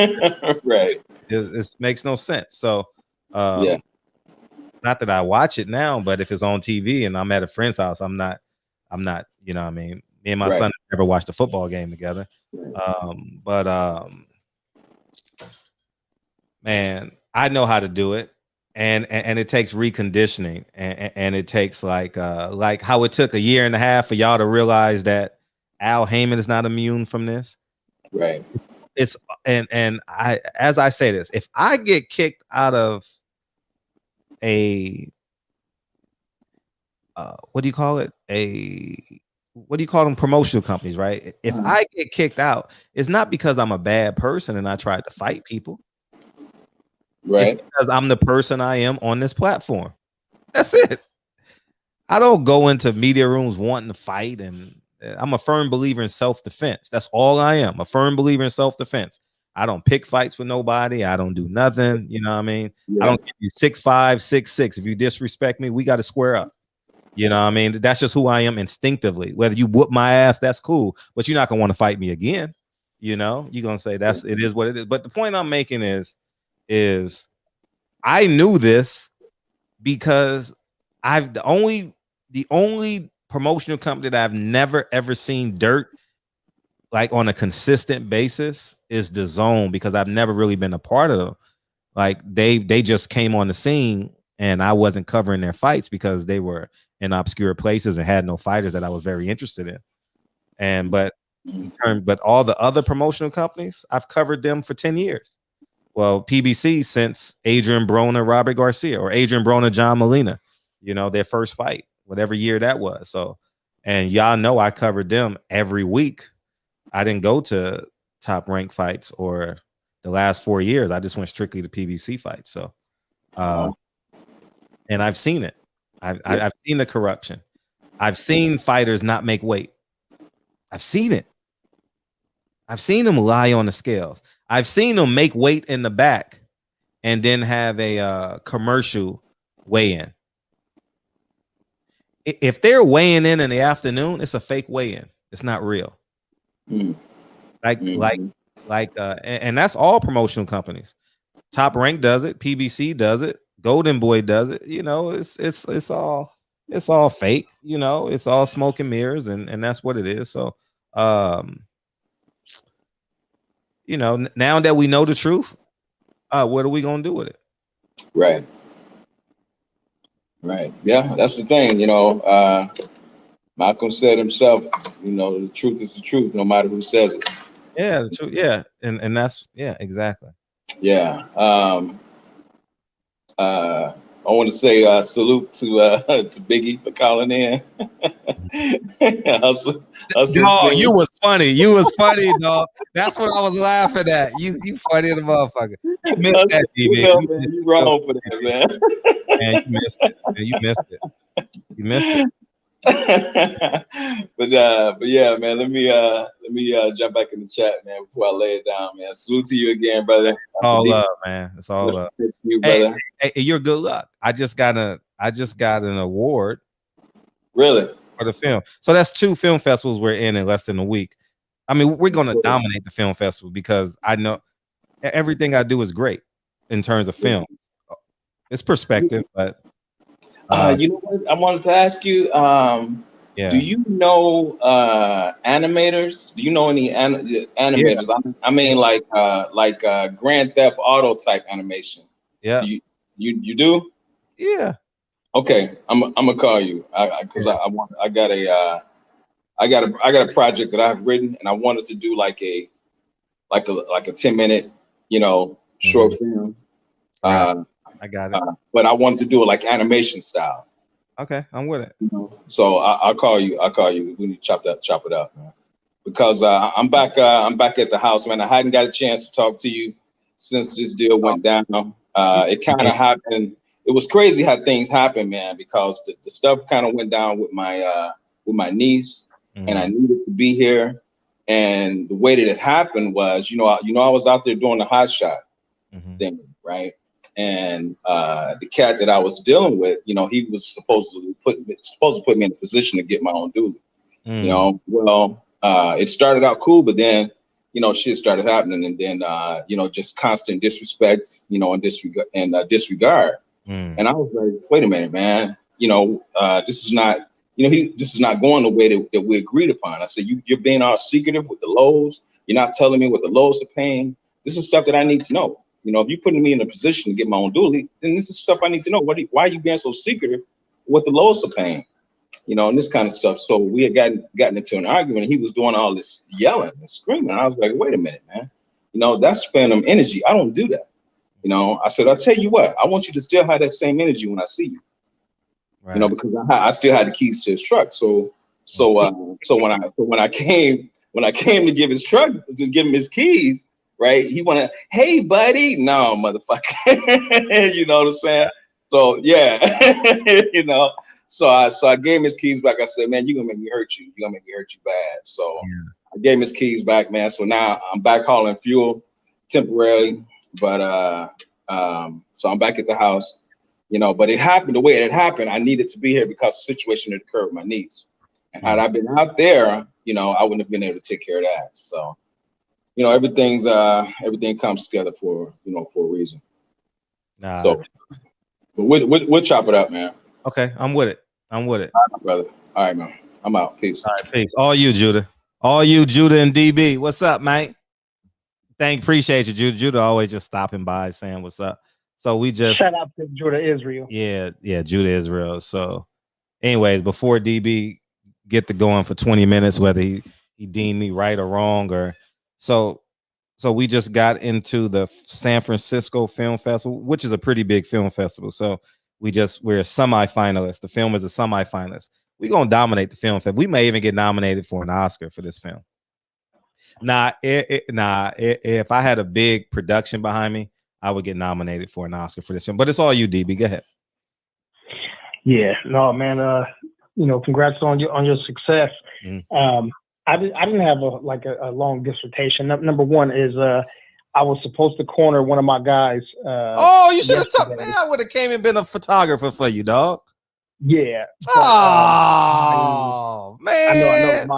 Right. It makes no sense. So, not that I watch it now, but if it's on TV and I'm at a friend's house, I'm not, you know what I mean? Me and my son never watched a football game together. Man, I know how to do it. And it takes reconditioning and it takes like how it took a year and a half for y'all to realize that Al Heyman is not immune from this. Right. It's and I, as I say this, if I get kicked out of a what do you call it? What do you call them? Promotional companies, right? If I get kicked out, it's not because I'm a bad person and I tried to fight people. Right. It's because I'm the person I am on this platform. That's it. I don't go into media rooms wanting to fight, and I'm a firm believer in self-defense. That's all I am. A firm believer in self-defense. I don't pick fights with nobody. I don't do nothing. You know what I mean? I don't give you 6'5", 6'6". If you disrespect me, we got to square up. You know what I mean? That's just who I am instinctively. Whether you whoop my ass, that's cool, but you're not gonna want to fight me again. You know, you're gonna say it is what it is. But the point I'm making is I knew this because the only promotional company that I've never ever seen dirt like on a consistent basis is DAZN, because I've never really been a part of them. Like they just came on the scene and I wasn't covering their fights because they were in obscure places and had no fighters that I was very interested in. But all the other promotional companies, I've covered them for 10 years. Well, PBC since Adrian Broner, Robert Garcia, or Adrian Broner, John Molina, you know, their first fight, whatever year that was. So, and y'all know I covered them every week. I didn't go to Top Rank fights or the last 4 years, I just went strictly to PBC fights. So, and I've seen it. I've seen the corruption. I've seen fighters not make weight. I've seen it. I've seen them lie on the scales. I've seen them make weight in the back and then have a commercial weigh-in. If they're weighing in the afternoon, it's a fake weigh-in. It's not real. And that's all promotional companies. Top Rank does it. PBC does it. Golden Boy does it. You know, it's all fake. You know, it's all smoke and mirrors, and that's what it is. So, you know, now that we know the truth, what are we gonna do with it? Right. Yeah, that's the thing. You know, Malcolm said himself, you know, the truth is the truth, no matter who says it. Yeah, the truth. Yeah, and that's exactly. Yeah. I want to say salute to Biggie for calling in. Dog, you was funny. You was funny, dog. That's what I was laughing at. You funny the motherfucker. You missed that, DB. You wrong for that, man. Man, you missed it. Man, you missed it. You missed it. but yeah, man. Let me jump back in the chat, man, before I lay it down, man. Salute to you again, brother. All love, man. It's all love. You, brother. Hey, you're good luck. I just got an award. Really? For the film. So that's 2 film festivals we're in less than a week. I mean, we're gonna dominate the film festival because I know everything I do is great in terms of film. It's perspective, but you know what? I wanted to ask you. Do you know animators? Do you know any animators? Yeah. I mean, like Grand Theft Auto type animation. Yeah. You do? Yeah. Okay, I'm gonna call you because I got a project that I've written, and I wanted to do like a 10-minute, you know, short film. Right. I got it. But I wanted to do it like animation style. Okay, I'm with it. So I'll call you. We need to chop it up, man. Because I'm back at the house, man. I hadn't got a chance to talk to you since this deal went down. It kind of happened. It was crazy how things happen, man, because the stuff kind of went down with my niece, and I needed to be here. And the way that it happened was, you know, I was out there doing the hot shot thing, right? And the cat that I was dealing with, you know, he was supposed to put me in a position to get my own duty. You know, well, it started out cool, but then, you know, shit started happening, and then you know, just constant disrespect, you know, and disregard. And I was like, wait a minute, man. You know, this is not, you know, this is not going the way that we agreed upon. I said, you're being all secretive with the lows. You're not telling me what the lows are paying. This is stuff that I need to know. You know, if you're putting me in a position to get my own duty, then this is stuff I need to know. Why are you being so secretive what the lows are paying? You know, and this kind of stuff. So we had gotten into an argument, and he was doing all this yelling and screaming. And I was like, wait a minute, man. You know, that's spending energy. I don't do that. You know, I said, I'll tell you what, I want you to still have that same energy when I see you. Right. You know, because I still had the keys to his truck. So when I came to give his truck, to give him his keys, right? He wanted, hey buddy, no, motherfucker. You know what I'm saying? So yeah, you know. So I gave him his keys back. I said, man, you're gonna make me hurt you. You're gonna make me hurt you bad. So I gave him his keys back, man. So now I'm back hauling fuel temporarily. But so I'm back at the house, you know, but it happened the way it happened. I needed to be here because the situation had occurred with my niece. And had I been out there, you know, I wouldn't have been able to take care of that. So, you know, everything comes together for a reason. So but we'll chop it up, man. Okay, I'm with it. All right, brother. All right, man. I'm out. Peace. All right, peace. All you, Judah and DB. What's up, mate? Appreciate you, Judah. Judah always just stopping by saying what's up. So we just shout out to Judah Israel. Yeah, Judah Israel. So, anyways, before DB get to going for 20 minutes, whether he deemed me right or wrong, or so we just got into the San Francisco Film Festival, which is a pretty big film festival. So we're a semi-finalist. The film is a semi-finalist. We're gonna dominate the film festival. We may even get nominated for an Oscar for this film. If I had a big production behind me, I would get nominated for an Oscar for this film. But it's all you, DB. Go ahead. Yeah, no, man. Congrats on your success. I didn't have a long dissertation. Number one is I was supposed to corner one of my guys. You should have told me. I would have came and been a photographer for you, dog. Yeah. But, man.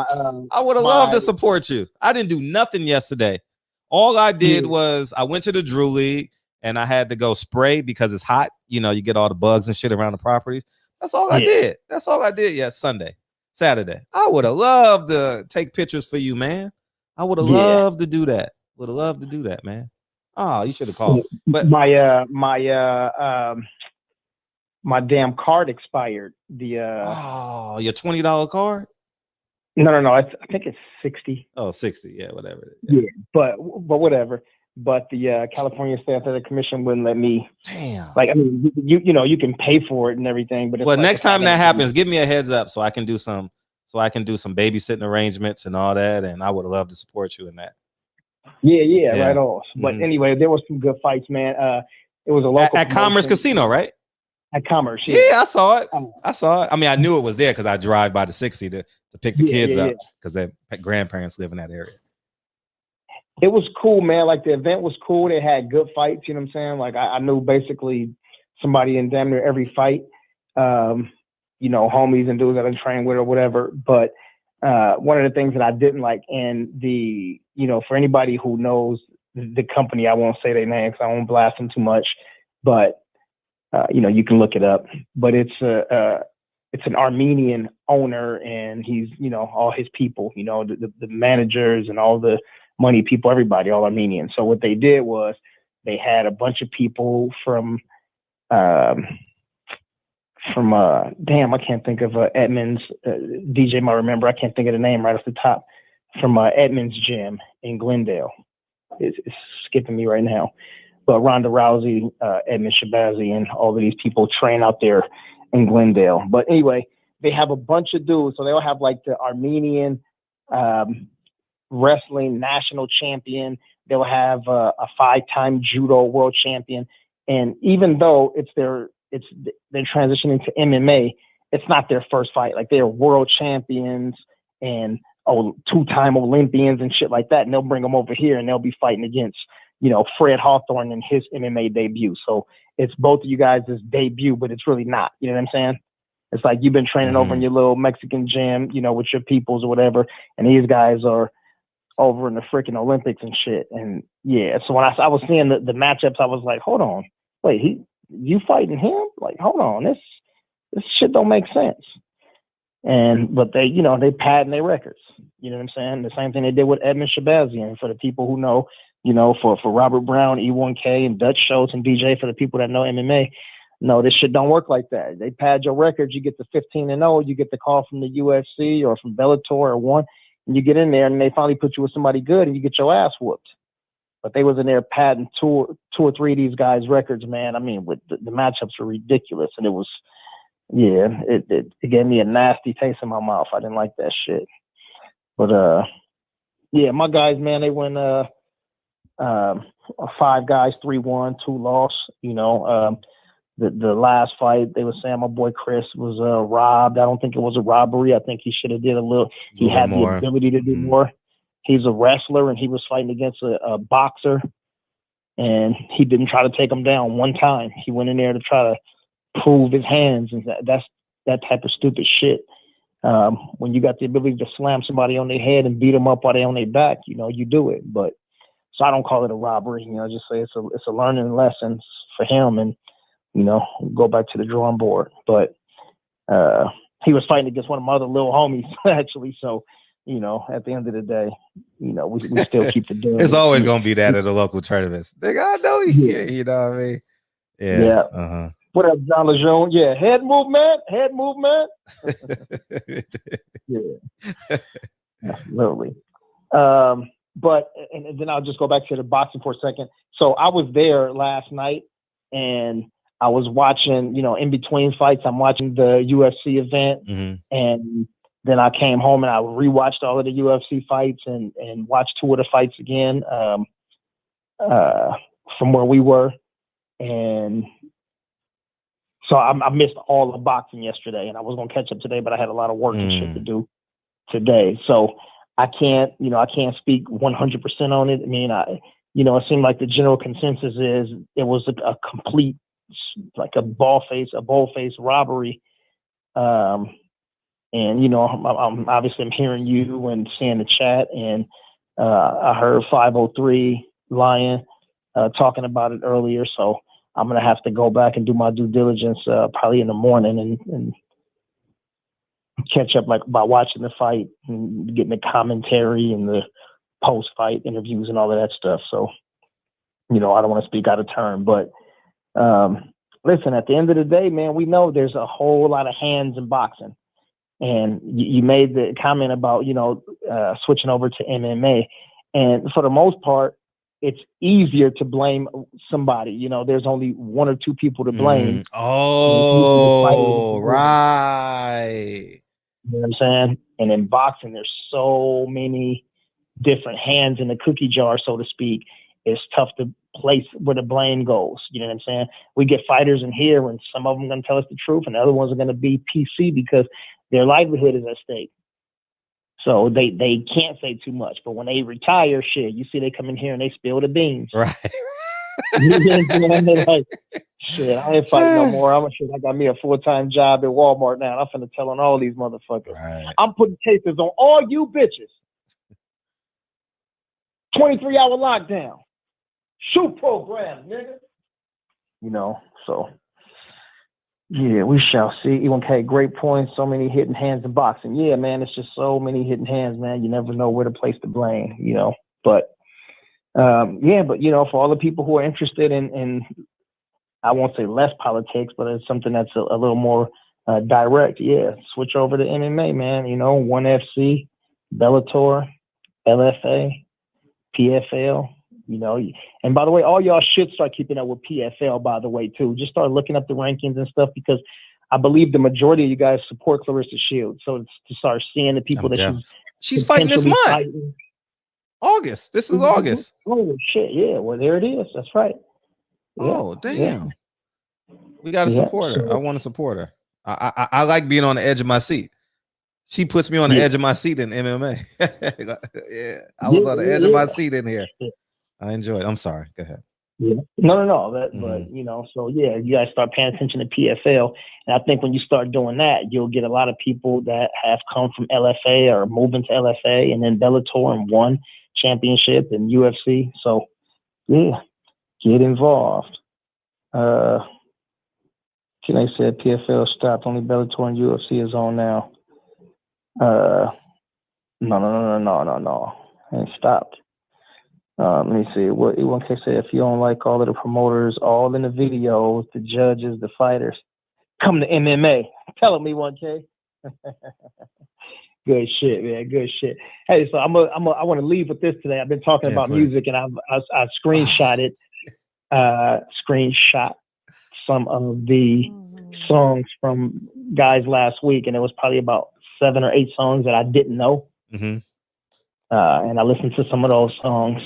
I would have loved to support you. I didn't do nothing yesterday. All I did was I went to the Drew League and I had to go spray because it's hot. You know, you get all the bugs and shit around the properties. That's all I did. That's all I did. Saturday. I would have loved to take pictures for you, man. I would have loved to do that. Would have loved to do that, man. Oh, you should have called. But my damn card expired. Your $20 card? No. I think it's 60. Oh, 60. Yeah, whatever. Yeah, but whatever. But the California State Athletic Commission wouldn't let me. Damn. Like, I mean, you can pay for it and everything, but it's next time that happens, give me a heads up so I can do some babysitting arrangements and all that. And I would love to support you in that. Yeah. Right on. But anyway, there was some good fights, man. It was a local at Commerce Casino, right? At Commerce, yeah, I saw it. I mean, I knew it was there because I drive by the 60 to pick the kids up because their grandparents live in that area. It was cool, man. Like, the event was cool. They had good fights. You know what I'm saying? Like, I knew basically somebody in damn near every fight. Homies and dudes that I trained with or whatever. But one of the things that I didn't like, and for anybody who knows the company, I won't say their name because I won't blast them too much. But you can look it up. But it's an Armenian owner, and he's all his people. The managers and all the money people, everybody, all Armenian. So what they did was they had a bunch of people from I can't think of Edmonds. DJ might remember. I can't think of the name right off the top. From Edmonds Gym in Glendale. It's skipping me right now. But Ronda Rousey, Edmund Shabazi, and all of these people train out there in Glendale. But anyway, they have a bunch of dudes. So they'll have like the Armenian wrestling national champion. They'll have a 5-time judo world champion. And even though they're transitioning to MMA, it's not their first fight. Like, they're world champions and 2-time Olympians and shit like that. And they'll bring them over here and they'll be fighting against, Fred Hawthorne in his MMA debut. So it's both of you guys' debut, but it's really not. You know what I'm saying? It's like you've been training over in your little Mexican gym, with your peoples or whatever. And these guys are over in the freaking Olympics and shit. And yeah, so when I was seeing the matchups, I was like, hold on, wait, you fighting him? Like, hold on, this shit don't make sense. But they, they padding their records. You know what I'm saying? The same thing they did with Edmund Shabazian. For the people who know, for Robert Brown, E1K, and Dutch Schultz, and DJ, for the people that know MMA, no, this shit don't work like that. They pad your records. You get to 15-0. You get the call from the UFC or from Bellator or one, and you get in there, and they finally put you with somebody good, and you get your ass whooped. But they was in there padding two or three of these guys' records, man. I mean, with the matchups were ridiculous, and it was. Yeah, it gave me a nasty taste in my mouth. I didn't like that shit. But my guys, man, they went 5 guys, 3-1, 2 loss. The last fight, they were saying my boy Chris was robbed. I don't think it was a robbery. I think he should have did a little. He had the ability to do more. He's a wrestler, and he was fighting against a boxer, and he didn't try to take him down one time. He went in there to try to prove his hands, and that's that type of stupid shit. When you got the ability to slam somebody on their head and beat them up while they on their back, you do it. But so I don't call it a robbery. Just say it's a learning lesson for him, and go back to the drawing board. But he was fighting against one of my other little homies actually. So at the end of the day, we still keep the deal. It's always gonna be that at the local tournaments. I know you know what I mean? Yeah. Uh-huh. What up, John Lejeune? Yeah, head movement. Yeah, absolutely. But then I'll just go back to the boxing for a second. So I was there last night, and I was watching, in between fights, I'm watching the UFC event, and Then I came home and I rewatched all of the UFC fights and watched 2 of the fights again from where we were. And so I missed all the boxing yesterday, and I was going to catch up today, but I had a lot of work and shit to do today. So I can't speak 100% on it. I mean, it seemed like the general consensus is it was a complete, like a bold-faced robbery. And, I'm obviously hearing you and seeing the chat, and I heard 503 Lion talking about it earlier. So I'm going to have to go back and do my due diligence probably in the morning and catch up like by watching the fight and getting the commentary and the post-fight interviews and all of that stuff. So, I don't want to speak out of turn, but listen, at the end of the day, man, we know there's a whole lot of hands in boxing. And you made the comment about, switching over to MMA. And for the most part, it's easier to blame somebody. There's only 1 or 2 people to blame. Oh, right. You know what I'm saying? And in boxing, there's so many different hands in the cookie jar, so to speak. It's tough to place where the blame goes. You know what I'm saying? We get fighters in here, and some of them are going to tell us the truth, and the other ones are going to be PC because their livelihood is at stake. So they can't say too much. But when they retire, shit, you see they come in here and they spill the beans. Right. Like, shit, I ain't fighting no more. I got me a full-time job at Walmart now. I'm finna tell on all these motherfuckers. Right. I'm putting cases on all you bitches. 23-hour lockdown. Shoot program, nigga. So yeah, we shall see. E1K, great points. So many hidden hands in boxing. Yeah, man, it's just so many hidden hands, man. You never know where to place the blame, But for all the people who are interested in I won't say less politics, but it's something that's a little more direct. Yeah, switch over to MMA, man. ONE FC, Bellator, LFA, PFL. And by the way, all y'all should start keeping up with PFL, by the way, too. Just start looking up the rankings and stuff, because I believe the majority of you guys support Clarissa Shields. So it's to start seeing the people she's fighting this month. Fighting. August. This is August. Oh, shit. Yeah. Well, there it is. That's right. Oh, damn. Yeah. We got to support her. I want to support her. I like being on the edge of my seat. She puts me on the edge of my seat in MMA. Yeah. I was on the edge of my seat in here. I enjoy it. I'm sorry. Go ahead. Yeah. No. But so yeah, you guys start paying attention to PFL. And I think when you start doing that, you'll get a lot of people that have come from LFA or moving to LFA and then Bellator and won championship and UFC. So yeah, get involved. Kenny said PFL stopped, only Bellator and UFC is on now. No. It ain't stopped. Let me see. What E1K said, if you don't like all of the promoters, all in the videos, the judges, the fighters, come to MMA. Tell them E1K. Good shit, man. Good shit. Hey, so I want to leave with this today. I've been talking about music, and I screenshot some of the songs from guys last week, and it was probably about 7 or 8 songs that I didn't know. Mm-hmm. And I listened to some of those songs,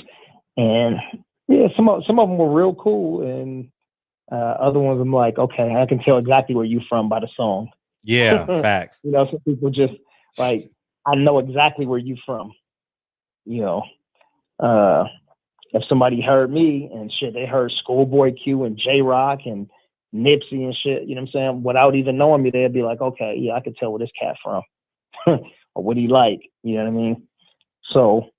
and yeah, some of them were real cool, and other ones I'm like, okay, I can tell exactly where you're from by the song. Yeah, facts. Some people just like, I know exactly where you're from. If somebody heard me and shit, they heard Schoolboy Q and J-Rock and Nipsey and shit, you know what I'm saying? Without even knowing me, they'd be like, okay, yeah, I could tell where this cat from. Or what he like, you know what I mean? So,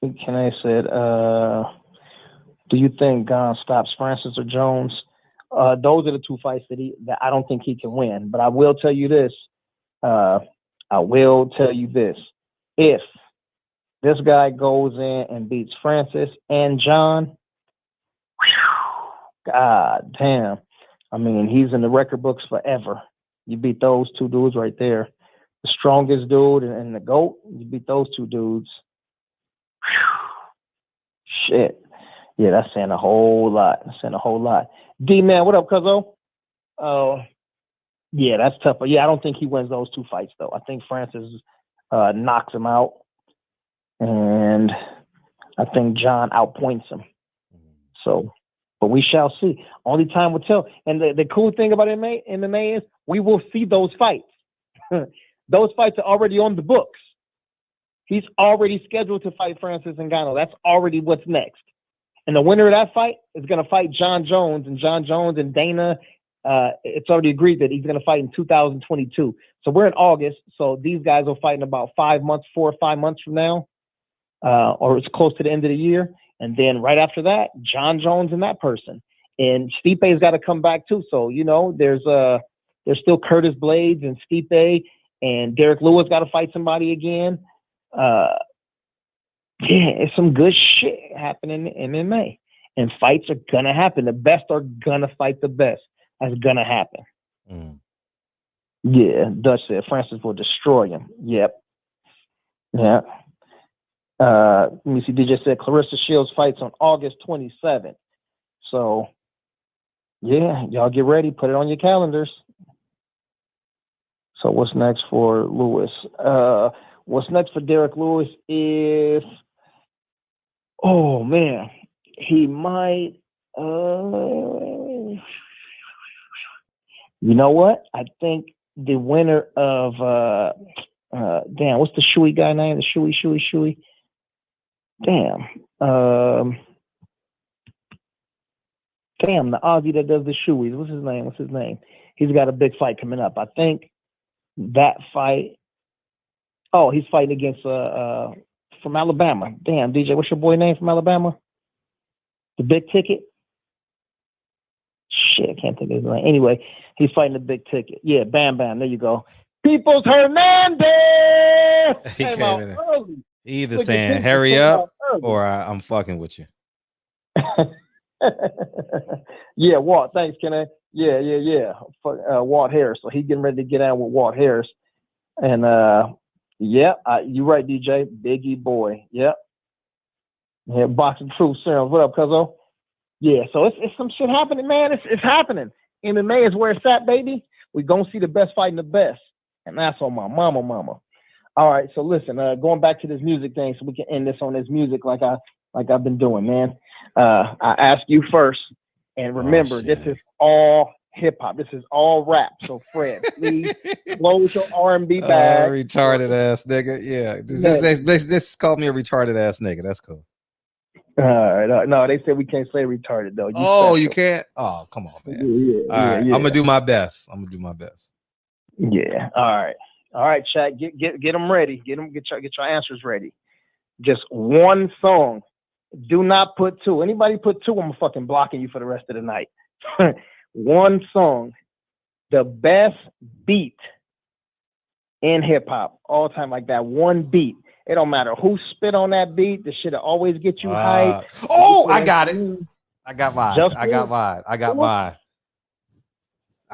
Kenny said, do you think Gon stops Francis or Jones? Those are the 2 fights that I don't think he can win. But I will tell you this. If this guy goes in and beats Francis and John, God damn. I mean, he's in the record books forever. You beat those 2 dudes right there. The strongest dude and the GOAT, you beat those 2 dudes. Shit. Yeah, that's saying a whole lot. D-Man, what up, cuzzo? Yeah, that's tough. But yeah, I don't think he wins those 2 fights though. I think Francis knocks him out, and I think John outpoints him. So, but we shall see. Only time will tell. And the cool thing about MMA is we will see those fights. Those fights are already on the books. He's already scheduled to fight Francis Ngannou. That's already what's next. And the winner of that fight is going to fight John Jones. And John Jones and Dana, it's already agreed that he's going to fight in 2022. So we're in August. So these guys will fight in about 4 or 5 months from now, or it's close to the end of the year. And then right after that, John Jones and that person. And Stipe's got to come back too. So, you know, there's still Curtis Blades and Stipe, and Derek Lewis got to fight somebody again. Yeah, it's some good shit happening in MMA. And fights are going to happen. The best are going to fight the best. That's going to happen. Yeah, Dutch said Francis will destroy him. Yep. Yeah. Let me see. DJ said Clarissa Shields fights on August 27th. So, yeah, y'all get ready. Put it on your calendars. So, what's next for Lewis? What's next for Derek Lewis is, oh man, he might. You know what? I think the winner of damn, what's the Shui guy name? The Shui. Damn. Damn, the Aussie that does the shoeies. What's his name? He's got a big fight coming up. I think that fight. Oh, he's fighting against from Alabama. Damn, DJ, what's your boy name from Alabama? The big ticket? Shit, I can't think of his name. Anyway, he's fighting the big ticket. Yeah, Bam Bam. There you go. Peoples Hernandez He came came out in. early. Either Look at saying Peoples hurry came up out early. or I'm fucking with you. Yeah, Walt. Thanks, Kenny. Yeah. Walt Harris. So he's getting ready to get out with Walt Harris. And yeah, you're right, DJ. Biggie boy. Yep. Yeah, Boxing Truth Serum. What up, cuzzo? Yeah, so it's some shit happening, man. It's happening. MMA is where it's at, baby. We gonna see the best fighting the best. And that's on my mama. All right, so listen, going back to this music thing, so we can end this on this music like I've been doing, man. I asked you first, and remember, this is all hip hop. This is all rap. So Fred, please close your R&B bag. Retarded ass nigga. Yeah, just call me a retarded ass nigga. That's cool. All right, no, they said we can't say retarded though. You can't. Oh, come on, man. All right, I'm gonna do my best. Yeah. All right, chat. Get them ready. Get your answers ready. Just one song. Do not put 2. Anybody put 2, I'm fucking blocking you for the rest of the night. One song. The best beat in hip hop all time, like that one beat. It don't matter who spit on that beat. The shit will always get you hyped. Oh, I got it. I got mine.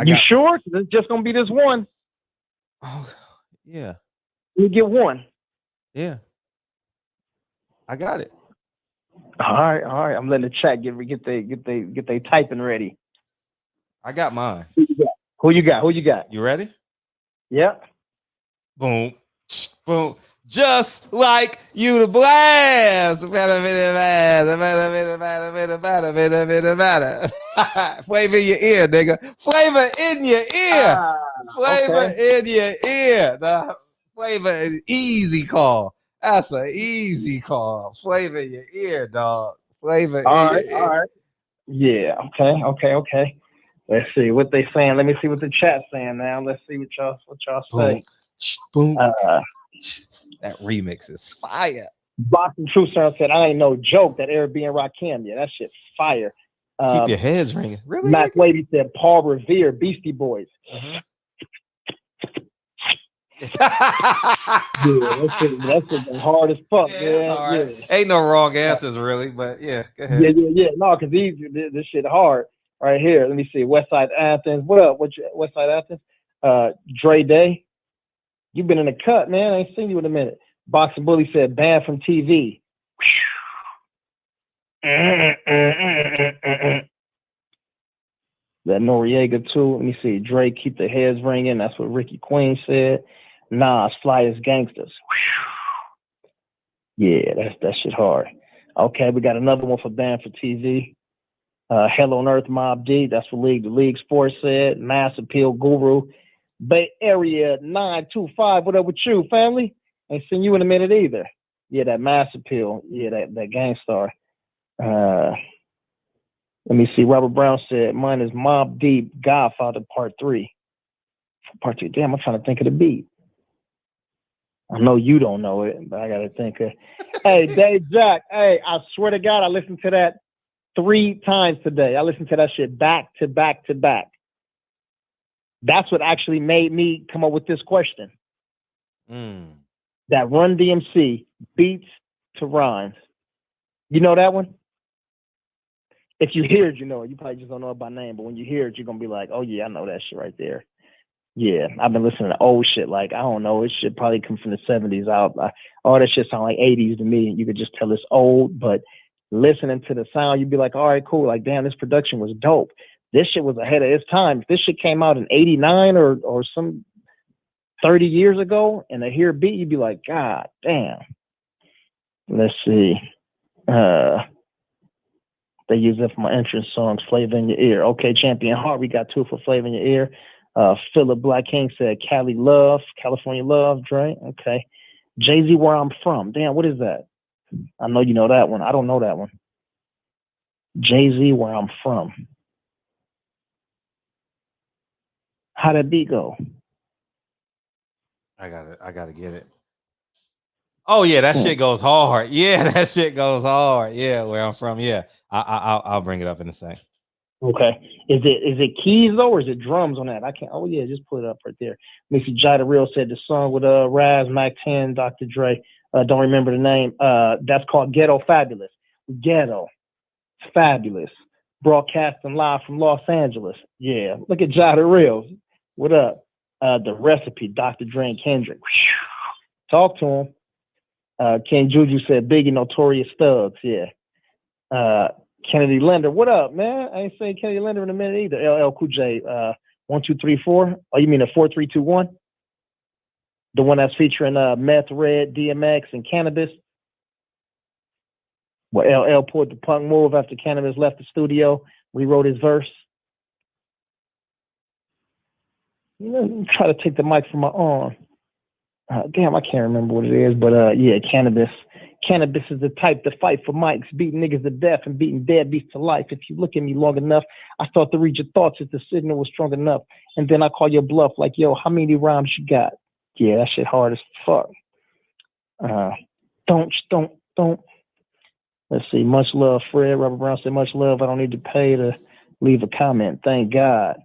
You sure? It's just gonna be this one. Oh, yeah. You get one. Yeah. I got it. All right. I'm letting the chat get they typing ready. I got mine. Who you got? You ready? Yep. Boom. Just like you to blast. Flavor in your ear, nigga. Flavor in your ear. In your ear. The flavor is easy call. That's an easy call. Flavor in your ear, dog. Flavor in your ear. All right. Yeah. Okay. Let's see what they saying. Let me see what the chat's saying now. Let's see what y'all say. Boom. That remix is fire. Boxing True Sound said, I ain't no joke that Eric B and Rakim. Yeah, that shit's fire. Keep your heads ringing. Really? Matt Lady said Paul Revere, Beastie Boys. That's hard as fuck. Yeah. Ain't no wrong answers, really, but yeah. Go ahead. Yeah. No, because this shit hard right here. Let me see. Westside Athens. What up? Westside Athens? Dre Day. You've been in the cut, man. I ain't seen you in a minute. Boxing Bully said banned from TV. That Noriega too. Let me see. Drake, keep the heads ringing. That's what Ricky Queen said. Nas, fly as gangsters. Yeah, that shit hard. Okay, we got another one for Band for TV. Hell on Earth, Mob D. That's what the League Sports said. Mass Appeal Guru. Bay Area 925. What up with you, family? Ain't seen you in a minute either. Yeah, that Mass Appeal. Yeah, that Gangstar. Let me see. Robert Brown said, mine is Mob Deep Godfather Part 3. Part 2. Damn, I'm trying to think of the beat. I know you don't know it, but I got to think of Hey, Dave Jack. Hey, I swear to God, I listened to that 3 times today. I listened to that shit back to back to back. That's what actually made me come up with this question. That Run DMC, beats to rhymes. You know that one? If you hear it, you know it. You probably just don't know it by name, but when you hear it, you're going to be like, oh, yeah, I know that shit right there. Yeah, I've been listening to old shit. Like, I don't know, it should probably come from the 70s out. All that shit sound like 80s to me. You could just tell it's old, but listening to the sound, you'd be like, all right, cool. Like, damn, this production was dope. This shit was ahead of its time. If this shit came out in 89 or some 30 years ago and I hear a beat, you'd be like, God damn. Let's see. They use it for my entrance songs, Flavor in Your Ear. Okay, Champion Heart, we got 2 for Flavor in Your Ear. Philip Black King said Cali Love, California Love, Dre. Okay. Jay-Z, Where I'm From. Damn, what is that? I know you know that one. I don't know that one. Jay-Z, Where I'm From. How'd that beat go? I gotta get it. Oh yeah, that shit goes hard. Yeah, that shit goes hard. Yeah, Where I'm From. Yeah, I'll bring it up in a second. Okay. Is it keys though, or is it drums on that? I can't. Oh yeah, just put it up right there. Missy Jada Real said the song with Raz, Mac 10, Dr. Dre. Don't remember the name. That's called Ghetto Fabulous. Ghetto Fabulous. Broadcasting live from Los Angeles. Yeah. Look at Jada Real. What up? The Recipe, Dr. Dre and Kendrick. Whew. Talk to him. King Juju said Biggie, Notorious Thugs. Yeah. Kennedy Linder, what up, man? I ain't seen Kennedy Linder in a minute either. LL Cool J, 1, 2, 3, 4. Oh, you mean a 4, 3, 2, 1? The one that's featuring Meth, Red, DMX, and Cannabis. Well, LL pulled the punk move after Cannabis left the studio, rewrote his verse. Try to take the mic from my arm. Damn, I can't remember what it is, but yeah, Cannabis. Cannabis is the type to fight for mics, beating niggas to death and beating deadbeats to life. If you look at me long enough, I start to read your thoughts if the signal was strong enough. And then I call your bluff like, yo, how many rhymes you got? Yeah, that shit hard as fuck. Don't. Let's see. Much love, Fred. Robert Brown said, much love. I don't need to pay to leave a comment. Thank God.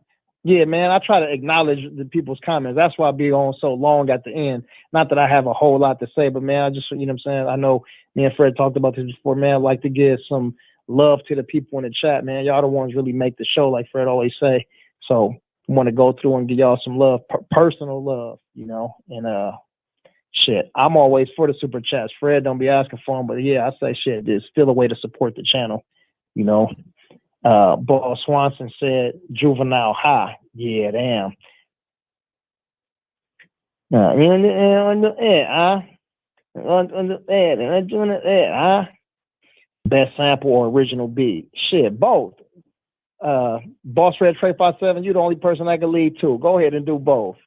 Yeah, man, I try to acknowledge the people's comments. That's why I be on so long at the end. Not that I have a whole lot to say, but man, I just, you know what I'm saying? I know me and Fred talked about this before, man. I like to give some love to the people in the chat, man. Y'all the ones really make the show, like Fred always say. So I want to go through and give y'all some love, personal love, you know, and shit. I'm always for the super chats. Fred don't be asking for them, but yeah, I say shit. There's still a way to support the channel, you know. Ball Swanson said Juvenile High. Yeah, damn. Best sample or original beat? Shit, both. Boss Red Trey 57, you're the only person I can lead to. Go ahead and do both.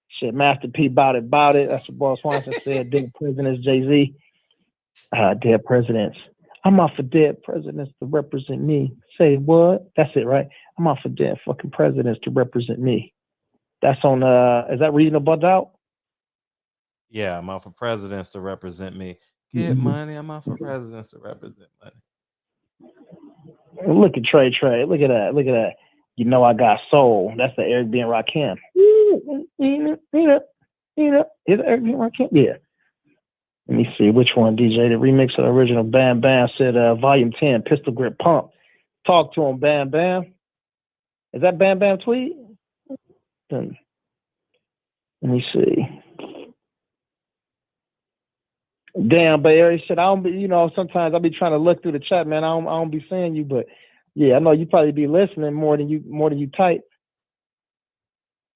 Shit, Master P, bout it. That's what Boss Swanson said. Dead Presidents, Jay-Z. Dead Presidents. I'm out for dead presidents to represent me. Say what? That's it, right? I'm out for dead fucking presidents to represent me. That's on, is that Reasonable Doubt? Yeah, I'm out for presidents to represent me. Get money. I'm out for presidents to represent money. Look at Trey. Look at that. You know I got soul. That's the Eric B. and Rakim. Is it Eric B. and Rakim? Yeah. Let me see which one, DJ. The remix of the original Bam Bam said volume 10, Pistol Grip Pump. Talk to him, Bam Bam. Is that Bam Bam tweet? Let me see. Damn, Bay Area shit. I don't be, you know, sometimes I'll be trying to look through the chat, man. I don't be seeing you, but Yeah, I know you probably be listening more than you type.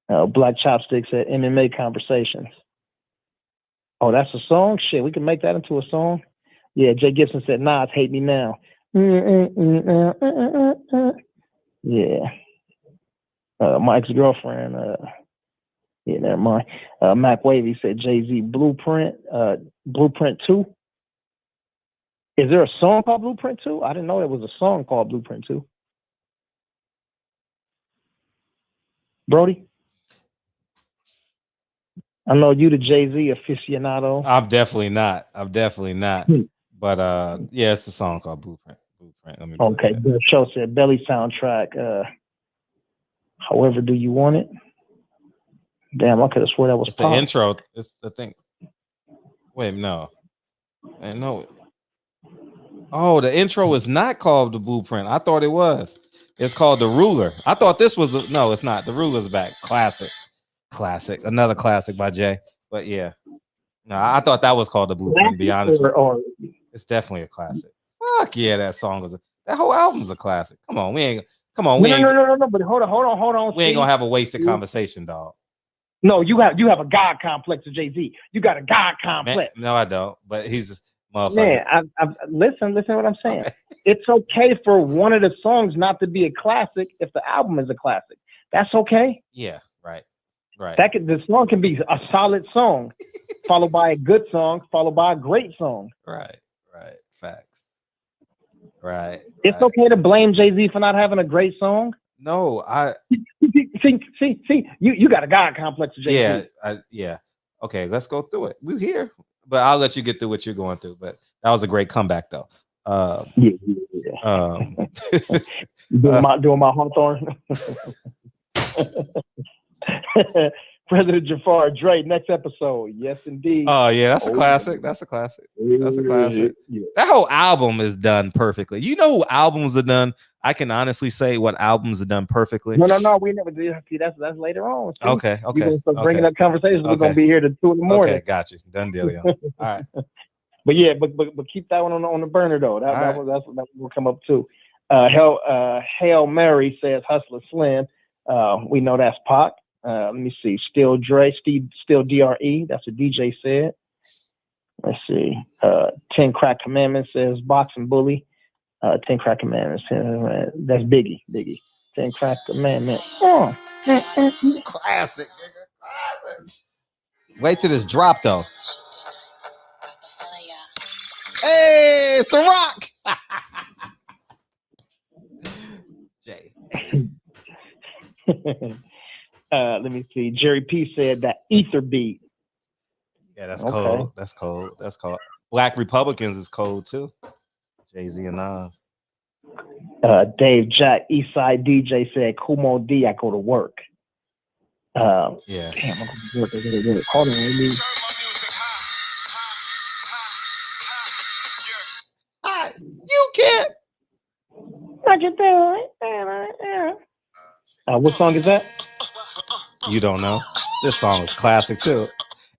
Black Chopstick said MMA conversations. Oh, that's a song? Shit, we can make that into a song. Yeah, Jay Gibson said, Nas, hate me now. Yeah. My ex-girlfriend, yeah, never mind. Mac Wavy said Jay-Z Blueprint 2. Is there a song called Blueprint 2? I didn't know there was a song called Blueprint 2. Brody? I know you the Jay-Z aficionado. I'm definitely not. But yeah, it's a song called Blueprint. Let me okay, the show said Belly soundtrack. However do you want it? Damn, I could have swore that was the intro. It's the thing. Wait, no. No. Oh, the intro is not called the Blueprint. I thought it was. It's called The Ruler. I thought this was no, it's not. The Ruler's back. Classic. Another classic by Jay. But yeah. No, I thought that was called The Blueprint, to be honest with you. It's definitely a classic. Fuck yeah, that whole album's a classic. Come on, No, but hold on. We ain't gonna have a wasted conversation, dog. No, you have a God complex of Jay-Z. You got a God complex. Man, no, I don't. But he's just motherfucker. Man, listen to what I'm saying. Okay. It's okay for one of the songs not to be a classic if the album is a classic. That's okay. Yeah, right. The song can be a solid song, followed by a good song, followed by a great song. Right. Facts. Right. It's okay to blame Jay-Z for not having a great song. No, see, you got a God complex of Jay-Z. Yeah. Okay, let's go through it. We're here, but I'll let you get through what you're going through. But that was a great comeback, though. Doing my Hawthorne. President Jafar Dre, next episode. Yes, indeed. Oh, yeah, that's a classic. That's a classic. Yeah. That whole album is done perfectly. You know who albums are done? I can honestly say what albums are done perfectly. No, we never did. See, that's later on. See? Okay. We're gonna bringing up conversations. We're gonna be here to 2 in the morning. Okay, got you. Done deal, yeah. All right. But yeah, but keep that one on the burner though. That will come up too. Hail Mary says Hustler Slim. We know that's Pac. Let me see. Still Dre, still DRE. That's what DJ said. Let's see. 10 Crack Commandments says Boxing Bully. 10 Crack Commandments. That's Biggie. 10 Crack Commandments. Oh. Classic. Wait till this drop though. Hey, it's The Rock. Jay. Let me see. Jerry P said that Ether beat. Yeah, that's cold. That's cold. Black Republicans is cold too. Jay-Z and Nas. Dave Jack, Eastside DJ said, Kumo D, I go to work. Yeah. Damn, I'm going to work. Hold on, let me. You can't. I can do it. What song is that? You don't know? This song is classic too.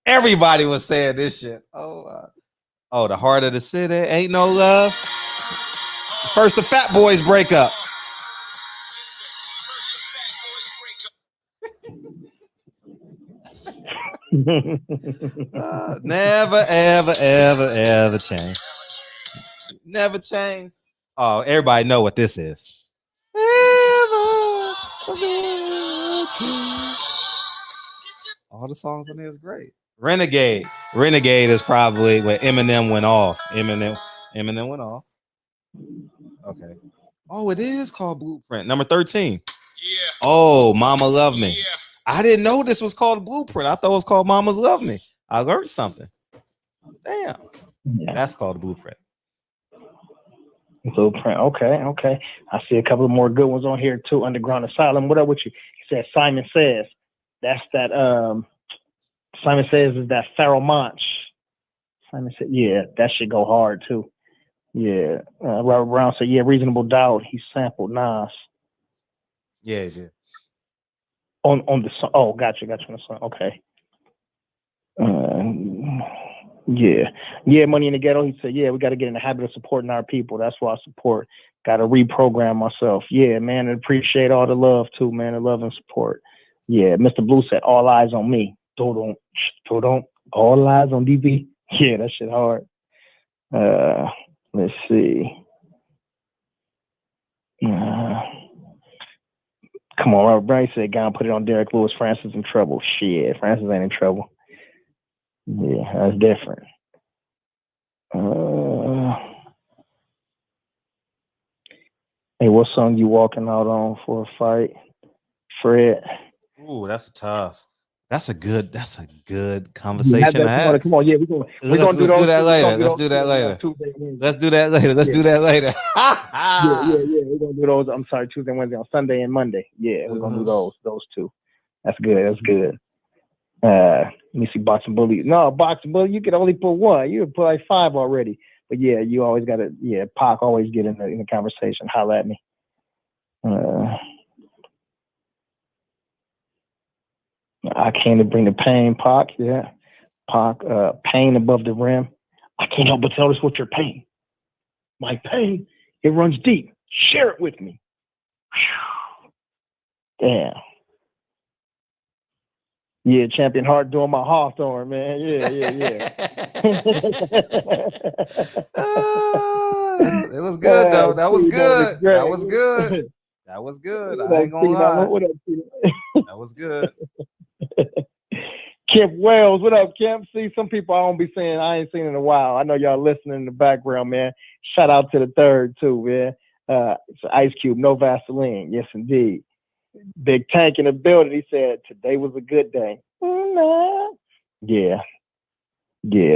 Everybody was saying this shit. Oh, the heart of the city, ain't no love. First, the Fat Boys break up. Never, ever change. Never change. Oh, everybody know what this is. All the songs on there is great. Renegade is probably where Eminem went off. Eminem went off. Okay. Oh, it is called Blueprint. Number 13. Yeah. Oh, Mama Love Me. Yeah. I didn't know this was called Blueprint. I thought it was called Mama's Love Me. I learned something. Damn. Yeah. That's called Blueprint. Blueprint. Okay. I see a couple of more good ones on here too. Underground Asylum. What up with you? He said Simon Says. That's that Simon Says is that Pharoah Monch. Simon said, yeah, that should go hard too. Yeah. Robert Brown said, yeah, Reasonable Doubt. He sampled Nas. Yeah, he did. On the song. Oh, gotcha. On the song. Okay. Yeah, Money in the Ghetto. He said, yeah, we got to get in the habit of supporting our people. That's why I support. Got to reprogram myself. Yeah, man, and appreciate all the love too, man. The love and support. Yeah, Mr. Blue said, all eyes on me. Don't. All eyes on DB. Yeah, that shit hard. Let's see. Come on, Robert Brown said, "Go and put it on Derek Lewis. Francis in trouble." Shit, Francis ain't in trouble. Yeah, that's different. Hey, what song you walking out on for a fight, Fred? Ooh, that's tough. That's a good conversation to have. Come on, yeah, we're gonna do that later. Let's do that later. Let's do that later. Let's do that later. Yeah. We're gonna do those. I'm sorry, Tuesday, Wednesday, on Sunday and Monday. Yeah, we're gonna do those two. That's good. Let me see, Boxing Bully. No, Boxing Bully, you could only put one. You could put like 5 already. But yeah, you always gotta. Yeah, Pac always get in the conversation. Holla at me. I came to bring the pain, Pac. Yeah, Pac. Pain above the rim. I can't help but notice what your pain. My pain, it runs deep. Share it with me. Damn. Yeah, Champion Hart doing my Hawthorne, man. Yeah. It was good though. That was good. That was good. That was good. I ain't gonna lie. What up, that was good. Kemp Wells, what up, Kemp? See, some people I don't be saying I ain't seen in a while. I know y'all listening in the background, man. Shout out to the third too, man. It's Ice Cube, no Vaseline. Yes, indeed. Big Tank in the building. He said today was a good day. Yeah,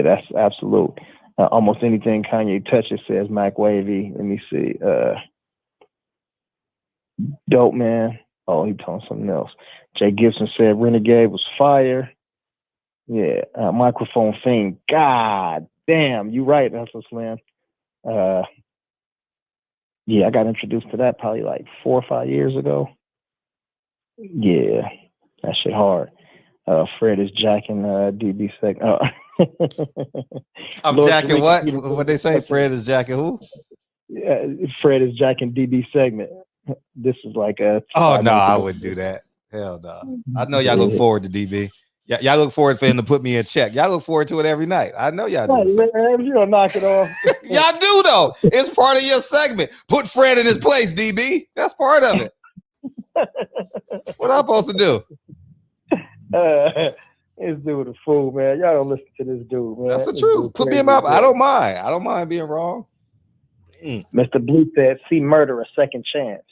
that's absolute. Almost anything Kanye touches, says Mac Wavy. Let me see. Dope Man. Oh, he told something else. Jay Gibson said Renegade was fire. Yeah, Microphone Fiend. God damn, you right, Hustle Slam. Yeah, I got introduced to that probably like 4 or 5 years ago. Yeah, that shit hard. Fred is jacking DB segment. I'm Lord jacking Tariq, what? What they say? Fred is jacking who? Yeah, Fred is jacking DB segment. This is like a. Oh no, I wouldn't do that. Hell no. I know y'all look forward to DB. Y'all look forward for him to put me in check. Y'all look forward to it every night. I know y'all do. Man, you don't knock it off. Y'all do though. It's part of your segment. Put Fred in his place, DB. That's part of it. What I'm supposed to do? This dude a fool, man. Y'all don't listen to this dude, man. That's the truth. Put me in my. I don't mind. I don't mind being wrong. Mr. Blue said, "See Murder, a second chance."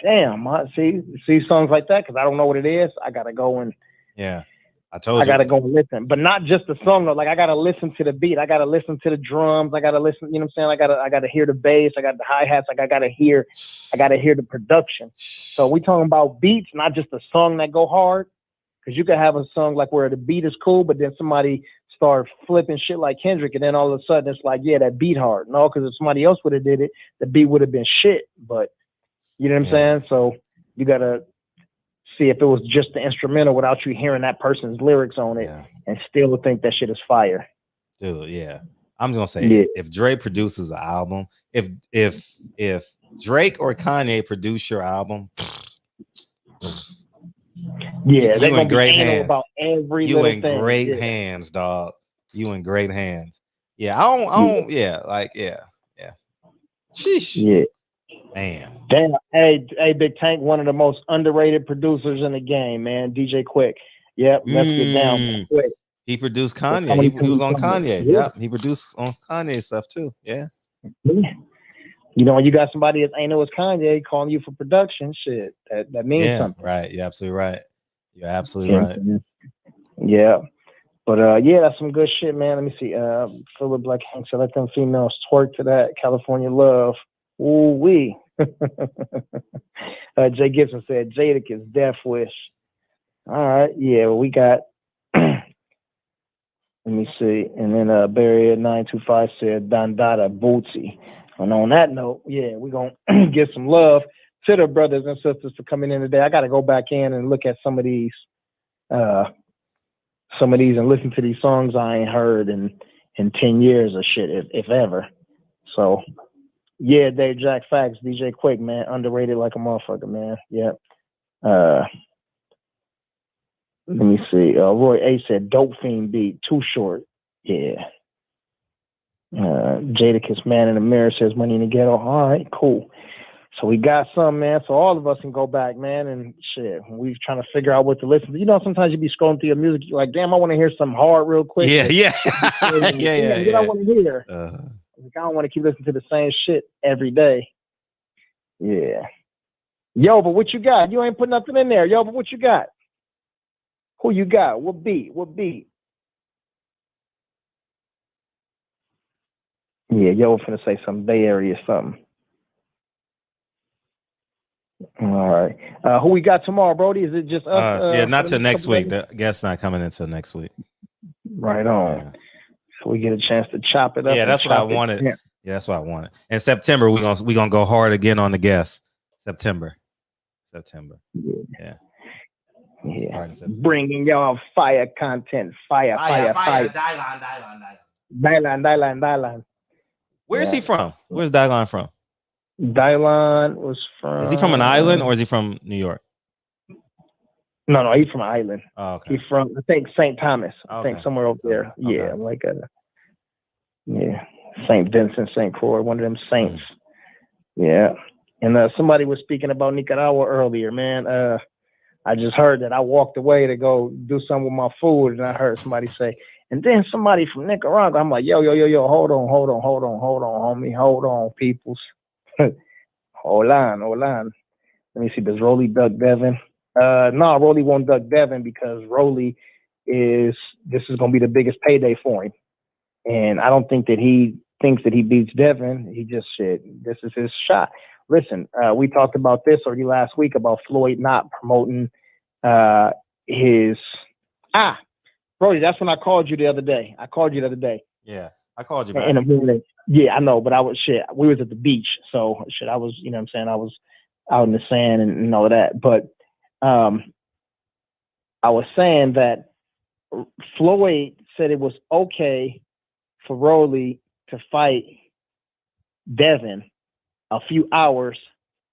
Damn, see songs like that because I don't know what it is. I gotta go and I told you. I gotta go and listen, but not just the song though. Like I gotta listen to the beat. I gotta listen to the drums. I gotta listen. You know what I'm saying? I gotta hear the bass. I got the hi hats. Like I gotta hear the production. So we talking about beats, not just a song that go hard. Because you could have a song like where the beat is cool, but then somebody start flipping shit like Kendrick, and then all of a sudden it's like, yeah, that beat hard. No, because if somebody else would have did it, the beat would have been shit. But you know what I'm saying? So you gotta see if it was just the instrumental without you hearing that person's lyrics on it, and still think that shit is fire. Dude, yeah. I'm just gonna say if Dre produces an album, if Drake or Kanye produce your album. Yeah, you in great hands. About every you in thing. great hands, dog. You in great hands. Yeah, I don't. Sheesh. Yeah. Man. Damn. Hey, Big Tank, one of the most underrated producers in the game, man. DJ Quick. Yep. Let's get down quick. He produced Kanye. He was on Kanye. Yeah. He produced on Kanye stuff too. Yeah. You know, when you got somebody that ain't know it's Kanye calling you for production, shit, that means something. Right. You're absolutely right. You're absolutely right. Yeah. But that's some good shit, man. Let me see. Philip Black Hank said, let them females twerk to that California love. Ooh wee. Jay Gibson said Jadakiss Death Wish. All right, yeah, well, we got let me see. And then Barry at 925 said Dandada Bootsy. And on that note, yeah, we're gonna give some love to the brothers and sisters for coming in today. I gotta go back in and look at some of these and listen to these songs I ain't heard and in 10 years or shit, if ever. So yeah, Dave Jack facts, DJ Quick, man, underrated like a motherfucker, man. Yep. Let me see. Roy A said Dope Fiend beat, Too Short. Yeah. Jadakiss Man in the Mirror says Money in the Ghetto. All right, cool. So we got some, man. So all of us can go back, man, and shit. We're trying to figure out what to listen to. You know, sometimes you be scrolling through your music, you're like, damn, I want to hear something hard real quick. Yeah. What I want to hear. Like, I don't want to keep listening to the same shit every day. Yeah. Yo, but what you got? You ain't put nothing in there. Yo, but what you got? Who you got? What beat? Yeah, yo, finna say some Bay Area something. All right. Who we got tomorrow, Brody? Is it just us? Yeah, not till next week. The guest's not coming until next week. Right on. Yeah. So we get a chance to chop it up. Yeah, that's what I wanted. Yeah, that's what I wanted. In September, we gonna go hard again on the guests. September. Yeah. Bringing y'all fire content. Fire. Dylan. Where's he from? Where's Dylan from? Dylan was from. Is he from an island or is he from New York? No, he's from an island. Oh, okay. He's from, I think, St. Thomas. I think somewhere over there. Okay. Yeah, like St. Vincent, St. Croix, one of them saints. Yeah. And somebody was speaking about Nicaragua earlier, man. I just heard that. I walked away to go do something with my food, and I heard somebody say, and then somebody from Nicaragua. I'm like, yo, hold on, homie, hold on, peoples. Hold on. Let me see, does Rolly duck Devin? No, Rolly won't duck Devin because Rolly this is going to be the biggest payday for him. And I don't think that he thinks that he beats Devin. He just said, this is his shot. Listen, we talked about this already last week about Floyd not promoting his... Brody, that's when I called you the other day. Yeah, I called you back. In a minute. Yeah, I know, but we was at the beach. So I was, you know what I'm saying? I was out in the sand and all of that. But I was saying that Floyd said it was okay for Rolly to fight Devin a few hours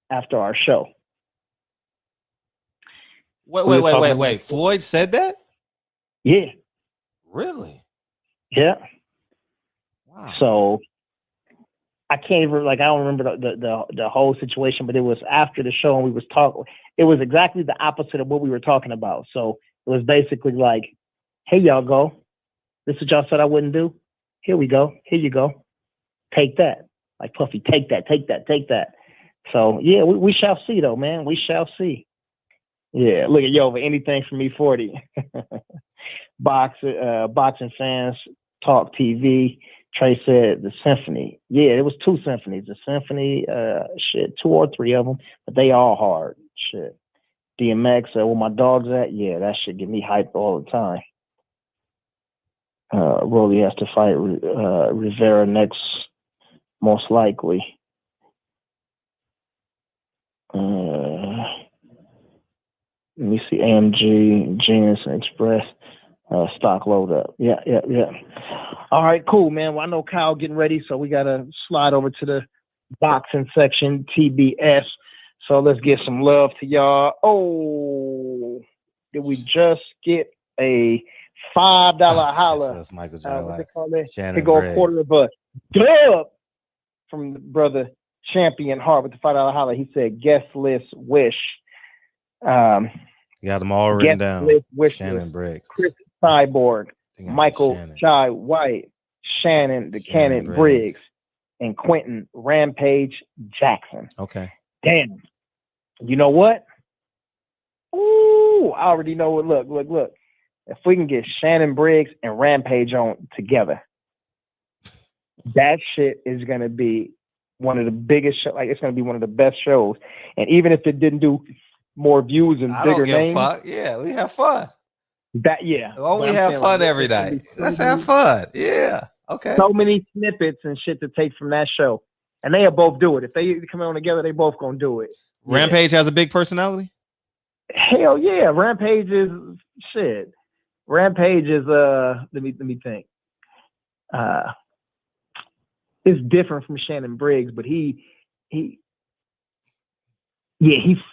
after our show. Wait. Floyd said that? Yeah. Really? Yeah. Wow. So I can't even I don't remember the whole situation, but it was after the show and we was talking. It was exactly the opposite of what we were talking about. So it was basically like, hey, y'all go. This is what y'all said I wouldn't do. Here we go. Here you go. Take that. Like Puffy, take that. So yeah, we shall see though, man. We shall see. Yeah, look at Yova. Anything from me 40. Boxing fans talk TV. Trey said the symphony. Yeah, it was 2 symphonies. The symphony, 2 or 3 of them, but they all hard. Shit. DMX, where my dog's at? Yeah, that shit get me hyped all the time. Rolly has to fight Rivera next, most likely. Let me see. AMG, Genius, Express, stock load up. Yeah. All right, cool, man. Well, I know Kyle getting ready, so we got to slide over to the boxing section, TBS. So let's get some love to y'all. Oh, did we just get a $5 holla? That's Mycal J. What they call that? Shannon They go a Briggs. quarter of a dub from the brother Champion Hart with the $5 holla. He said, guest list wish. You got them all written down. Shannon Briggs, Chris Cyborg, Michael Jai White, Shannon the Cannon Briggs, and Quentin Rampage Jackson. Okay. Damn. You know what? Ooh, I already know what. Look. If we can get Shannon Briggs and Rampage on together, that shit is gonna be one of the biggest shows. Like, it's gonna be one of the best shows. And even if it didn't do more views and bigger names, fuck. Yeah, we have fun. We have fun every night. Let's have fun. Yeah. Okay. So many snippets and shit to take from that show, and they'll both do it. If they come on together, they both gonna do it. Rampage has a big personality. Hell yeah, Rampage is shit. Rampage is let me think. it's different from Shannon Briggs, but he's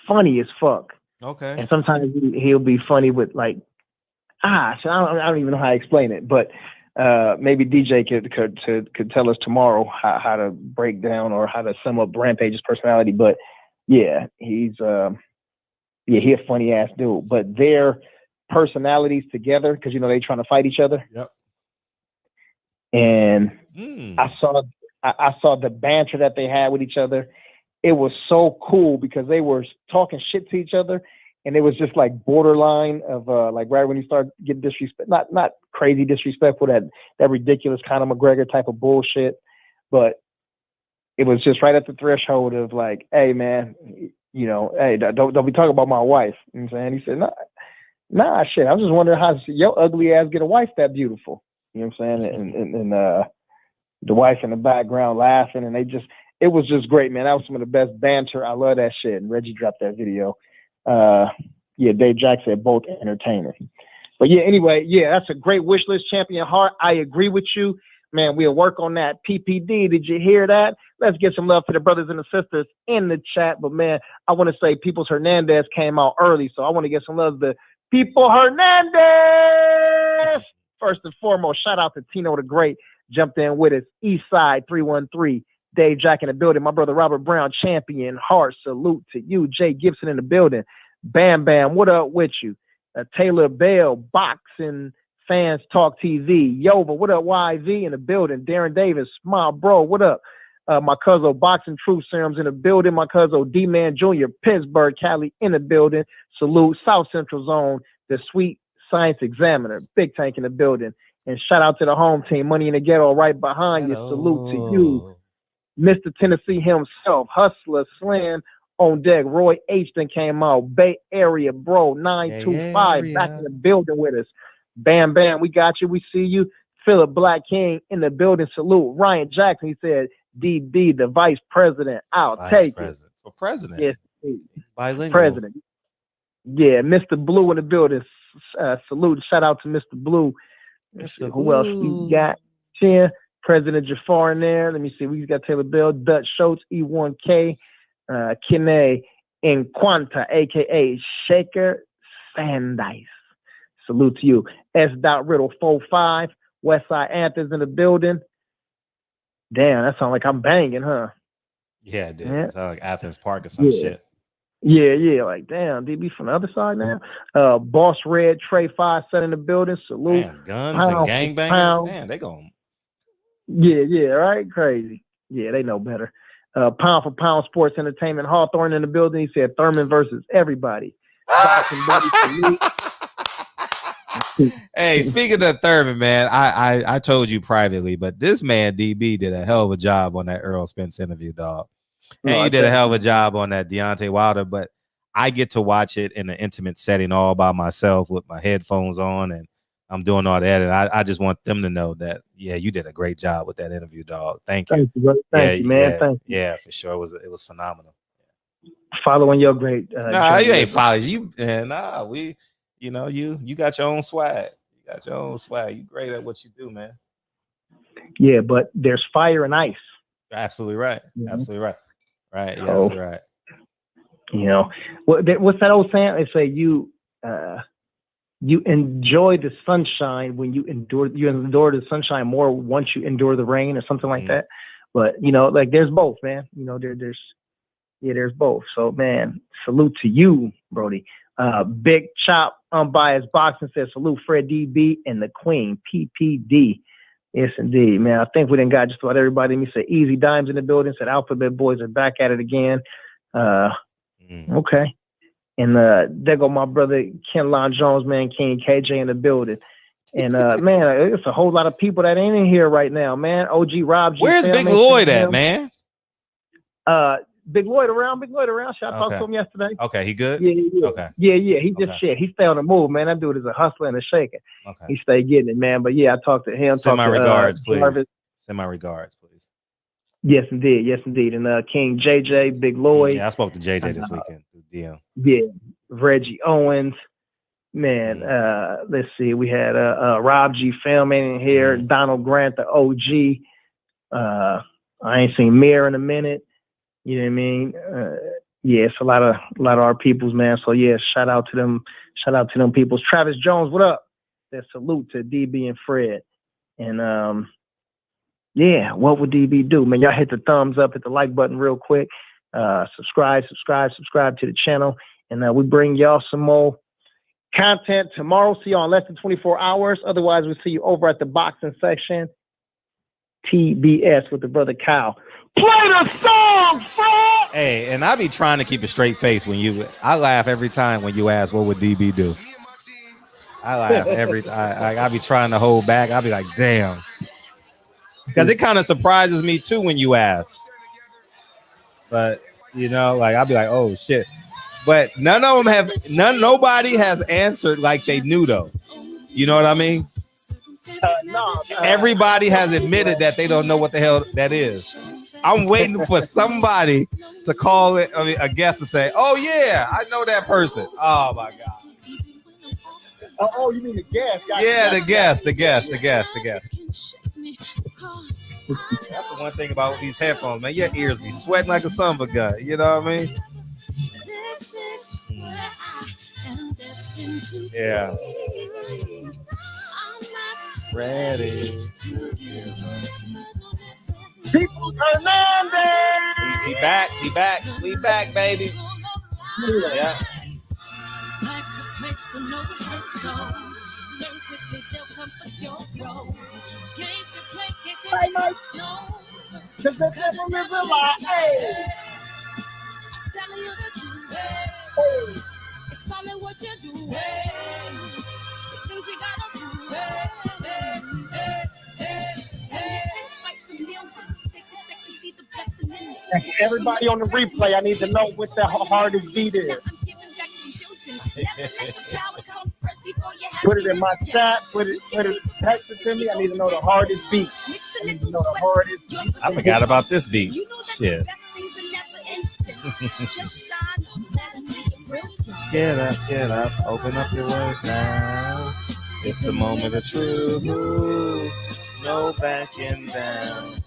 funny as fuck. Okay. And sometimes he'll be funny with like, so I don't even know how to explain it, but maybe DJ could tell us tomorrow how to break down or how to sum up Rampage's personality. But yeah, he's a funny ass dude. But their personalities together, because they trying to fight each other. Yep. And I saw the banter that they had with each other. It was so cool because they were talking shit to each other, and it was just like borderline of like right when you start getting disrespect, not crazy disrespectful, that ridiculous Conor McGregor type of bullshit, but it was just right at the threshold of like, hey man, hey, don't be talking about my wife. You know what I'm saying? He said, nah, shit. I was just wondering how your ugly ass get a wife that beautiful. You know what I'm saying? And the wife in the background laughing, and it was just great, man. That was some of the best banter. I love that shit. And Reggie dropped that video. Dave Jack said both entertaining. But yeah, anyway, that's a great wish list, Champion Heart. I agree with you, man. We'll work on that. PPD, did you hear that? Let's get some love for the brothers and the sisters in the chat. But man, I want to say Peoples Hernandez came out early, so I want to get some love to People Hernandez. First and foremost, shout out to Tino the Great. Jumped in with us. Eastside 313. Dave Jack in the building. My brother Robert Brown, Champion Heart. Salute to you. Jay Gibson in the building. Bam Bam, what up with you? Taylor Bell, Boxing Fans Talk TV. Yova, what up? YV in the building. Darren Davis, my bro, what up? My cousin Boxing Truth Serums in the building. My cousin D-Man Jr., Pittsburgh, Cali in the building. Salute. South Central Zone, the Sweet Science Examiner. Big Tank in the building. And shout out to the home team, Money in the Ghetto right behind you. Salute to you. Mr. Tennessee himself, Hustler Slam on deck. Roy Ashton came out. Bay Area, bro, 925 back in the building with us. Bam, bam, we got you. We see you. Philip Black King in the building. Salute. Ryan Jackson, he said, DB, the vice president. I'll take it. For president. Yes, bilingual. President. Yeah, Mr. Blue in the building. Salute. Shout out to Mr. Blue. Who else we got here? President Jafar in there. Let me see. We got Taylor Bell, Dutch Schultz, E1K, Kine, and Quanta, aka Shaker Sandice. Salute to you. S. Riddle 45. Westside Anthers in the building. Damn, that sounds like I'm banging, huh? Yeah, it did. Yeah. It sounds like Athens Park or some shit. Yeah. Like, damn, DB from the other side now. Boss Red, Trey 57 in the building. Salute. Damn, guns and gangbangers. Damn, they going. Yeah, right? Crazy. Yeah, they know better. Pound for Pound Sports Entertainment. Hawthorne in the building. He said Thurman versus everybody. Hey, speaking of Thurman, man, I told you privately, but this man DB did a hell of a job on that Earl Spence interview, dog. And he did a hell of a job on that Deontay Wilder, but I get to watch it in an intimate setting all by myself with my headphones on, and I'm doing all that. And I just want them to know that, yeah, you did a great job with that interview, dog. Thank you. Thank you, man. Thank you. Yeah, for sure. It was phenomenal. Following your great. Nah, you ain't following you. Nah, you got your own swag. You got your own swag. You great at what you do, man. Yeah, but there's fire and ice. Absolutely right. Mm-hmm. Absolutely right. Right. Yeah, that's right. What's that old saying? They say you enjoy the sunshine when you endure the sunshine more once you endure the rain or something like that. But like there's both, man. There's both. So man, salute to you, Brody. Big Chop Unbiased Boxing says salute Fred DB and the Queen PPD. Yes, indeed, man. I think we done got just about everybody. Me said Easy Dimes in the building. Said Alphabet Boys are back at it again. Okay. And there go my brother Ken Lon Jones, man, King KJ in the building. And man, it's a whole lot of people that ain't in here right now, man. OG Rob. Where's Big Lloyd at, man? Big Lloyd around. Should I talk to him yesterday? Okay, he good? Yeah. Okay. Yeah. He just shit. He stay on the move, man. That dude is a hustler and a shaker. Okay. He stay getting it, man. But yeah, I talked to him. Send my regards, please. Send my regards, please. Yes, indeed. And King JJ, Big Lloyd. Yeah, I spoke to JJ this weekend through DM. Yeah, Reggie Owens. Man, let's see. We had Rob G. Filming in here, Donald Grant, the OG. I ain't seen Mir in a minute. You know what I mean? Yeah, it's a lot of our peoples, man. So yeah, shout out to them. Shout out to them peoples. Travis Jones, what up? That salute to DB and Fred. And yeah, what would DB do? Man, y'all hit the thumbs up, hit the like button real quick. Subscribe to the channel. And we bring y'all some more content tomorrow. See y'all in less than 24 hours. Otherwise, we'll see you over at the boxing section. TBS with the brother Kyle. Play the song, Fred! Hey, and I be trying to keep a straight face I laugh every time when you ask what would DB do. I laugh I be trying to hold back. I'll be like, damn. Because it kind of surprises me too when you ask. But you know, like I'll be like, oh shit. But nobody has answered like they knew though. You know what I mean? Everybody has admitted that they don't know what the hell that is. I'm waiting for somebody to call it, a guest to say, oh yeah, I know that person. Oh my God. Oh, you mean the guest? Yeah, the guest. That's the one thing about these headphones, man. Your ears be sweating like a son of a gun. You know what I mean? Yeah. Ready to give up. People Hernandez. We back, baby. Yeah. Hey, Mike. Cause the devil is a lie. Hey. It's all in what you do. Some things you gotta do. Everybody on the replay, I need to know what the hardest beat is. Put it in my chat. Put it, text it to me. I need to know the hardest beat. I forgot about this beat. Shit. Get up, open up your words now. It's the moment of truth. No backing down.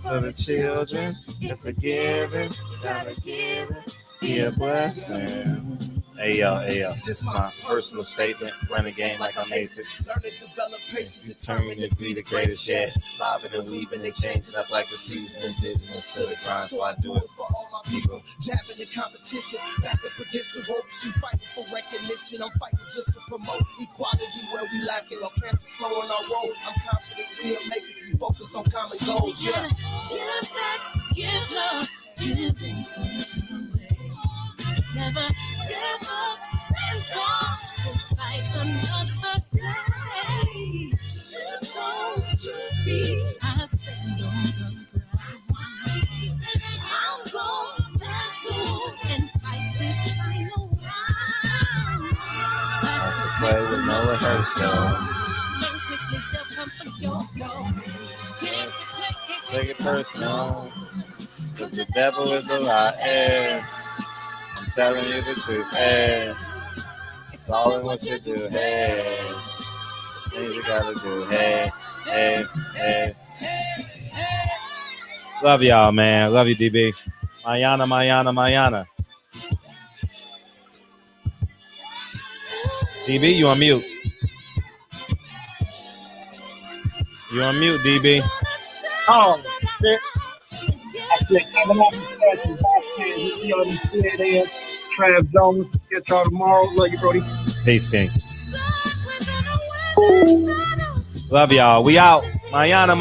For the children, it's a giving, gotta give it, be a blessing. Hey yo, this is my personal statement. Run a game like I'm ASIC. Learn to develop patience, Determined to be the greatest, yeah. Bobbing and weaving, they changing up like the seasons. Indigenous to the grind, so I do it for all my people. Jabbing the competition, back up against the ropes. You fighting for recognition. I'm fighting just to promote equality where we lacking. Or cancer slowing our road. I'm confident we'll make it. We focus on common goals. Yeah. Give back, give love, give something away. Never give up, stand tall to fight another day. 2 toes, 2 feet, I stand on the ground. I'm going back soon and fight this final round. Let's play with no rehearsal. Learn quickly, they'll come for your goal. Can't take it personal, cause the devil is a lie. Hey. I'm telling you the truth. Hey. It's all in what you do. Hey. Things you gotta do. Hey. Love y'all, man. Love you, DB. Mañana. DB, you on mute. You on mute, DB. Oh, shit. I said, coming up with questions. You see all these shit there. Trav Jones. Catch y'all tomorrow. Love you, Brody. Peace, King. Love y'all. We out. Mañana.